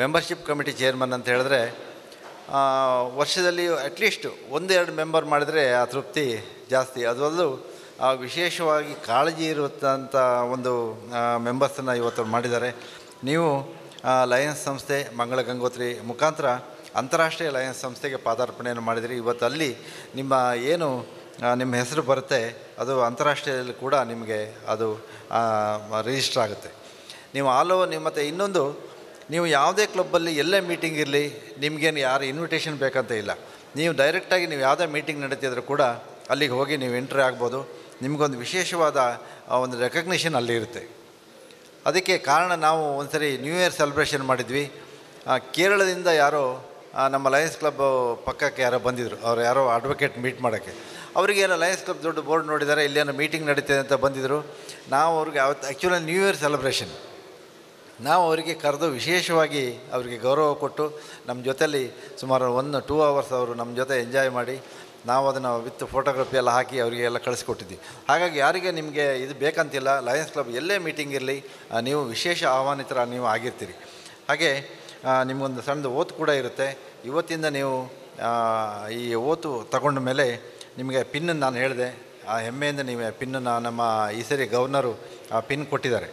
ಮೆಂಬರ್ಶಿಪ್ ಕಮಿಟಿ ಚೇರ್ಮನ್ ಅಂತ ಹೇಳಿದ್ರೆ ವರ್ಷದಲ್ಲಿ ಅಟ್ಲೀಸ್ಟ್ 1-2 ಮೆಂಬರ್ ಮಾಡಿದರೆ ಆ ತೃಪ್ತಿ ಜಾಸ್ತಿ. ಅದರಲ್ಲೂ ವಿಶೇಷವಾಗಿ ಕಾಳಜಿ ಇರುವಂಥ ಒಂದು ಮೆಂಬರ್ಸನ್ನು ಇವತ್ತು ಮಾಡಿದ್ದಾರೆ. ನೀವು ಲಯನ್ಸ್ ಸಂಸ್ಥೆ ಮಂಗಳ ಗಂಗೋತ್ರಿ ಮುಖಾಂತರ ಅಂತಾರಾಷ್ಟ್ರೀಯ ಲಯನ್ಸ್ ಸಂಸ್ಥೆಗೆ ಪಾದಾರ್ಪಣೆಯನ್ನು ಮಾಡಿದಿರಿ. ಇವತ್ತು ಅಲ್ಲಿ ನಿಮ್ಮ ಏನು ನಿಮ್ಮ ಹೆಸರು ಬರುತ್ತೆ ಅದು ಅಂತಾರಾಷ್ಟ್ರೀಯದಲ್ಲಿ ಕೂಡ ನಿಮಗೆ ಅದು ರಿಜಿಸ್ಟರ್ ಆಗುತ್ತೆ. ನೀವು ಆಲ್ ಓವರ್ ನೀವು ಮತ್ತು ಇನ್ನೊಂದು, ನೀವು ಯಾವುದೇ ಕ್ಲಬ್ಬಲ್ಲಿ ಎಲ್ಲೇ ಮೀಟಿಂಗ್ ಇರಲಿ, ನಿಮಗೇನು ಯಾರು ಇನ್ವಿಟೇಷನ್ ಬೇಕಂತ ಇಲ್ಲ. ನೀವು ಡೈರೆಕ್ಟಾಗಿ ನೀವು ಯಾವುದೇ ಮೀಟಿಂಗ್ ನಡೀತಿದ್ರು ಕೂಡ ಅಲ್ಲಿಗೆ ಹೋಗಿ ನೀವು ಎಂಟ್ರಿ ಆಗ್ಬೋದು. ನಿಮಗೊಂದು ವಿಶೇಷವಾದ ಒಂದು ರೆಕಗ್ನಿಷನ್ ಅಲ್ಲಿ ಇರುತ್ತೆ. ಅದಕ್ಕೆ ಕಾರಣ, ನಾವು ಒಂದು ಸರಿ ನ್ಯೂ ಇಯರ್ ಸೆಲೆಬ್ರೇಷನ್ ಮಾಡಿದ್ವಿ. ಕೇರಳದಿಂದ ಯಾರೋ ನಮ್ಮ ಲಯನ್ಸ್ ಕ್ಲಬ್ ಪಕ್ಕಕ್ಕೆ ಯಾರೋ ಬಂದಿದ್ದರು. ಅವ್ರು ಯಾರೋ ಅಡ್ವೊಕೇಟ್ ಮೀಟ್ ಮಾಡೋಕ್ಕೆ. ಅವರಿಗೇನೋ ಲಯನ್ಸ್ ಕ್ಲಬ್ ದೊಡ್ಡ ಬೋರ್ಡ್ ನೋಡಿದ್ದಾರೆ, ಇಲ್ಲೇನೋ ಮೀಟಿಂಗ್ ನಡೀತಿದೆ ಅಂತ ಬಂದಿದ್ದರು. ನಾವು ಅವ್ರಿಗೆ ಅವತ್ತು ಆ್ಯಕ್ಚುಲಿ ನ್ಯೂ ಇಯರ್ ಸೆಲೆಬ್ರೇಷನ್ ನಾವು ಅವರಿಗೆ ಕರೆದು ವಿಶೇಷವಾಗಿ ಅವರಿಗೆ ಗೌರವ ಕೊಟ್ಟು ನಮ್ಮ ಜೊತೆಯಲ್ಲಿ ಸುಮಾರು 1-2 ಅವರ್ಸ್ ಅವರು ನಮ್ಮ ಜೊತೆ ಎಂಜಾಯ್ ಮಾಡಿ ನಾವು ಅದನ್ನು ವಿತ್ ಫೋಟೋಗ್ರಫಿ ಎಲ್ಲ ಹಾಕಿ ಅವರಿಗೆ ಎಲ್ಲ ಕಳಿಸ್ಕೊಟ್ಟಿದ್ವಿ. ಹಾಗಾಗಿ ಯಾರಿಗೆ ನಿಮಗೆ ಇದು ಬೇಕಂತಿಲ್ಲ, ಲಯನ್ಸ್ ಕ್ಲಬ್ ಎಲ್ಲೇ ಮೀಟಿಂಗ್ ಇರಲಿ ನೀವು ವಿಶೇಷ ಆಹ್ವಾನಿತರ ನೀವು ಆಗಿರ್ತೀರಿ. ಹಾಗೆ ನಿಮಗೊಂದು ಸಣ್ಣದು ಓತು ಕೂಡ ಇರುತ್ತೆ. ಇವತ್ತಿಂದ ನೀವು ಈ ಓತು ತಗೊಂಡ ಮೇಲೆ ನಿಮಗೆ ಪಿನ್ ನಾನು ಹೇಳಿದೆ, ಆ ಹೆಮ್ಮೆಯಿಂದ ನೀವು ಪಿನ್ನನ್ನು ನಮ್ಮ ಈ ಸರಿ ಗವರ್ನರು ಆ ಪಿನ್ ಕೊಟ್ಟಿದ್ದಾರೆ.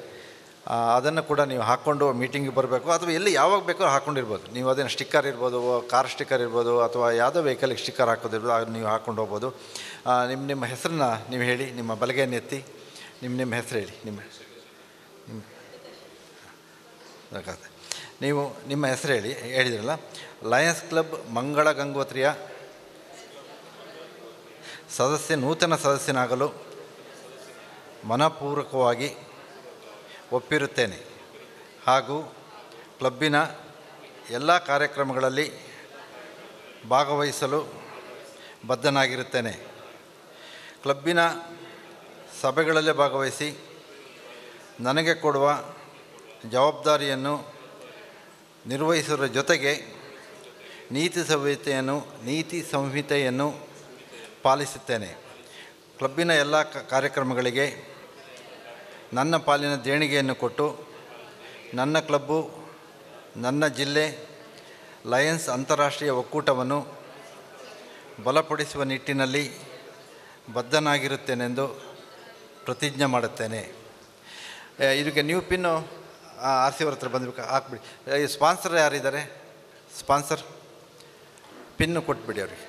ಅದನ್ನು ಕೂಡ ನೀವು ಹಾಕ್ಕೊಂಡು ಮೀಟಿಂಗಿಗೆ ಬರಬೇಕು, ಅಥವಾ ಎಲ್ಲಿ ಯಾವಾಗ ಬೇಕೋ ಹಾಕ್ಕೊಂಡಿರ್ಬೋದು. ನೀವು ಅದೇನು ಸ್ಟಿಕ್ಕರ್ ಇರ್ಬೋದು, ಕಾರ್ ಸ್ಟಿಕ್ಕರ್ ಇರ್ಬೋದು, ಅಥವಾ ಯಾವುದೋ ವೆಹಿಕಲ್ಗೆ ಸ್ಟಿಕ್ಕರ್ ಹಾಕೋದಿರ್ಬೋದು, ಅದು ನೀವು ಹಾಕ್ಕೊಂಡು ಹೋಗ್ಬೋದು. ನಿಮ್ಮ ಹೆಸರನ್ನ ನೀವು ಹೇಳಿ, ನಿಮ್ಮ ಬಲಗೈಯನ್ನು ಎತ್ತಿ ನಿಮ್ಮ ಹೆಸರು ಹೇಳಿ. ನೀವು ನಿಮ್ಮ ಹೆಸರು ಹೇಳಿದ್ರಲ್ಲ, ಲಯನ್ಸ್ ಕ್ಲಬ್ ಮಂಗಳ ಗಂಗೋತ್ರಿಯ ನೂತನ ಸದಸ್ಯನಾಗಲು ಮನಪೂರ್ವಕವಾಗಿ ಒಪ್ಪಿರುತ್ತೇನೆ ಹಾಗೂ ಕ್ಲಬ್ಬಿನ ಎಲ್ಲ ಕಾರ್ಯಕ್ರಮಗಳಲ್ಲಿ ಭಾಗವಹಿಸಲು ಬದ್ಧನಾಗಿರುತ್ತೇನೆ. ಕ್ಲಬ್ಬಿನ ಸಭೆಗಳಲ್ಲೇ ಭಾಗವಹಿಸಿ ನನಗೆ ಕೊಡುವ ಜವಾಬ್ದಾರಿಯನ್ನು ನಿರ್ವಹಿಸುವ ಜೊತೆಗೆ ನೀತಿ ಸಂಹಿತೆಯನ್ನು ಪಾಲಿಸುತ್ತೇನೆ. ಕ್ಲಬ್ಬಿನ ಎಲ್ಲ ಕಾರ್ಯಕ್ರಮಗಳಿಗೆ ನನ್ನ ಪಾಲಿನ ದೇಣಿಗೆಯನ್ನು ಕೊಟ್ಟು ನನ್ನ ಕ್ಲಬ್ಬು, ನನ್ನ ಜಿಲ್ಲೆ, ಲಯನ್ಸ್ ಅಂತಾರಾಷ್ಟ್ರೀಯ ಒಕ್ಕೂಟವನ್ನು ಬಲಪಡಿಸುವ ನಿಟ್ಟಿನಲ್ಲಿ ಬದ್ಧನಾಗಿರುತ್ತೇನೆಂದು ಪ್ರತಿಜ್ಞೆ ಮಾಡುತ್ತೇನೆ. ಇದಕ್ಕೆ ನೀವು ಪಿನ್ನು RC ಅವ್ರ ಹತ್ರ ಬಂದಬೇಕು, ಹಾಕ್ಬಿಡಿ. ಸ್ಪಾನ್ಸರ್ ಯಾರಿದ್ದಾರೆ? ಸ್ಪಾನ್ಸರ್ ಪಿನ್ನು ಕೊಟ್ಬಿಡಿ ಅವರಿಗೆ,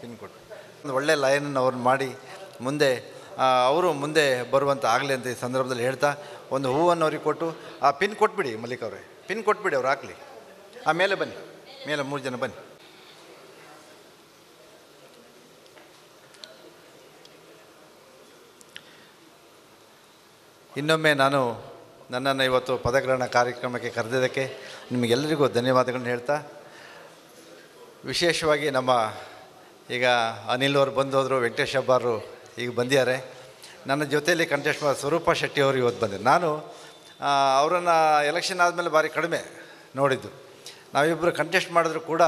ಪಿನ್ ಕೊಟ್ಟು ಒಂದು ಒಳ್ಳೆಯ ಲಯನನ್ನು ಅವ್ರು ಮಾಡಿ ಅವರು ಮುಂದೆ ಬರುವಂಥ ಆಗಲಿ ಅಂತ ಈ ಸಂದರ್ಭದಲ್ಲಿ ಹೇಳ್ತಾ ಒಂದು ಹೂವನ್ನು ಅವ್ರಿಗೆ ಕೊಟ್ಟು ಆ ಪಿನ್ ಕೊಟ್ಬಿಡಿ. ಮಲ್ಲಿಕ್ ಅವರೇ ಪಿನ್ ಕೊಟ್ಬಿಡಿ, ಅವ್ರು ಹಾಕಲಿ. ಮೇಲೆ ಬನ್ನಿ, ಮೇಲೆ 3 ಜನ ಬನ್ನಿ. ಇನ್ನೊಮ್ಮೆ ನನ್ನನ್ನು ಇವತ್ತು ಪದಗ್ರಹಣ ಕಾರ್ಯಕ್ರಮಕ್ಕೆ ಕರೆದಿದ್ದಕ್ಕೆ ನಿಮಗೆಲ್ಲರಿಗೂ ಧನ್ಯವಾದಗಳನ್ನ ಹೇಳ್ತಾ, ವಿಶೇಷವಾಗಿ ನಮ್ಮ ಈಗ ಅನಿಲ್ ಅವರು ಬಂದೋದ್ರು, ವೆಂಕಟೇಶ್ ಹಬ್ಬಾರು ಈಗ ಬಂದಿದ್ದಾರೆ. ನನ್ನ ಜೊತೆಯಲ್ಲಿ ಕಂಟೆಸ್ಟ್ ಸ್ವರೂಪ ಶೆಟ್ಟಿ ಅವರು ಇವತ್ತು ಬಂದಿದ್ದಾರೆ. ನಾನು ಅವರನ್ನು ಎಲೆಕ್ಷನ್ ಆದಮೇಲೆ ಭಾರಿ ಕಡಿಮೆ ನೋಡಿದ್ದು. ನಾವಿಬ್ಬರು ಕಂಟೆಸ್ಟ್ ಮಾಡಿದ್ರು ಕೂಡ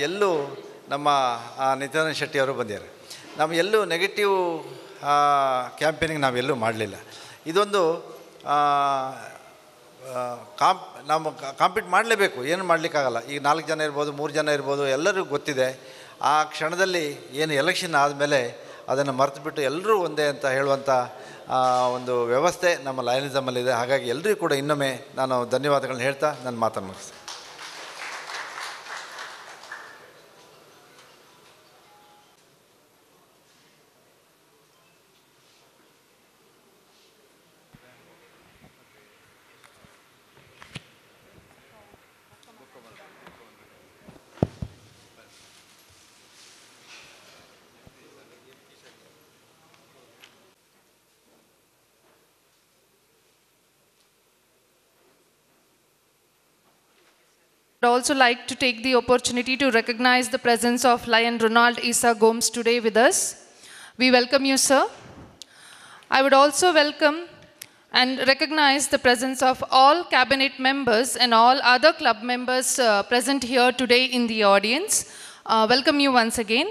ಎಲ್ಲೂ ನಮ್ಮ ನಿತ್ಯಾನಂದ ಶೆಟ್ಟಿ ಅವರು ಬಂದಿದ್ದಾರೆ. ನಾವು ಎಲ್ಲೂ ನೆಗೆಟಿವ್ ಕ್ಯಾಂಪೇನಿಂಗ್ ನಾವೆಲ್ಲೂ ಮಾಡಲಿಲ್ಲ. ಇದೊಂದು ನಾವು ಕಾಂಪೀಟ್ ಮಾಡಲೇಬೇಕು, ಏನು ಮಾಡಲಿಕ್ಕಾಗಲ್ಲ. ಈಗ 4 ಜನ ಇರ್ಬೋದು, 3 ಜನ ಇರ್ಬೋದು, ಎಲ್ಲರಿಗೂ ಗೊತ್ತಿದೆ. ಆ ಕ್ಷಣದಲ್ಲಿ ಏನು ಎಲೆಕ್ಷನ್ ಆದಮೇಲೆ ಅದನ್ನು ಮರೆತುಬಿಟ್ಟು ಎಲ್ಲರೂ ಒಂದೇ ಅಂತ ಹೇಳುವಂಥ ಒಂದು ವ್ಯವಸ್ಥೆ ನಮ್ಮ ಲಯನಿಸಮಲ್ಲಿದೆ. ಹಾಗಾಗಿ ಎಲ್ಲರಿಗೂ ಕೂಡ ಇನ್ನೊಮ್ಮೆ ನಾನು ಧನ್ಯವಾದಗಳನ್ನ ಹೇಳ್ತಾ ನನ್ನ ಮಾತನ್ನು ಮುಗಿಸ್ತೇನೆ. I would also like to take the opportunity to recognize the presence of Lion Ronald Isa Gomes today with us. We welcome you, sir. I would also welcome and recognize the presence of all cabinet members and all other club members present here today in the audience. Welcome you once again.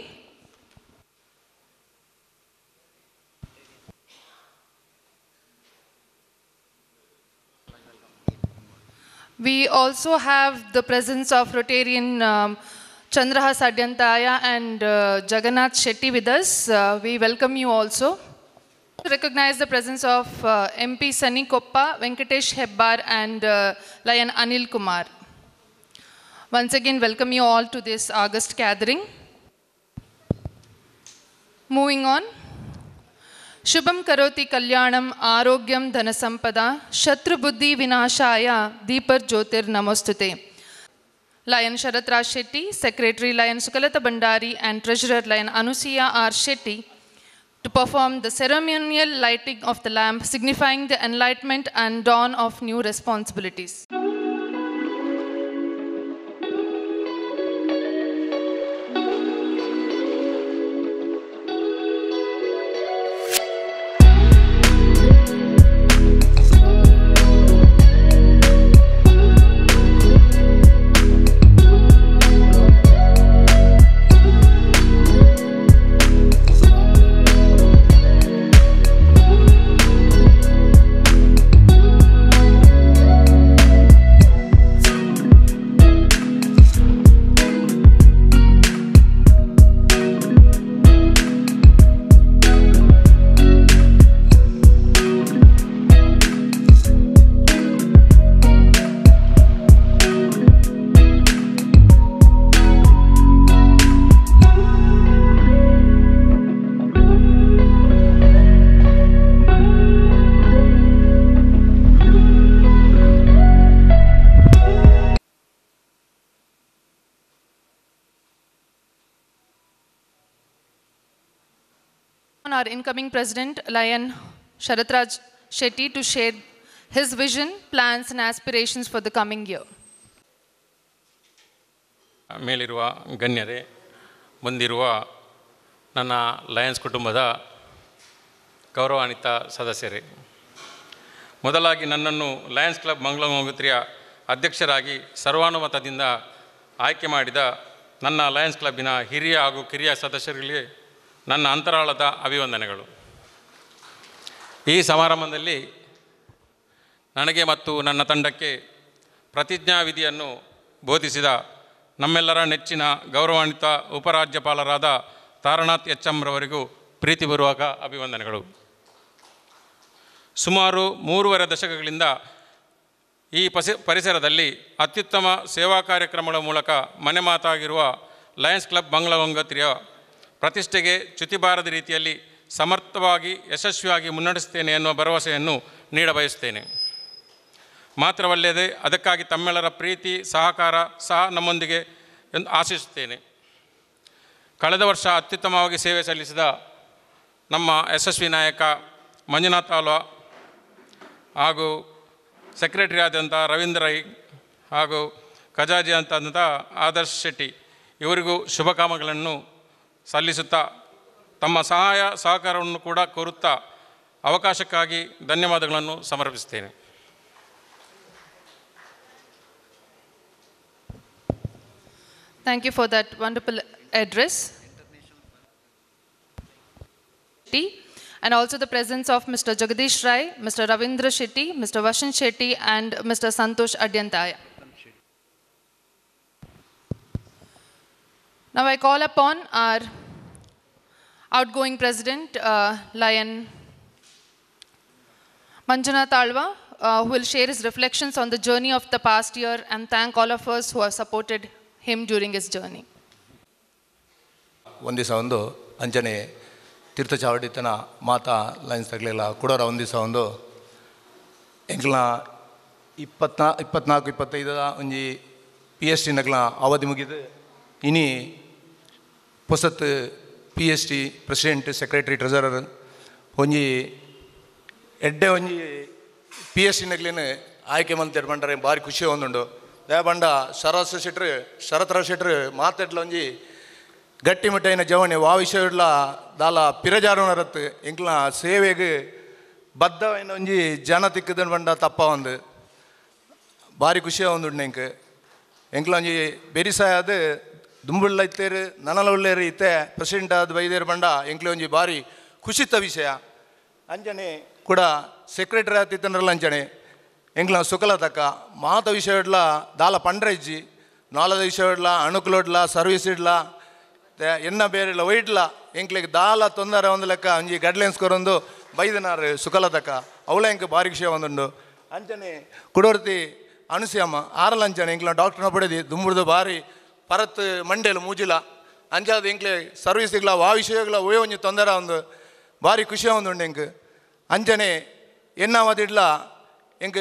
We also have the presence of Rotarian Chandrahas Adyantaya and Jagannath Shetty with us. We welcome you also. To recognize the presence of MP Sunny Koppa, Venkatesh Hebbar and Lion Anil Kumar. Once again, welcome you all to this August gathering. Moving on. Shubham Karoti Kalyanam Arogyam Dhanasampada Shatru Buddhi Vinashaya Deepar Jyotir Namostute. Lion Sharath Raj Shetty, Secretary Lion Sukalata Bandari and Treasurer Lion Anusiya R. Shetty to perform the ceremonial lighting of the lamp signifying the enlightenment and dawn of new responsibilities. Our incoming president, Lion Sharath Raj Shetty, to share his vision, plans and aspirations for the coming year. ಮೇಲಿರುವ ಗಣ್ಯರೇ, ಮುಂದಿರುವ ನನ್ನ ಲಯನ್ಸ್ ಕುಟುಂಬದ ಗೌರವಾನ್ವಿತ ಸದಸ್ಯರೇ, ಮೊದಲಾಗಿ ನನ್ನನ್ನು ಲಯನ್ಸ್ ಕ್ಲಬ್ ಮಂಗಳಗಂಗೋತ್ರಿಯ ಅಧ್ಯಕ್ಷರಾಗಿ ಸರ್ವಾನುಮತದಿಂದ ಆಯ್ಕೆ ಮಾಡಿದ ನನ್ನ ಲಯನ್ಸ್ ಕ್ಲಬ್ಬಿನ ಹಿರಿಯ ಹಾಗೂ ಕಿರಿಯ ಸದಸ್ಯರಿಗೆ ನನ್ನ ಅಂತರಾಳದ ಅಭಿವಂದನೆಗಳು. ಈ ಸಮಾರಂಭದಲ್ಲಿ ನನಗೆ ಮತ್ತು ನನ್ನ ತಂಡಕ್ಕೆ ಪ್ರತಿಜ್ಞಾವಿಧಿಯನ್ನು ಬೋಧಿಸಿದ ನಮ್ಮೆಲ್ಲರ ನೆಚ್ಚಿನ ಗೌರವಾನ್ವಿತ ಉಪರಾಜ್ಯಪಾಲರಾದ ತಾರನಾಥ್ ಎಚ್ ಎಂ ರವರಿಗೂ ಪ್ರೀತಿಪೂರ್ವಕ ಅಭಿವಂದನೆಗಳು. ಸುಮಾರು 3.5 ದಶಕಗಳಿಂದ ಈ ಪರಿಸರದಲ್ಲಿ ಅತ್ಯುತ್ತಮ ಸೇವಾ ಕಾರ್ಯಕ್ರಮಗಳ ಮೂಲಕ ಮನೆ ಮಾತಾಗಿರುವ ಲಯನ್ಸ್ ಕ್ಲಬ್ ಮಂಗಳಗಂಗೋತ್ರಿಯ ಪ್ರತಿಷ್ಠೆಗೆ ಚ್ಯುತಿ ಬಾರದ ರೀತಿಯಲ್ಲಿ ಸಮರ್ಥವಾಗಿ ಯಶಸ್ವಿಯಾಗಿ ಮುನ್ನಡೆಸುತ್ತೇನೆ ಎನ್ನುವ ಭರವಸೆಯನ್ನು ನೀಡಬಯಸುತ್ತೇನೆ. ಮಾತ್ರವಲ್ಲದೆ ಅದಕ್ಕಾಗಿ ತಮ್ಮೆಲ್ಲರ ಪ್ರೀತಿ ಸಹಕಾರ ಸಹ ನಮ್ಮೊಂದಿಗೆ ಎಂದು ಆಶಿಸುತ್ತೇನೆ. ಕಳೆದ ವರ್ಷ ಅತ್ಯುತ್ತಮವಾಗಿ ಸೇವೆ ಸಲ್ಲಿಸಿದ ನಮ್ಮ ಯಶಸ್ವಿ ನಾಯಕ ಮಂಜುನಾಥ್ ಆಳ್ವ ಹಾಗೂ ಸೆಕ್ರೆಟರಿ ಆದಂಥ ರವೀಂದ್ರ ರೈ ಹಾಗೂ ಖಜಾಂಚಿ ಆದಂಥ ಆದರ್ಶ್ ಶೆಟ್ಟಿ ಇವರಿಗೂ ಶುಭಕಾಮಗಳನ್ನು ಸಲ್ಲಿಸುತ್ತಾ ತಮ್ಮ ಸಹಾಯ ಸಹಕಾರವನ್ನು ಕೂಡ ಕೋರುತ್ತಾ ಅವಕಾಶಕ್ಕಾಗಿ ಧನ್ಯವಾದಗಳನ್ನು ಸಮರ್ಪಿಸುತ್ತೇನೆ. Thank you for that wonderful address. And also the presence of Mr. Jagadish Rai, Mr. Ravindra Shetty, Mr. Vasant Shetty and Mr. Santosh Adyantaya. Now I call upon our outgoing president, Lion Manjunath Alva, who will share his reflections on the journey of the past year and thank all of us who have supported him during his journey. ಒಂದು ದಿವಸ ಒಂದು ಅಂಜನೆ ತೀರ್ಥಚಾವಡಿತನ ಮಾತಾ ಲೈನ್ಸ್ ತಗಲಿಲ್ಲ ಕೊಡೋರ ಒಂದು ದಿವಸ ಒಂದು ಎಂಕ್ಲ 24-25 ಒಂಜಿ PhD ನಗ್ಲ ಅವಧಿ ಮುಗಿದು ಇನಿ ಹೊಸತ್ PhD ಪ್ರೆಸಿಡೆಂಟ್ ಸೆಕ್ರೆಟರಿ ಟ್ರೆಜರರ್ ಒಂಜಿ ಎಡ್ಡೆ ಒಂಜಿ PhD ನಗ್ಲೇನು ಆಯ್ಕೆ ಮಂತ್ರಿ ಬಂದರೆ ಭಾರಿ ಖುಷಿ ಒಂದುಂಡು ದಯಬಂಡ ಶರತ್ರ ಶೆಟ್ರು ಮಾತೆಟ್ಲ ಒಂಜಿ ಗಟ್ಟಿಮುಟ್ಟೈನ ಜವಣಿ ವಾವಿಷ ದಾಲ ಪಿರಜಾರುನರತ್ತು ಎಂಕ್ಲ ಸೇವೆಗೆ ಬದ್ಧವೈನ ಒಂಜಿ ಜನ ತಿಕ್ಕದನ್ ಬಂಡ ತಪ್ಪ ಒಂದು ಭಾರಿ ಖುಷಿ ಆವೊಂದುಂಡು ಎಂಕ್ಲ ಒಂಜಿ ಬೆರಿಸಾಯದು ದುಂಬುಳ್ಳ ಇತ್ತೇರು ನನಲ ಉಳ್ಳೇರು ಇತ್ತೆ ಪ್ರೆಸಿಡೆಂಟ್ ಆದ ಬೈದೇರು ಬಂಡ ಎಂಕ್ಲೆ ಒಂಜಿ ಭಾರಿ ಖುಷಿತ ವಿಷಯ ಅಂಚನೆ ಕೂಡ ಸೆಕ್ರೆಟರಿ ಆತಿತ್ತಂದ್ರಲ್ಲ ಅಂಚನೆ ಎಂಕ್ಲ ಸುಖಲ ತಕ್ಕ ಮಾತ ವಿಷಯ ದಾಲ ಪಂಡ್ರಜ್ಜಿ ನಾಲದ ವಿಷಯ ಅಣುಕುಲೋಡ್ಲ ಸರ್ವಿಸ್ ಇಡ್ಲ ಎನ್ನ ಬೇರೆ ಒಯ್ಡ್ಲ ಎಂಕ್ಲಿಗೆ ದಾಲ ತೊಂದರೆ ಒಂದು ಲೆಕ್ಕ ಒಂಜಿ ಗೈಡ್ಲೈನ್ಸ್ ಕೊರೊಂದು ಬೈದನಾರು ಸುಖಲ ತಕ್ಕ ಅವಳ ಎಂಕ್ ಭಾರಿ ವಿಷಯ ಒಂದುಂಡು ಅಂಚನೆ ಕುಡೋರ್ತಿ ಅನುಸಯಮ್ಮ ಆರಲ್ಲ ಅಂಚನೆ ಎಂಕ್ಲ ಡಾಕ್ಟರ್ನ ಪಡೆದಿ ದುಂಬುಡ್ದು ಭಾರಿ ಪರತ್ ಮಂಡೇಲು ಮೂಜಿಲ ಅಂಚಾದ ಎಂಕ್ಲೆ ಸರ್ವಿಸ್ಗಳ ಆ ವಿಷಯಗಳ ಒಯ್ಯ ಒಂಜಿ ತೊಂದರೆ ಒಂದು ಭಾರಿ ಖುಷಿ ಒಂದುಂಡು ಎಂಕ್ ಅಂಚನೆ ಎನ್ನಾವದಿಡ್ಲ ಎಂಕ್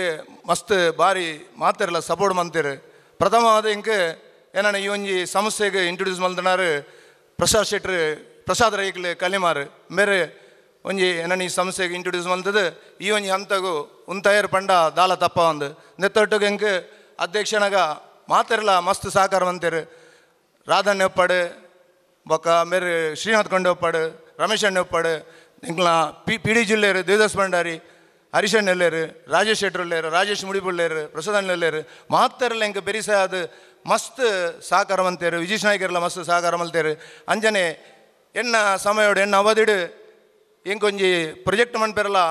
ಮಸ್ತ್ ಭಾರಿ ಮಾತಿರಲ್ಲ ಸಪೋರ್ಟ್ ಮಂತೀರು ಪ್ರಥಮವಾದ ಎಂಕ್ ಏನಾನ ಈ ಒಂಜಿ ಸಮಸ್ಯೆಗೆ ಇಂಟ್ರೊಡ್ಯೂಸ್ ಮಲ್ತನಾರು ಪ್ರಸಾದ್ ರೈಕ್ಲೆ ಕಲಿಮಾರು ಬೇರೆ ಒಂಜಿ ಏನಾನ ಈ ಸಮಸ್ಯೆಗೆ ಇಂಟ್ರೊಡ್ಯೂಸ್ ಮಲ್ತದು ಈ ಒಂಜಿ ಹಂತಗೂ ಉಂತಾಯರ್ ಪಂಡ ದಾಲ ತಪ್ಪ ಒಂದು ನೆತ್ತೊಟ್ಟಿಗೆ ಎಂಕ್ ಅಧ್ಯಕ್ಷನಾಗ ಮಾತಿರಲ್ಲ ಮಸ್ತ್ ಸಹಕಾರ ಮಂತೀರು ರಾಧಣ್ಣ ಒಪ್ಪಾಡು ಬೊಕ್ಕ ಬೇರೆ ಶ್ರೀನಾಥ್ ಕೊಂಡೆ ಒಪ್ಪಾಡು ರಮೇಶ್ ಅಣ್ಣ ಒಪ್ಪಾಡು ಎಂಕ್ಲ ಪಿ ಡಿ ಜಿಲ್ಲೆರು ದೇವದಾಸ್ ಭಂಡಾರಿ ಹರೀಶ್ ಅಣ್ಣ ಎಲ್ಲೇರು ರಾಜೇಶ್ ಶೆಟ್ರು ಎಲ್ಲೇರು ರಾಜೇಶ್ ಮುಡಿಬುಳ್ಳೇರು ಪ್ರಸಾದ್ ಅಣ್ಣ ಎಲ್ಲೇರು ಮಾತಿರಲ್ಲ ಎಂಕ್ ಬೆರಿಸಾದ ಮಸ್ತ್ ಸಹಕಾರ ಮಂತೇರು ವಿಜಯ್ ನಾಯ್ಕರೆಲ್ಲ ಮಸ್ತ್ ಸಹಕಾರ ಮಲ್ತೇರು ಅಂಜನೆ ಎನ್ನ ಸಮಯೋಡು ಎನ್ನ ಅವಧಿಡು ಎಂಕೊಂಜಿ ಪ್ರೊಜೆಕ್ಟ್ ಮನ್ಪೇರಲ್ಲ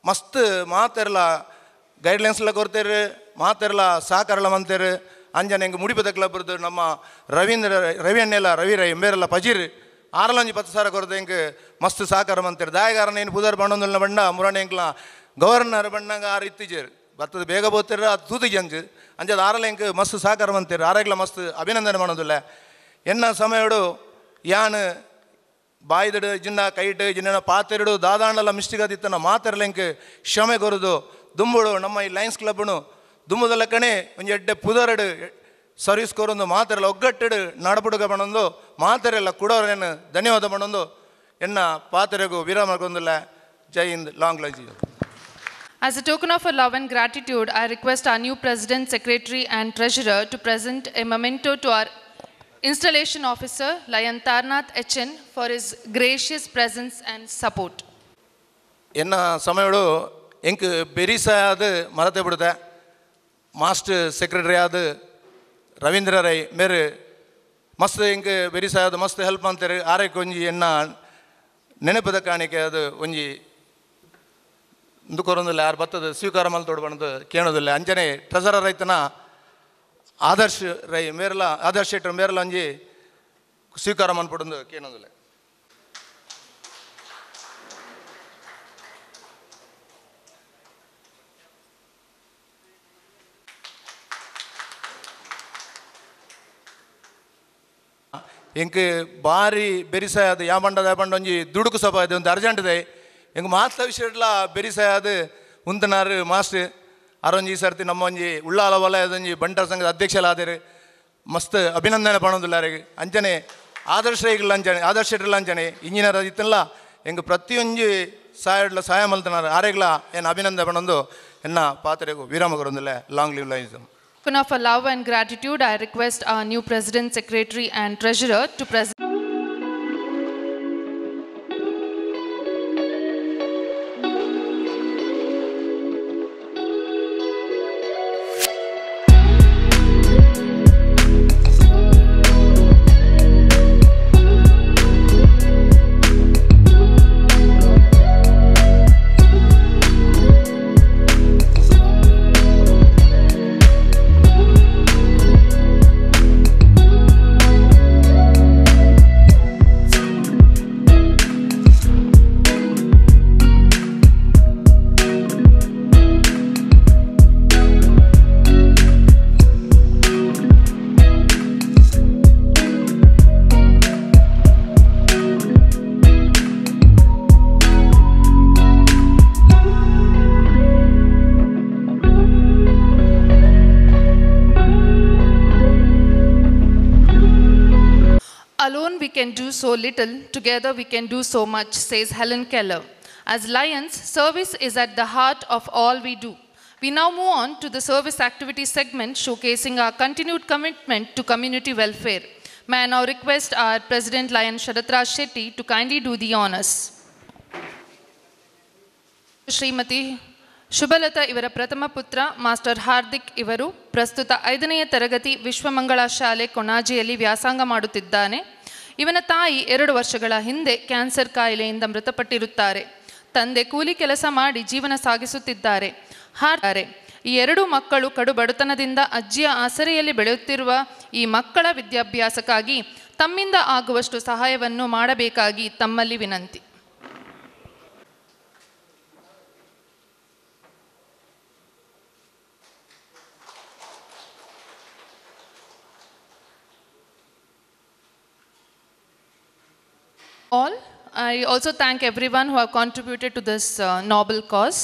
ಮಸ್ತ್ ಮಾತಿರಲ್ಲ ಗೈಡ್ಲೈನ್ಸ್ಲ ಕೊಡ್ತೇರು ಮಾತಿರಲ್ಲ ಸಹಕಾರಲ್ಲ ಮಂತೇರು ಅಂಜನೆ ಎಂಗೆ ಮುಡಿಪದ ಕ್ಲಬ್ರದ್ದು ನಮ್ಮ ರವಿ ಅಣ್ಣೆಲ್ಲ ರವಿ ರೈ ಎಂಬೇರೆಲ್ಲ ಪಜೀರ್ ಆರಲೊಂಜಿ 10,000 ಕೊರತೆ ಎಂಕ್ ಮಸ್ತ್ ಸಹಕಾರ ಮಂತೇರು ದಾಯಗಾರನ ಏನು ಪುದರ್ ಬಣ್ಣೊಂದುಲ್ನ ಬಣ್ಣ ಮುರಾಣೆ ಎಂಕ್ಲ ಗವರ್ನರ್ ಬಣ್ಣಂಗ ಆರು ಇತ್ತೀಜೇರು ಬರ್ತದ ಬೇಗ ಬೋತಿರ ಅದು ತೂತಿಗೆ ಅಂಜದ ಆರಲ್ಲ ಎಂಕ್ ಮಸ್ತ್ ಸಹಕಾರ ಮಂತೇರು ಆರೆಗ್ಲ ಮಸ್ತ್ ಅಭಿನಂದನೆ ಮಾಡೋದಿಲ್ಲ ಎನ್ನ ಸಮಯೋಡು ಯಾನ್ ಬಾಯ್ದಡು ಜಿನ್ನ ಕೈಟ್ ಜಿನ್ನ ಪಾತೆರಡು ದಾದಾಂಡಲ್ಲ ಮಿಸ್ಟಿಗಾದಿತ್ತನ ಮಾತೆರಲ್ಲ ಎಂಕ್ ಕ್ಷಮೆ ಕೊರುದು ದುಂಬುಡು ನಮ್ಮ ಈ ಲಯನ್ಸ್ ಕ್ಲಬ್ನು ದುಂಬುದಲ್ಲ ಕಣೆ ಒಂಜಿ ಎಡ್ಡೆ ಪುದರಡು ಸರ್ವಿಸ್ ಕೊರೊಂದು ಮಾತೆರಲ್ಲ ಒಗ್ಗಟ್ಟಿಡು ನಡಪುಡುಗ ಬಣ್ಣೊಂದು ಮಾತೆರೆಲ್ಲ ಕುಡೋರೇನು ಧನ್ಯವಾದ ಬಣ್ಣೊಂದು ಎನ್ನ ಪಾತೆರೆಗೂ ವಿರಾಮ ಗೊಂದಿಲ್ಲ Jai Hind long life. As a token of our love and gratitude, I request our new President, Secretary and Treasurer to present a memento to our Installation Officer, Lion Tarnath HN, for his gracious presence and support. ಎನ್ನ ಸಮಯೋಡು ಎಂಕ್ ಬೆರಿಸಾದ ಮರತೆ ಬಿಡುತ್ತೆ ಮಾಸ್ಟರ್ ಸೆಕ್ರೆಟರಿ ಆದ ರವೀಂದ್ರ ರೈ ಮೇರೆ ಮಸ್ತ್ ಎಂಕ್ ಬೆರಿಸಾದ ಮಸ್ತ್ ಹೆಲ್ಪ್ ಅಂತಾರೆ ಆರೈಕೆ ಒಂಜಿ ಎನ್ನ ನೆನಪದ ಕಾಣಿಕೆ ಅದು ಒಂಜಿ ಕೊರೊಂದಿಲ್ಲ ಯಾರು ಬರ್ತದೆ ಸ್ವೀಕಾರ ಮಲ್ತೋಡು ಬಣ್ಣದು ಕೇಳೋದಿಲ್ಲ ಅಂಜನೆ ಟ್ರೆಸರರ್ ರೈತನ ಆದರ್ಶ್ ರೈ ಮೇರೆಲ್ಲ ಆದರ್ಶ್ ಶೆಟ್ರು ಮೇರೆಲ್ಲ ಒಂಜಿ ಸ್ವೀಕಾರ ಮನ್ಪಡೊಂದು ಕೇಳೋದಿಲ್ಲ. ಎಂಕ್ ಭಾರಿ ಬೆರಿಸಾಯದು ಯಾಬಂಡ ಒಂಜಿ ದುಡುಕು ಸಭಾ ಇದೆ ಒಂದು ಅರ್ಜೆಂಟ್ ಇದೆ ಎಂಗೆ ಮಾತ ವಿಷಯಡ್ಲ ಬೆರಿಸಾಯದು ಉಂತನಾರು ಮಾಸ್ಟರ್ ಅರೊಂಜಿ ಸರ್ತಿ ನಮ್ಮ ಒಂಜಿ ಉಳ್ಳಾಲ ವಲಯದೊಂಜಿ ಬಂಟರ ಸಂಘದ ಅಧ್ಯಕ್ಷಲಾದೇರು ಮಸ್ತ್ ಅಭಿನಂದನೆ ಪಣೋದಿಲ್ಲ ಅವರಿಗೆ ಅಂಚನೆ ಆದರ್ಶ ಅಂಚನೆ ಆದರ್ಶ ಇಟ್ಟಿಲ್ಲ ಅಂಚನೆ ಇಂಜಿನಿಯರ್ ಇತ್ತಲ್ಲ ಎಂಗೆ ಪ್ರತಿಯೊಂಜಿ ಸಹಾಯ ಮಲ್ತನಾರು ಆರೆಗ್ಲ ಏನು ಅಭಿನಂದನೆ ಪಣೊಂದು ಎನ್ನ ಪಾತ್ರೆಗೂ ವಿರಾಮ ಕೊರೊಂದಿಲ್ಲ long live life. Token of our love and gratitude, I request our new President, Secretary and Treasurer to present. Alone we can do so little, together we can do so much, says Helen Keller. As Lions, service is at the heart of all we do. We now move on to the service activity segment showcasing our continued commitment to community welfare. May I now request our President Lion Sharath Raj Shetty to kindly do the honors. Shrimati Shubhalata ಇವರ ಪ್ರಥಮ ಪುತ್ರ ಮಾಸ್ಟರ್ ಹಾರ್ದಿಕ್ ಇವರು ಪ್ರಸ್ತುತ 5ನೇ ತರಗತಿ ವಿಶ್ವಮಂಗಳ ಶಾಲೆ ಕೊಣಾಜಿಯಲ್ಲಿ ವ್ಯಾಸಂಗ ಮಾಡುತ್ತಿದ್ದಾನೆ. ಇವನ ತಾಯಿ 2 ವರ್ಷಗಳ ಹಿಂದೆ ಕ್ಯಾನ್ಸರ್ ಕಾಯಿಲೆಯಿಂದ ಮೃತಪಟ್ಟಿರುತ್ತಾರೆ. ತಂದೆ ಕೂಲಿ ಕೆಲಸ ಮಾಡಿ ಜೀವನ ಸಾಗಿಸುತ್ತಿದ್ದಾರೆ. ಈ 2 ಮಕ್ಕಳು ಕಡು ಬಡತನದಿಂದ ಅಜ್ಜಿಯ ಆಸರೆಯಲ್ಲಿ ಬೆಳೆಯುತ್ತಿರುವ ಈ ಮಕ್ಕಳ ವಿದ್ಯಾಭ್ಯಾಸಕ್ಕಾಗಿ ತಮ್ಮಿಂದ ಆಗುವಷ್ಟು ಸಹಾಯವನ್ನು ಮಾಡಬೇಕಾಗಿ ತಮ್ಮಲ್ಲಿ ವಿನಂತಿ. All, I also thank everyone who have contributed to this noble cause.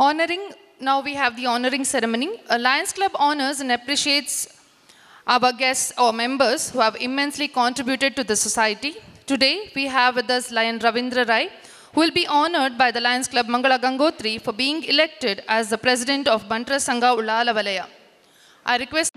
Honoring, now we have the honoring ceremony. Lions Club honors and appreciates our guests or members who have immensely contributed to the society. Today we have with us Lion Ravindra Rai, who will be honored by the Lions Club Mangala Gangotri for being elected as the president of Bantra Sangha Ulala Valaya. I request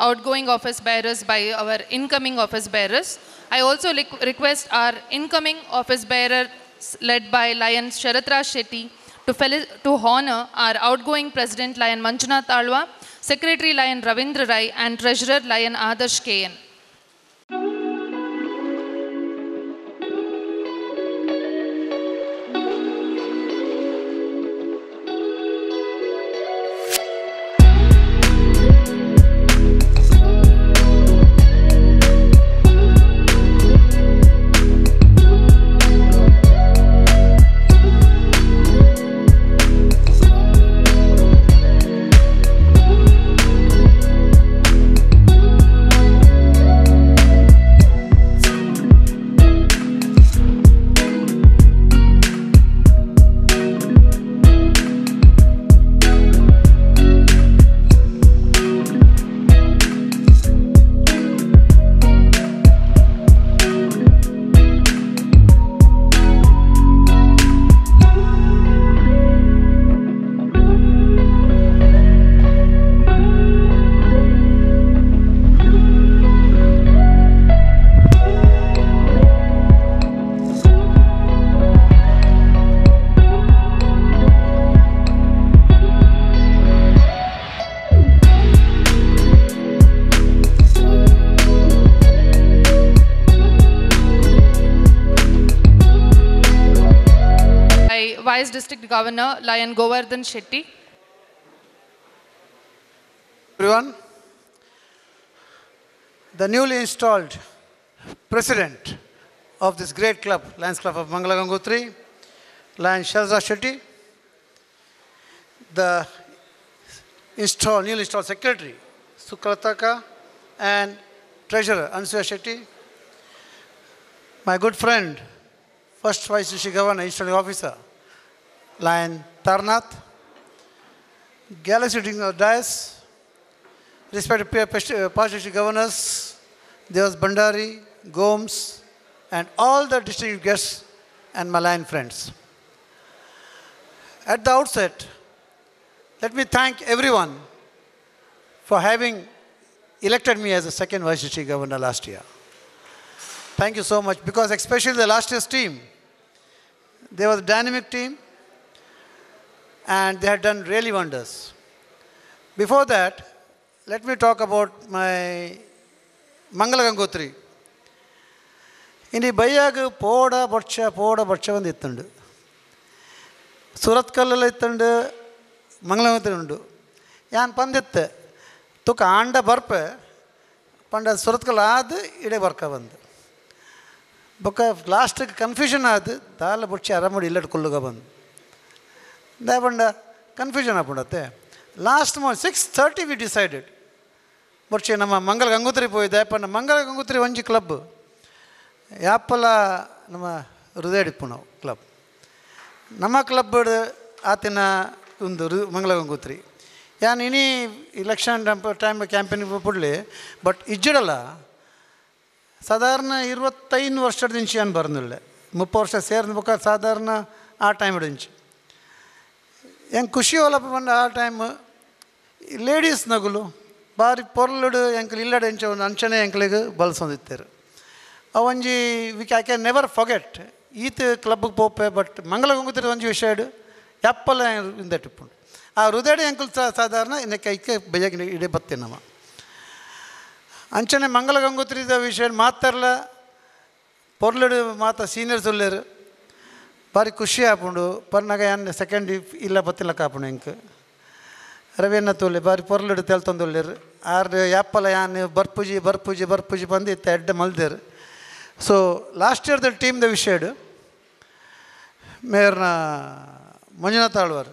outgoing office bearers by our incoming office bearers. I also request our incoming office bearer led by Lion Sharath Raj Shetty to honor our outgoing President Lion Manjunath Alwa, Secretary Lion Ravindra Rai and Treasurer Lion Adarsh KN. Vice District Governor Lion Govardhan Shetty. Everyone, the newly installed president of this great club, Lions Club of Mangala Gangotri, Lion Sharath Raj Shetty, the newly installed secretary, Sukrataka, and treasurer, Ansuya Shetty, my good friend, first Vice District Governor, Installing Officer, Lion Tarnath, Galaxy Dias, respected past district governors, Devas Bandari, Gomes, and all the distinguished guests and my Lion friends. At the outset, let me thank everyone for having elected me as the second Vice District Governor last year. Thank you so much, because especially the last year's team, they were a dynamic team and they had done really wonders. Before that, let me talk about my Mangala Gangotri. Ini ಬೈಯಾಗ ಪೋಡ ಬಡ್ಚ ಒಂದು ಇತ್ತುಂಡು. ಸುರತ್ಕಲ್ಲಲ್ಲಿ ಇತ್ತುಂಡು, ಮಂಗಳಗಂಗೋತ್ರಿ ಉಂಡು. ಯಾನ್ ಪಂದಿತ್ತೆ ತುಕ ಆಂಡ ಬರ್ಪೆ ಪಂಡ ಸುರತ್ಕಲ್ ಆದ ಇಡೇ ಬರ್ಕ ಬಂದು ಬೊಕ್ಕ ಲಾಸ್ಟಿಗೆ ಕನ್ಫ್ಯೂಷನ್ ಆದ ದಾಲ ಬುಡ್ಚಿ ಅರಮಡಿ ಇಲ್ಲಟ್ ಕೊಲ್ಲುಗ ಬಂದು ದಾಪಂಡ ಕನ್ಫ್ಯೂಷನ್ ಆಗ್ಬಿಡತ್ತೆ. ಲಾಸ್ಟ್ 6:30 ವಿ ಡಿಸೈಡೆಡ್ ಬುಡ್ಚಿ ನಮ್ಮ ಮಂಗಲ ಗಂಗೋತ್ರಿ ಪೋಯ್ ದಾಪಂಡ ಮಂಗಲ ಗಂಗೋತ್ರಿ ಒಂಜಿ ಕ್ಲಬ್ ಯಾಪಲ ನಮ್ಮ ಹೃದಯಡಿಪ್ಪು ನಾವು ಕ್ಲಬ್ ನಮ್ಮ ಕ್ಲಬ್ ಆತಿನ ಒಂದು ಮಂಗಲ ಗಂಗೋತ್ರಿ ಯಾನ್ ಇನಿ ಇಲೆಕ್ಷನ್ ಟೈಮ್ ಕ್ಯಾಂಪೇನ್ ಪುಡ್ಲಿ ಬಟ್ ಇಜ್ಜಿಡಲ್ಲ ಸಾಧಾರಣ 25 ವರ್ಷದ ಇಂಚು ಏನು ಬರ್ನಿಲ್ಲ 30 ವರ್ಷ ಸೇರ್ಬೇಕು ಸಾಧಾರಣ ಆ ಟೈಮ್ ಇಂಚು ಹೆಂಗೆ ಖುಷಿ ಹೊಲಪ್ಪ ಬಂದು ಆ ಟೈಮ್ ಲೇಡೀಸ್ ನಗುಲು ಬಾರಿ ಪೊರ್ಲಡು ಎಂಕಲ್ ಇಲ್ಲಡ ಎಂಚ ಒಂದು ಅಂಚನೆ ಎಂಕ್ಲಿಗೆ ಬಲ್ಸೊಂದಿತ್ತೇರು ಅವಂಜಿ ವಿ ಕ್ಯಾನ್ ನೆವರ್ ಫೊಗೆಟ್ ಈತ ಕ್ಲಬ್ಗೆ ಪೋಪೆ ಬಟ್ ಮಂಗಲ ಗಂಗೋತ್ರಿ ಒಂಜಿ ವಿಷಯ ಎಪ್ಪಲ್ಲ ಇಂದಟ್ಟಿಪ್ಪುಂಡು ಆ ಹೃದಯ ಅಂಕಲ್ ಸಾಧಾರಣ ಇನ್ನು ಕೈಕೆ ಬೈಯಾಗಿ ಇಡೇ ಬತ್ತೇನೆ ನಮ್ಮ ಅಂಚನೆ ಮಂಗಲ ಗಂಗೋತ್ರಿದ ವಿಷಯ ಮಾತಾರಲ್ಲ ಪೊರ್ಲಡು ಮಾತ ಸೀನಿಯರ್ಸ್ ಉಳ್ಳೇರು ಭಾರಿ ಖುಷಿ ಆಪುಂಡು ಪರ್ನಾಗ ಏನು ಸೆಕೆಂಡ್ ಇಲ್ಲ ಬತ್ತಿಲ್ಲ ಕಾಪುಂಡು ಎಂಕ್ ರವಿಯನ್ನ ತೋಲೆ ಭಾರಿ ಪೊರ್ಲಡು ತೆಲ್ತೊಂದುಳ್ಳೇರು ಆರು ಯಾಪ್ಪಲ್ಲ ಯಾನು ಬರ್ಪುಜಿ ಬಂದು ಇತ್ತ ಎಡ್ಡೆ ಮಲ್ದೇರು. ಸೊ ಲಾಸ್ಟ್ ಇಯರ್ ದ ಟೀಮ್ ದ ವಿಷಯಡು ಮೇಯರ್ನ ಮಂಜುನಾಥ್ ಆಳ್ವಾರ್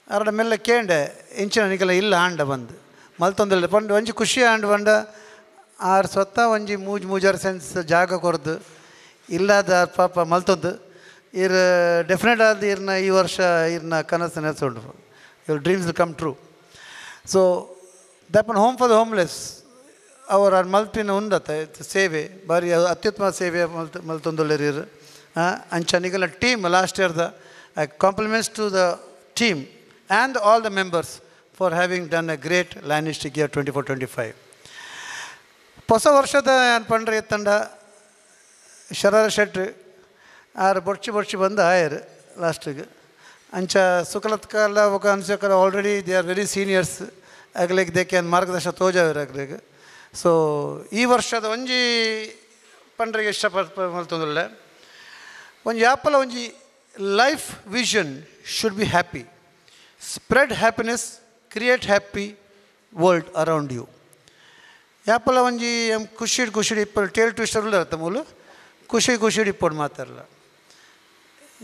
ಅರಡ ಮೆಲ್ಲ ಕೇಂಡೆ ಇಂಚಿನ ನಿಗಲ ಇಲ್ಲ ಆಂಡ ಬಂದು ಮಲ್ತೊಂದಿಲ್ಲ ಪಂಡು ಒಂಜಿ ಖುಷಿ ಆಂಡ್ ಬಂಡ ಆರು ಸ್ವತ್ತ ಒಂಜಿ ಮೂಜಾರು ಸೆನ್ಸ್ ಜಾಗ ಕೊರ್ದು ಇಲ್ಲದ ಪಾಪ ಮಲ್ತೊಂದು ಇರ್ ಡೆಫಿನೆಟ್ ಆದ ಇರ್ನ ಈ ವರ್ಷ ಇರ್ನ ಕನಸು ನೆನೆಸೋಂಡು ಇವ್ರ ಡ್ರೀಮ್ಸ್ ಕಮ್ ಟ್ರೂ. ಸೊ ದಪ್ಪನ ಹೋಮ್ ಫಾರ್ ದ ಹೋಮ್ಲೆಸ್ ಅವರ ಮಲ್ಪಿನ ಉಂಡತ್ತೆ ಸೇವೆ ಭಾರಿ ಅತ್ಯುತ್ತಮ ಸೇವೆ ಮಲ್ತೊಂದುಳ್ಳೇರು ಅಂಚನಿಗೆಲ್ಲ ಟೀಮ್ ಲಾಸ್ಟ್ ಇಯರ್ದ compliments to the team and all the members for having done a great Lion District year 24-25. ಹೊಸ ವರ್ಷದ ಏನು ಪಂಡ್ರೆ ಎತ್ತಂಡ ಶರರ ಶೆಟ್ರು ಆರು ಬೊಡ್ಚಿ ಬಂದು ಆಯರು ಲಾಸ್ಟಿಗೆ ಅಂಚ ಸುಕಲತ್ ಕಾಲ ఒక ಅನ್ಸಕರ already they are very seniors ಆಗ್ಲಿಕ್ಕೆ ದೇ ಕ್ಯಾನ್ ಮಾರ್ಗದರ್ಶನ ತೋಜಾವ್ರು ಆಗ್ಲಿಕ್ಕೆ. ಸೊ ಈ ವರ್ಷದ ಒಂಜಿ ಪಂಡ್ರಿಗೆ ಇಷ್ಟಪಡ್ತಂದಿಲ್ಲ ಒಂಜಿ ಯಾಪಲ ಒಂಜಿ life vision should be happy, spread happiness, create happy world around you. ಯಾಪಲ್ಲ ಒಂಜಿ ಖುಷಿ ಇಪ್ಪಳು ಟೇಲ್ ಟ್ವಿಸ್ಟರ್ ಇರುತ್ತೆ ಮೂಲು ಖುಷಿ ಇಪ್ಪಡು ಮಾತಾಡಲ್ಲ.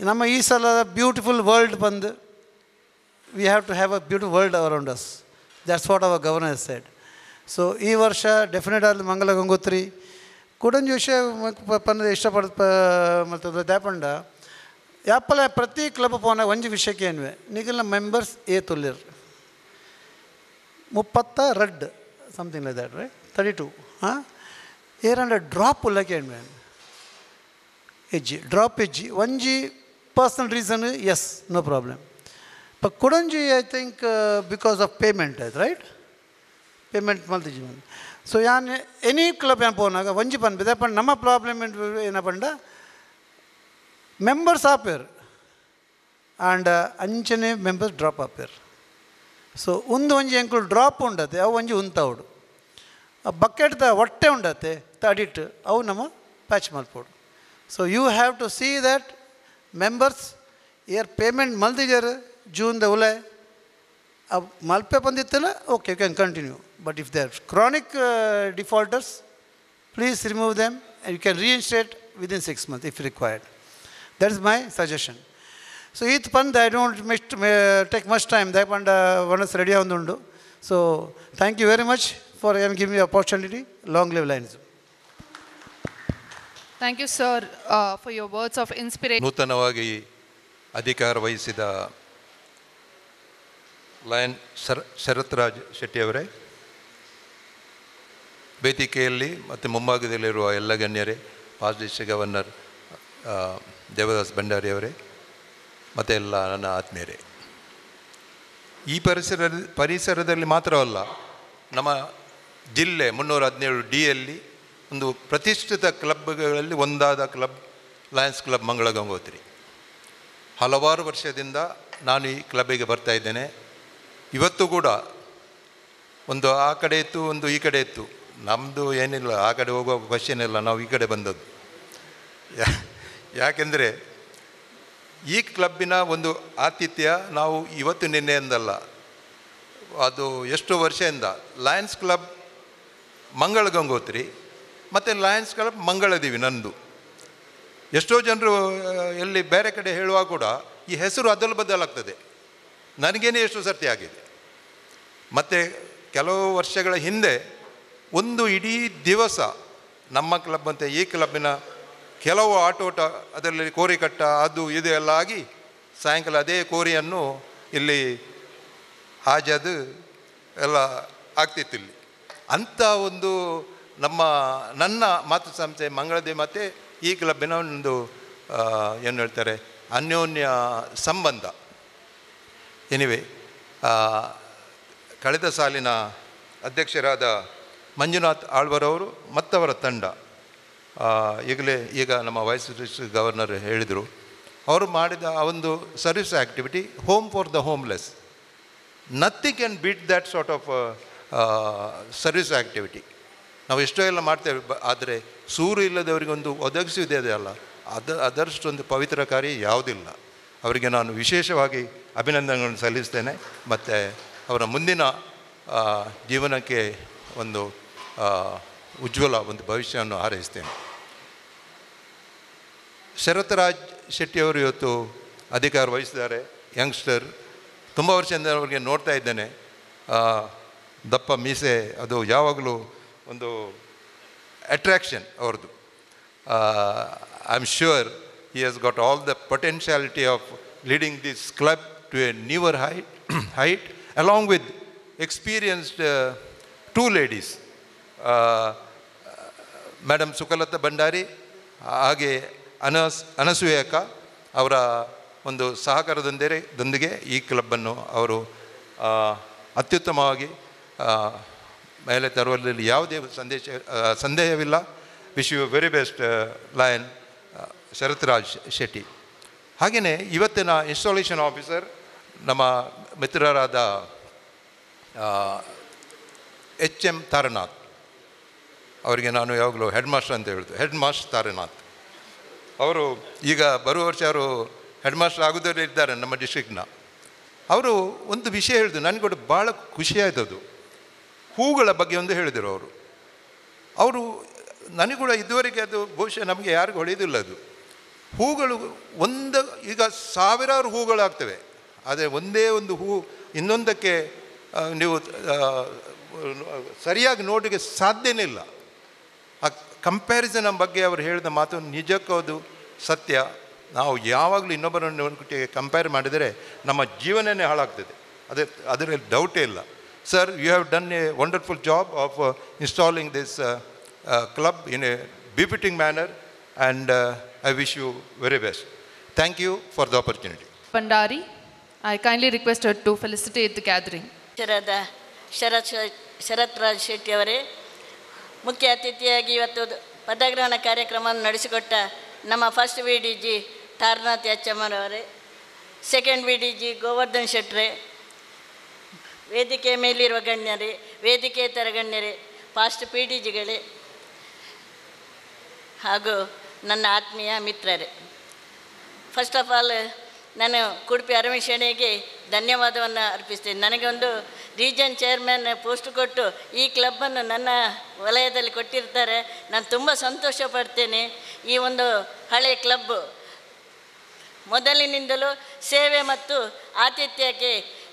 ನಮ್ಮ ಈ ಸಲ ಬ್ಯೂಟಿಫುಲ್ ವರ್ಲ್ಡ್ ಬಂದು we have to have a beautiful world around us. That's what our governor said. So ಈ ವರ್ಷ ಡೆಫಿನೆಟ್ ಆದ ಮಂಗಲ ಗಂಗೋತ್ರಿ ಕೂಡೊಂದು ವಿಷಯ ಪನ್ನದ ಇಷ್ಟಪಡ ಮತ್ತು ದಾಪಂಡ ಯಾಪಲ್ಲ ಪ್ರತಿ ಕ್ಲಬ್ ಪೋನ ಒಂಜಿ ವಿಷಯಕ್ಕೆ ಏನ್ವೆ ನಿಗಲ್ನ ಮೆಂಬರ್ಸ್ ತುಲ್ಲಿರ್ 30 ರೆಡ್ ಸಮಥಿಂಗ್ ಲೈಕ್ ದ್ಯಾಟ್ ರೈಟ್ 32 ಏರಂಡ ಡ್ರಾಪ್ ಉಲ್ಲಕ್ಕೆ ಏನ್ವೆ ಎಜ್ಜಿ ಒಂಜಿ personal reason yes no problem but ಕುಡಂಜಿ I think because of payment ಆಯ್ತು ರೈಟ್ ಪೇಮೆಂಟ್ ಮಲ್ತಿಜಿ ಬಂದು. ಸೊ ಯಾನ್ ಎನಿ ಕ್ಲಬ್ ಏನು ಪೋನಾಗ ಒಂಜಿ ಪನ್ಬಿದೆ ಪಂಡ್ ನಮ್ಮ ಪ್ರಾಬ್ಲಮ್ ಏನಪ್ಪಂಡ ಮೆಂಬರ್ಸ್ ಆಪೇರು ಆ್ಯಂಡ್ ಅಂಚನೆ ಮೆಂಬರ್ಸ್ ಡ್ರಾಪ್ ಆಪೇರು. ಸೊ ಒಂಜಿ ಎಂಕುಲು ಡ್ರಾಪ್ ಉಂಡತೆ ಅವು ಒಂಜಿ ಉಂತವುಡು ಆ ಬಕೆಟ್ದ ಹೊಟ್ಟೆ ಉಂಡತೆ ತಡಿಟ್ ಅವು ನಮ್ಮ ಪ್ಯಾಚ್ ಮಲ್ಪೋಡು. So you have to see that members year payment ಮಲ್ದಿಜರು ಜೂನ್ದ ಉಲೆ ಅವು ಮಲ್ಪೆ ಬಂದಿತ್ತಲ್ಲ okay you can continue. But if they are chronic defaulters please remove them and you can reinstate within 6 months if required. That is my suggestion. So, each pand I don't take much time. That pand one is ready on undu. So, thank you very much for giving me the opportunity. Long live Lions. Thank you, sir, for your words of inspiration. ನೂತನವಾಗಿ ಅಧಿಕಾರ ವಹಿಸಿದ ಲಯನ್ ಶರತ್ ರಾಜ್ ಶೆಟ್ಟಿ ಅವರೇ, ವೇದಿಕೆಯಲ್ಲಿ ಮತ್ತು ಮುಂಭಾಗದಲ್ಲಿರುವ ಎಲ್ಲ ಗಣ್ಯರೇ, past district governor Devadas Bhandari ಅವರೇ ಮತ್ತು ಎಲ್ಲ ನನ್ನ ಆತ್ಮೀಯರೇ, ಈ ಪರಿಸರದಲ್ಲಿ ಮಾತ್ರವಲ್ಲ ನಮ್ಮ ಜಿಲ್ಲೆ 317 ಡಿಯಲ್ಲಿ ಒಂದು ಪ್ರತಿಷ್ಠಿತ ಕ್ಲಬ್ಗಳಲ್ಲಿ ಒಂದಾದ ಕ್ಲಬ್ ಲಯನ್ಸ್ ಕ್ಲಬ್ ಮಂಗಳ ಗಂಗೋತ್ರಿ. ಹಲವಾರು ವರ್ಷದಿಂದ ನಾನು ಈ ಕ್ಲಬ್ಬಿಗೆ ಬರ್ತಾ ಇದ್ದೇನೆ. ಇವತ್ತು ಕೂಡ ಒಂದು ಆ ಕಡೆ ಇತ್ತು, ಒಂದು ಈ ಕಡೆ ಇತ್ತು. ನಮ್ಮದು ಏನಿಲ್ಲ, ಆ ಕಡೆ ಹೋಗೋ ಕ್ವಶನ್ ಇಲ್ಲ, ನಾವು ಈ ಕಡೆ ಬಂದದ್ದು. ಯಾಕೆಂದರೆ ಈ ಕ್ಲಬ್ಬಿನ ಒಂದು ಆತಿಥ್ಯ ನಾವು ಇವತ್ತು ನಿನ್ನೆಯಿಂದಲ್ಲ, ಅದು ಎಷ್ಟೋ ವರ್ಷದಿಂದ ಲಯನ್ಸ್ ಕ್ಲಬ್ ಮಂಗಳ ಗಂಗೋತ್ರಿ ಮತ್ತು ಲಯನ್ಸ್ ಕ್ಲಬ್ ಮಂಗಳದೇವಿ ನಂದು. ಎಷ್ಟೋ ಜನರು ಎಲ್ಲಿ ಬೇರೆ ಕಡೆ ಹೇಳುವಾಗ ಕೂಡ ಈ ಹೆಸರು ಅದಲು ಬದಲಾಗ್ತದೆ. ನನಗೇನೆ ಎಷ್ಟು ಸರ್ತಿ ಆಗಿದೆ. ಮತ್ತು ಕೆಲವು ವರ್ಷಗಳ ಹಿಂದೆ ಒಂದು ಇಡೀ ದಿವಸ ನಮ್ಮ ಕ್ಲಬ್ ಮತ್ತು ಈ ಕ್ಲಬ್ಬಿನ ಕೆಲವು ಆಟೋಟ ಅದರಲ್ಲಿ ಕೋರಿ ಕಟ್ಟ ಅದು ಇದು ಎಲ್ಲ ಆಗಿ ಸಾಯಂಕಾಲ ಅದೇ ಕೋರಿಯನ್ನು ಇಲ್ಲಿ ಹಾಜದು ಎಲ್ಲ ಆಗ್ತಿತ್ತು ಇಲ್ಲಿ. ಅಂಥ ಒಂದು ನನ್ನ ಮಾತೃ ಸಂಸ್ಥೆ ಮಂಗಳದೇವಿ ಮತ್ತು ಈ ಕ್ಲಬ್ಬಿನ ಒಂದು ಏನು ಹೇಳ್ತಾರೆ ಅನ್ಯೋನ್ಯ ಸಂಬಂಧ. ಎನಿವೆ, ಕಳೆದ ಸಾಲಿನ ಅಧ್ಯಕ್ಷರಾದ ಮಂಜುನಾಥ್ ಆಳ್ವರವರು ಮತ್ತವರ ತಂಡ ಈಗ ನಮ್ಮ ವೈಸ್ ಗವರ್ನರ್ ಹೇಳಿದರು, ಅವರು ಮಾಡಿದ ಆ ಒಂದು service activity home for the homeless. Nothing can beet that sort of service activity. ನಾವು ಎಷ್ಟೋ ಎಲ್ಲ ಮಾಡ್ತೇವೆ, ಆದರೆ ಸೂರು ಇಲ್ಲದವರಿಗೆ ಒಂದು ಒದಗಿಸಿದೆ ಅಲ್ಲ, ಅದರಷ್ಟೊಂದು ಪವಿತ್ರ ಕಾರ್ಯ ಯಾವುದಿಲ್ಲ. ಅವರಿಗೆ ನಾನು ವಿಶೇಷವಾಗಿ ಅಭಿನಂದನೆಗಳನ್ನು ಸಲ್ಲಿಸ್ತೇನೆ ಮತ್ತು ಅವರ ಮುಂದಿನ ಜೀವನಕ್ಕೆ ಒಂದು ಉಜ್ವಲ ಒಂದು ಭವಿಷ್ಯವನ್ನು ಹಾರೈಸ್ತೇನೆ. ಶರತ್ರಾಜ್ ಶೆಟ್ಟಿಯವರು ಇವತ್ತು ಅಧಿಕಾರ ವಹಿಸಿದ್ದಾರೆ. ಯಂಗ್ಸ್ಟರ್, ತುಂಬ ವರ್ಷದಿಂದ ಅವರಿಗೆ ನೋಡ್ತಾ ಇದ್ದೇನೆ. ದಪ್ಪ ಮೀಸೆ, ಅದು ಯಾವಾಗಲೂ ಒಂದು ಅಟ್ರ್ಯಾಕ್ಷನ್ ಅವ್ರದ್ದು. I am sure he has got all the potentiality of leading this club to a newer height along with experienced two ladies, Madam Sukalata Bandari ಹಾಗೆ ಅನಸೂಯಕ್ಕ ಅವರ ಒಂದು ಸಹಕಾರದೊಂದಿಗೆ ಈ ಕ್ಲಬ್ಬನ್ನು ಅವರು ಅತ್ಯುತ್ತಮವಾಗಿ ಮೇಲೆ ತರುವಲ್ಲಿ ಯಾವುದೇ ಸಂದೇಹವಿಲ್ಲ. Wish you very best lion Sharathraj Shetty. ಹಾಗೆಯೇ ಇವತ್ತಿನ ಇನ್ಸ್ಟಾಲೇಷನ್ ಆಫೀಸರ್ ನಮ್ಮ ಮಿತ್ರರಾದ HM ತಾರನಾಥ್ ಅವರಿಗೆ ನಾನು ಯಾವಾಗಲೂ ಹೆಡ್ ಮಾಸ್ಟರ್ ಅಂತ ಹೇಳ್ತು. ಹೆಡ್ ಮಾಸ್ಟರ್ ತಾರನಾಥ್ ಅವರು ಈಗ ಬರುವ ವರ್ಷ ಅವರು ಹೆಡ್ ಮಾಸ್ಟರ್ ಆಗೋದ್ರಲ್ಲಿ ಇದ್ದಾರೆ ನಮ್ಮ ಡಿಸ್ಟ್ರಿಕ್ಟ್ನ. ಅವರು ಒಂದು ವಿಷಯ ಹೇಳಿದ್ರು, ನನಗೆ ಕೂಡ ಭಾಳ ಖುಷಿಯಾಯಿತು. ಅದು ಹೂಗಳ ಬಗ್ಗೆ ಒಂದು ಹೇಳಿದರು ಅವರು. ನನಗೆ ಕೂಡ ಇದುವರೆಗೆ ಅದು ಬಹುಶಃ ನಮಗೆ ಯಾರಿಗೂ ಹೊಳೆಯೋದಿಲ್ಲ. ಅದು ಹೂಗಳು ಈಗ ಸಾವಿರಾರು ಹೂಗಳಾಗ್ತವೆ, ಆದರೆ ಒಂದೇ ಒಂದು ಹೂ ಇನ್ನೊಂದಕ್ಕೆ ನೀವು ಸರಿಯಾಗಿ ನೋಡಲಿಕ್ಕೆ ಸಾಧ್ಯನೇ ಇಲ್ಲ. ಆ ಕಂಪ್ಯಾರಿಸನ್ ಬಗ್ಗೆ ಅವರು ಹೇಳಿದ ಮಾತು ನಿಜಕ್ಕೂ ಅದು ಸತ್ಯ. ನಾವು ಯಾವಾಗಲೂ ಇನ್ನೊಬ್ಬರನ್ನು ಕಂಪೇರ್ ಮಾಡಿದರೆ ನಮ್ಮ ಜೀವನನೇ ಹಾಳಾಗ್ತದೆ, ಅದರಲ್ಲಿ ಡೌಟೇ ಇಲ್ಲ. Sir, you have done a wonderful job of installing this club in a befitting manner, and I wish you very best. Thank you for the opportunity. Bandari, I kindly request her to felicitate the gathering. Sharathraj Shetty ಅವರೇ, ಮುಖ್ಯ ಅತಿಥಿಯಾಗಿ ಇವತ್ತು ಪದಗ್ರಹಣ ಕಾರ್ಯಕ್ರಮವನ್ನು ನಡೆಸಿಕೊಟ್ಟ ನಮ್ಮ ಫಸ್ಟ್ VDG ತಾರನಾಥ್ HMರವರೇ, ಸೆಕೆಂಡ್ VDG ಗೋವರ್ಧನ್ ಶೆಟ್ರೆ, ವೇದಿಕೆ ಮೇಲಿರುವ ಗಣ್ಯರೇ, ವೇದಿಕೇತರ ಗಣ್ಯರೇ, ಪಾಸ್ಟ್ PDGಗಳೇ ಹಾಗೂ ನನ್ನ ಆತ್ಮೀಯ ಮಿತ್ರರೇ, ಫಸ್ಟ್ ಆಫ್ ಆಲ್ ನಾನು ಕುಡುಪಿ ಅರವಿಣೇಗೆ ಧನ್ಯವಾದವನ್ನು ಅರ್ಪಿಸ್ತೇನೆ. ನನಗೆ ಒಂದು ರೀಜನ್ ಚೇರ್ಮನ್ ಪೋಸ್ಟ್ ಕೊಟ್ಟು ಈ ಕ್ಲಬ್ಬನ್ನು ನನ್ನ ವಲಯದಲ್ಲಿ ಕೊಟ್ಟಿರ್ತಾರೆ. ನಾನು ತುಂಬ ಸಂತೋಷ ಪಡ್ತೇನೆ. ಈ ಒಂದು ಹಳೆಯ ಕ್ಲಬ್ಬು ಮೊದಲಿನಿಂದಲೂ ಸೇವೆ ಮತ್ತು ಆತಿಥ್ಯಕ್ಕೆ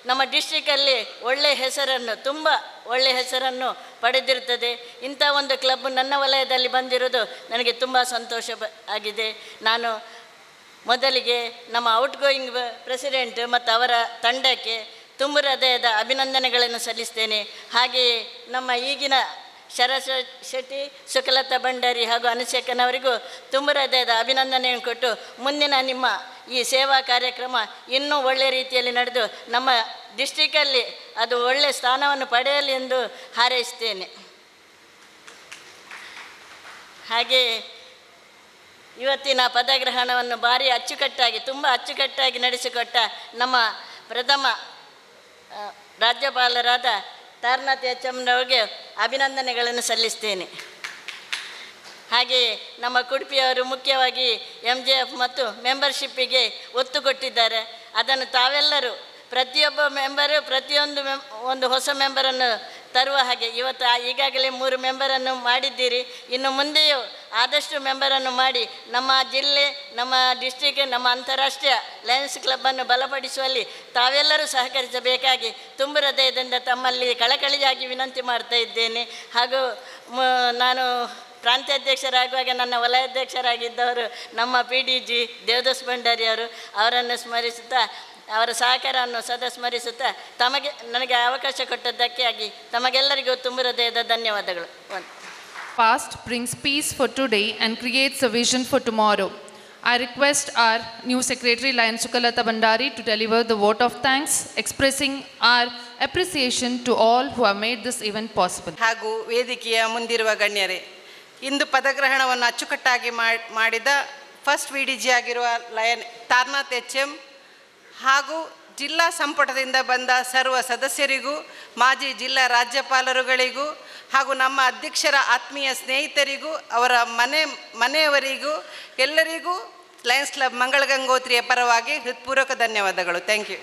ನಮ್ಮ ಡಿಸ್ಟ್ರಿಕ್ಕಲ್ಲಿ ಒಳ್ಳೆಯ ಹೆಸರನ್ನು, ತುಂಬ ಒಳ್ಳೆಯ ಹೆಸರನ್ನು ಪಡೆದಿರುತ್ತದೆ. ಇಂಥ ಒಂದು ಕ್ಲಬ್ ನನ್ನ ವಲಯದಲ್ಲಿ ಬಂದಿರೋದು ನನಗೆ ತುಂಬ ಸಂತೋಷ ಆಗಿದೆ. ನಾನು ಮೊದಲಿಗೆ ನಮ್ಮ ಔಟ್ಗೋಯಿಂಗ್ ಪ್ರೆಸಿಡೆಂಟ್ ಮತ್ತು ಅವರ ತಂಡಕ್ಕೆ ತುಂಬ ಹೃದಯದ ಅಭಿನಂದನೆಗಳನ್ನು ಸಲ್ಲಿಸ್ತೇನೆ. ಹಾಗೆಯೇ ನಮ್ಮ ಈಗಿನ ಶರತ್ ಶೆಟ್ಟಿ, ಸುಕಲತಾ ಭಂಡಾರಿ ಹಾಗೂ ಅನುಶೇಖನವರಿಗೂ ತುಂಬ ಹೃದಯದ ಅಭಿನಂದನೆಯನ್ನು ಕೊಟ್ಟು ಮುಂದಿನ ನಿಮ್ಮ ಈ ಸೇವಾ ಕಾರ್ಯಕ್ರಮ ಇನ್ನೂ ಒಳ್ಳೆಯ ರೀತಿಯಲ್ಲಿ ನಡೆದು ನಮ್ಮ ಡಿಸ್ಟಿಕಲ್ಲಿ ಅದು ಒಳ್ಳೆಯ ಸ್ಥಾನವನ್ನು ಪಡೆಯಲಿ ಎಂದು ಹಾರೈಸ್ತೇನೆ. ಹಾಗೆ ಇವತ್ತಿನ ಪದಗ್ರಹಣವನ್ನು ಭಾರಿ ಅಚ್ಚುಕಟ್ಟಾಗಿ ತುಂಬ ಅಚ್ಚುಕಟ್ಟಾಗಿ ನಡೆಸಿಕೊಟ್ಟ ನಮ್ಮ ಪ್ರಥಮ ರಾಜ್ಯಪಾಲರಾದ ತಾರನಾಥ್ ಎಚ್.ಎಂ.ರವರಿಗೆ ಅಭಿನಂದನೆಗಳನ್ನು ಸಲ್ಲಿಸ್ತೇನೆ. ಹಾಗೆಯೇ ನಮ್ಮ ಕುಡುಪಿಯವರು ಮುಖ್ಯವಾಗಿ MJF ಮತ್ತು ಮೆಂಬರ್ಶಿಪ್ಪಿಗೆ ಒತ್ತು ಕೊಟ್ಟಿದ್ದಾರೆ. ಅದನ್ನು ತಾವೆಲ್ಲರೂ ಪ್ರತಿಯೊಬ್ಬ ಮೆಂಬರು ಒಂದು ಹೊಸ ಮೆಂಬರನ್ನು ತರುವ ಹಾಗೆ ಇವತ್ತು ಈಗಾಗಲೇ 3 ಮೆಂಬರನ್ನು ಮಾಡಿದ್ದೀರಿ. ಇನ್ನು ಮುಂದೆಯೂ ಆದಷ್ಟು ಮೆಂಬರನ್ನು ಮಾಡಿ ನಮ್ಮ ಜಿಲ್ಲೆ, ನಮ್ಮ ಡಿಸ್ಟ್ರಿಕ್ಟ್, ನಮ್ಮ ಅಂತಾರಾಷ್ಟ್ರೀಯ ಲಯನ್ಸ್ ಕ್ಲಬ್ಬನ್ನು ಬಲಪಡಿಸುವಲ್ಲಿ ತಾವೆಲ್ಲರೂ ಸಹಕರಿಸಬೇಕಾಗಿ ತುಂಬ ಹೃದಯದಿಂದ ತಮ್ಮಲ್ಲಿ ಕಳಕಳಿಯಾಗಿ ವಿನಂತಿ ಮಾಡ್ತಾ ಇದ್ದೇನೆ. ಹಾಗೂ ನಾನು ಪ್ರಾಂತ್ಯಾಧ್ಯಕ್ಷರಾಗುವಾಗ ನನ್ನ ವಲಯಾಧ್ಯಕ್ಷರಾಗಿದ್ದವರು ನಮ್ಮ PDG ದೇವದಾಸ್ ಭಂಡಾರಿ ಅವರನ್ನು ಸ್ಮರಿಸುತ್ತಾ, ಅವರ ಸಹಕಾರವನ್ನು ಸದಾ ಸ್ಮರಿಸುತ್ತಾ ನನಗೆ ಅವಕಾಶ ಕೊಟ್ಟದ್ದಕ್ಕಾಗಿ ತಮಗೆಲ್ಲರಿಗೂ ತುಂಬ ಹೃದಯದ ಧನ್ಯವಾದಗಳು. Past brings peace for today and creates a vision for tomorrow. I request our new Secretary Lion Sukalata Bhandari to deliver the vote of thanks, expressing our appreciation to all who have made this event possible. ಹಾಗೂ ವೇದಿಕೆಯ ಮುಂದಿರುವ ಗಣ್ಯರೇ, ಇಂದು ಪದಗ್ರಹಣವನ್ನು ಅಚ್ಚುಕಟ್ಟಾಗಿ ಮಾಡಿದ ಫಸ್ಟ್ VDG ಆಗಿರುವ ಲಯನ್ ತಾರನಾಥ್ ಎಚ್.ಎಂ. ಹಾಗೂ ಜಿಲ್ಲಾ ಸಂಪುಟದಿಂದ ಬಂದ ಸರ್ವ ಸದಸ್ಯರಿಗೂ, ಮಾಜಿ ಜಿಲ್ಲಾ ರಾಜ್ಯಪಾಲರುಗಳಿಗೂ ಹಾಗೂ ನಮ್ಮ ಅಧ್ಯಕ್ಷರ ಆತ್ಮೀಯ ಸ್ನೇಹಿತರಿಗೂ, ಅವರ ಮನೆಯವರಿಗೂ ಎಲ್ಲರಿಗೂ ಲಯನ್ಸ್ ಕ್ಲಬ್ ಮಂಗಳ ಗಂಗೋತ್ರಿಯ ಪರವಾಗಿ ಹೃತ್ಪೂರ್ವಕ ಧನ್ಯವಾದಗಳು. Thank you.